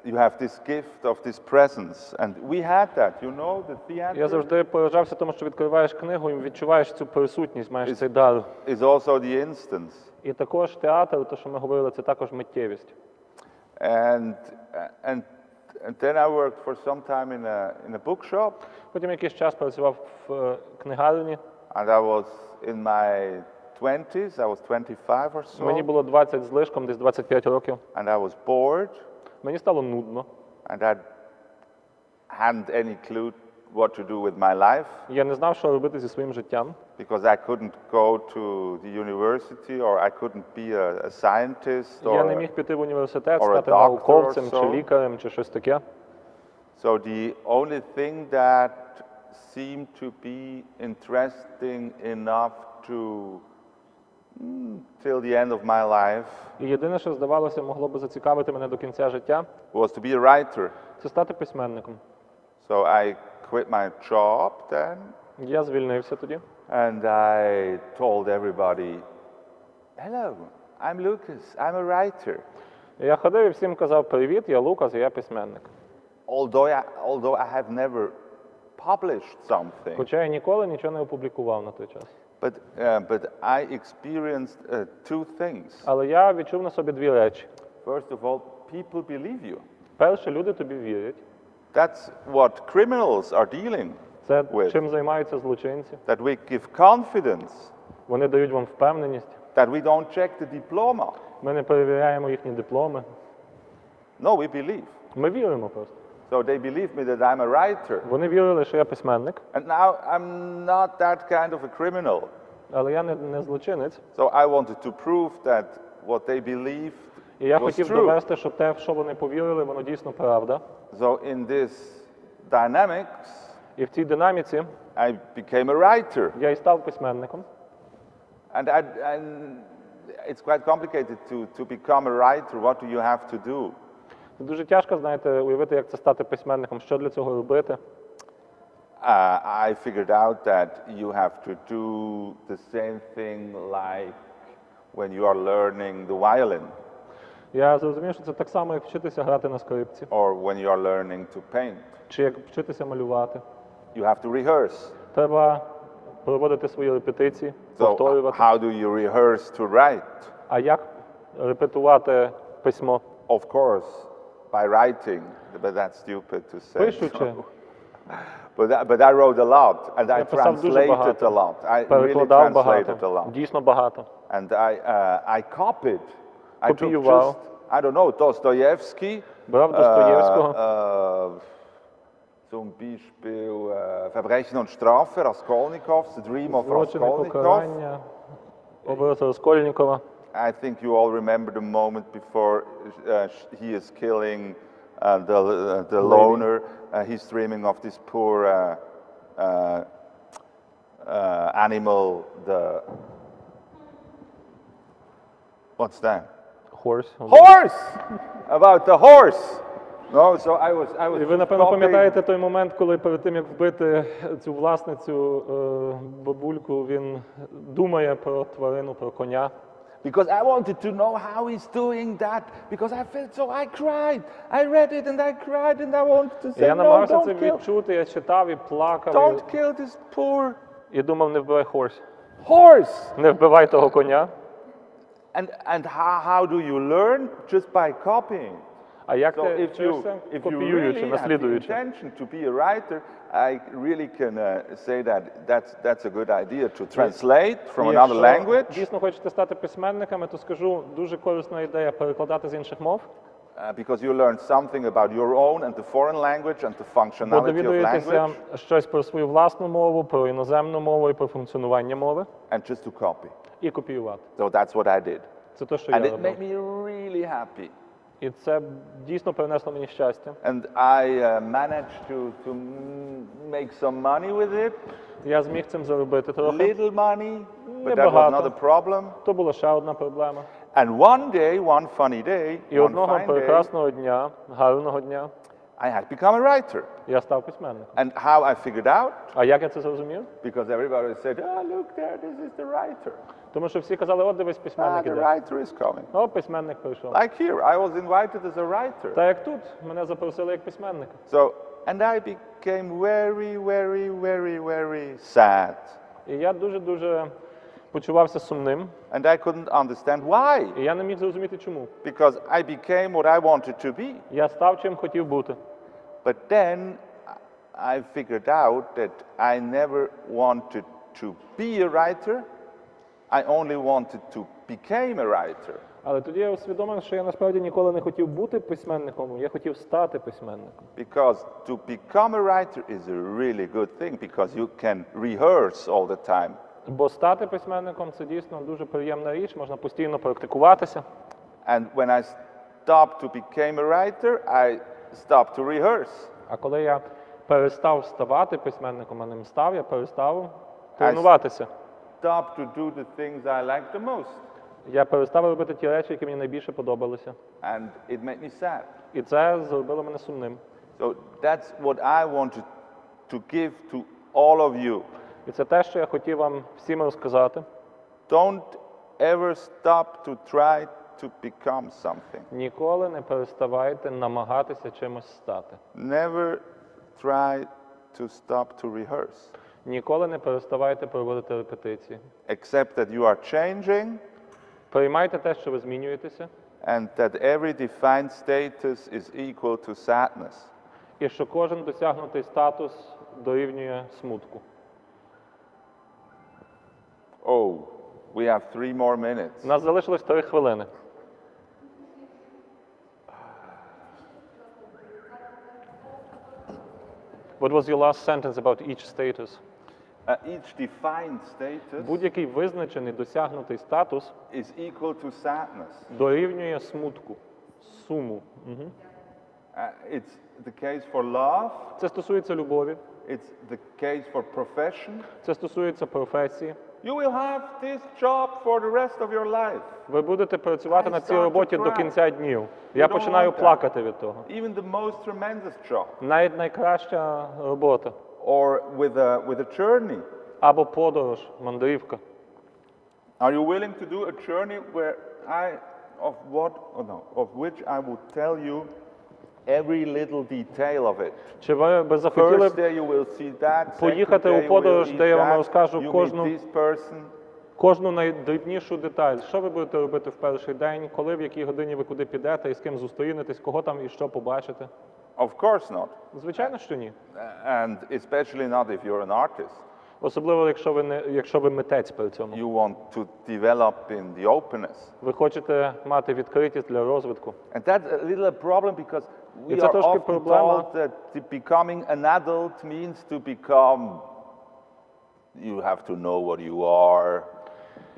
you have this gift of this presence. And we had that, you know, the Я theater завжди поражався тому, що відкриваєш книгу і відчуваєш цю присутність, маєш цей дар. is also the instance. І також театр, те, що ми говорили, це також миттєвість. And then I worked for some time in a bookshop, Потім якийсь час працював в книгарні. and I was in my 20s, I was 25 or Мені so, було 20 з лишком, десь 25 років. and I was bored, Мені стало нудно. and I hadn't any clue what to do with my life, Я не знав, що робити зі своїм життям, because I couldn't go to the university, or I couldn't be a scientist, я не or міг піти в університет, or a стати doctor науковцем, or чи so. лікарем, чи щось таке. so the only thing that seemed to be interesting enough to till the end of my life І єдине, що, здавалося, могло би зацікавити мене до кінця життя, was to be a writer. це стати письменником. So I quit my job then, Я звільнився тоді. and I told everybody, hello, I'm Lucas, I'm a writer. Я ходив і всім казав: привіт, я Лукас, я письменник. Although I have never published something, Хоча я ніколи нічого не опублікував на той час. but I experienced two things. Але я відчув на собі дві речі. First of all, people believe you. Перше, люди тобі вірять. That's what criminals are dealing Це with. чим займаються злочинці. That we give confidence, Вони дають вам впевненість. that we don't check the diploma. Ми не перевіряємо їхні дипломи. No, we believe. Ми віримо просто. So they believe me that I'm a writer. Вони вірили, що я письменник, And now I'm not that kind of a criminal. але я не злочинець. So I wanted to prove that what they believed І я was хотів true. довести, що те, в що вони повірили, воно дійсно правда. So in this dynamics, І в цій динаміці I became a writer. я і став письменником. And it's quite complicated to become a writer. What do you have to do? Це дуже тяжко, знаєте, уявити, як це стати письменником, що для цього робити. I figured out that you have to do the same thing like when you are learning the violin Я зрозумів, що це так само, як вчитися грати на скрипці, or when you are learning to paint. чи як вчитися малювати. You have to rehearse. Треба проводити свої репетиції, So повторювати. how do you rehearse to write? А як репетувати письмо? Of course, by writing, but that's stupid to say. Пишучи. But I wrote a lot, and I Я писав дуже translated a багато, lot. I really перекладав translated a багато, lot. дійсно багато. And I copied. I took Копіював. just, I don't know, Dostoevsky. Брав Достоєвського. Zum Beispiel Verbrechen und Strafe, Raskolnikov, The Dream of Злочин і Raskolnikov. покарання, образ Раскольнікова. I think you all remember the moment before he is killing the loner. He's dreaming of this poor animal. What's that? Horse. Horse! About the horse. No, so I was. І ви, напевно, copying- пам'ятаєте той момент, коли перед тим, як вбити цю власницю, бабульку, він думає про тварину, про коня. Because I wanted to know how he's doing that. Because I felt so, I cried. I read it and I cried and I wanted to І say, я no, намагався це don't kill. відчути, я читав і плакав, Don't kill this poor і думав, не вбивай хорс. horse. Не вбивай того коня. And how do you learn? Just by copying. А як So ти if you вчишся? really Копіюючи, have the наслідуючи. intention to be a writer, I really can say that that's a good idea to translate from І another якщо language. дійсно хочете стати письменниками, то скажу, дуже корисна ідея перекладати з інших мов. Because you learn something about your own and the foreign language and the Бо functionality of довідуєтеся language, щось про свою власну мову, про іноземну мову і про функціонування мови. and just to copy. І копіювати. So that's what I did. Це те, що я And it робив. made me really happy. І це дійсно принесло мені щастя. And I managed to make some money with it, Я зміг цим заробити трохи. little money, but that was Небагато. not a problem. То була ще одна проблема. And one day, one funny day, І one одного fine day, прекрасного дня, гарного дня, I had become a writer. я став письменником. And how I figured out? А як я це зрозумів? Because everybody said, oh, look there, this is the writer. Тому що всі казали, от дивись, письменник The іде. writer is coming. О, письменник прийшов. Like here, I was invited as a writer. Та як тут, мене запросили як письменника. So, and I became very, very, very, very sad. І я дуже-дуже почувався сумним. And I couldn't understand why. І я не міг зрозуміти, чому. Because I became what I wanted to be. Я став чим хотів бути. But then I figured out that I never wanted to be a writer. I only wanted to become a writer. Але тоді я усвідомив, що я насправді ніколи не хотів бути письменником, я хотів стати письменником. Because to become a writer is a really good thing because you can rehearse all the time. Бо стати письменником – це дійсно дуже приємна річ, можна постійно практикуватися. And when I stopped to become a writer, I stopped to rehearse. А коли я перестав ставати письменником, а ним став, я перестав тренуватися. Stopped to do the things I like the most. Я перестав робити ті речі, які мені найбільше подобалися. And it made me sad. І це зробило мене сумним. So that's what I wanted to give to all of you. І це те, що я хотів вам всім розказати. Don't ever stop to try to become something. Ніколи не переставайте намагатися чимось стати. Never try to stop to rehearse. Ніколи не переставайте проводити репетиції. Accept that you are changing Приймайте те, що ви змінюєтеся, and that every defined status is equal to sadness. і що кожен досягнутий статус дорівнює смутку. Oh, we have 3 more minutes. У нас залишилось 3 хвилини. What was your last sentence about each status? Each defined status Будь-який визначений досягнутий статус is equal to sadness. дорівнює смутку, суму. It's the case for love. Це стосується любові, It's the case for profession. це стосується професії. You will have this job for the rest of your life. Ви будете працювати I на цій start to роботі до cry. кінця днів. Я don't починаю want that. плакати від того. Even the most tremendous job. Навіть найкраща робота. Or with a journey. Або подорож, мандрівка. Are you willing to do a journey where of which I would tell you every little detail of it? Чи ви би захотіли First day you will see that, second поїхати day у you will подорож, eat де я вам that, розкажу you meet кожну- this person. кожну найдрібнішу деталь? Що ви будете робити в перший день, коли, в якій годині ви куди підете, і з ким зустрінетесь, кого там і що побачите? Of course not. Звичайно, що ні. And especially not if you're an artist. Особливо, якщо ви митець при цьому. You want to develop in the openness. Ви хочете мати відкритість для розвитку. And that's a little problem because we Це are трошки often проблема. told that becoming an adult means to become, you have to know what you are,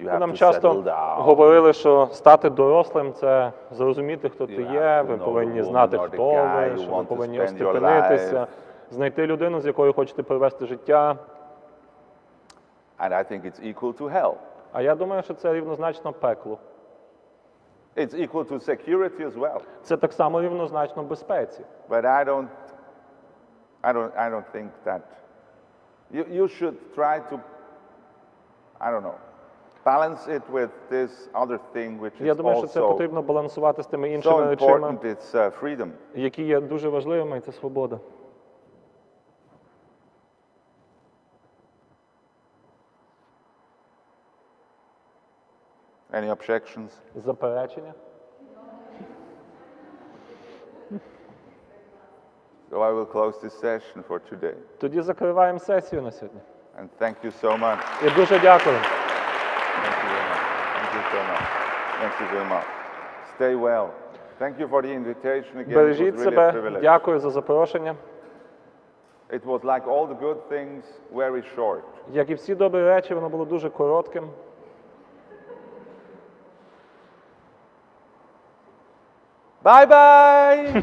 you have Нам to settle часто down. говорили, що стати дорослим – це зрозуміти, хто ти You є, have to ви know повинні the знати, woman or the хто guy ви, you що ви want to повинні spend your остепенитися, life. знайти людину, з якою хочете провести життя. And I think it's equal to hell. А я думаю, що це рівнозначно пеклу. It's equal to security as well. Це так само рівнозначно безпеці. But I don't think that you should try to, I don't know. balance it with this other thing, which Я is думаю, що це also потрібно балансувати з тими іншими so речами, important. It's freedom. які є дуже важливими, і це свобода. Any objections? Заперечення? So I will close this session for today. Тоді закриваємо сесію на сьогодні. And thank you so much. І дуже дякую. Thank you very much. Thank you so much. Thank you very much. Stay well. Thank you for the invitation again. It was Бережіть really a себе. privilege. Дякую за запрошення. It was like all the good things, very short. Як і всі добрі речі, воно було дуже коротким. Bye-bye!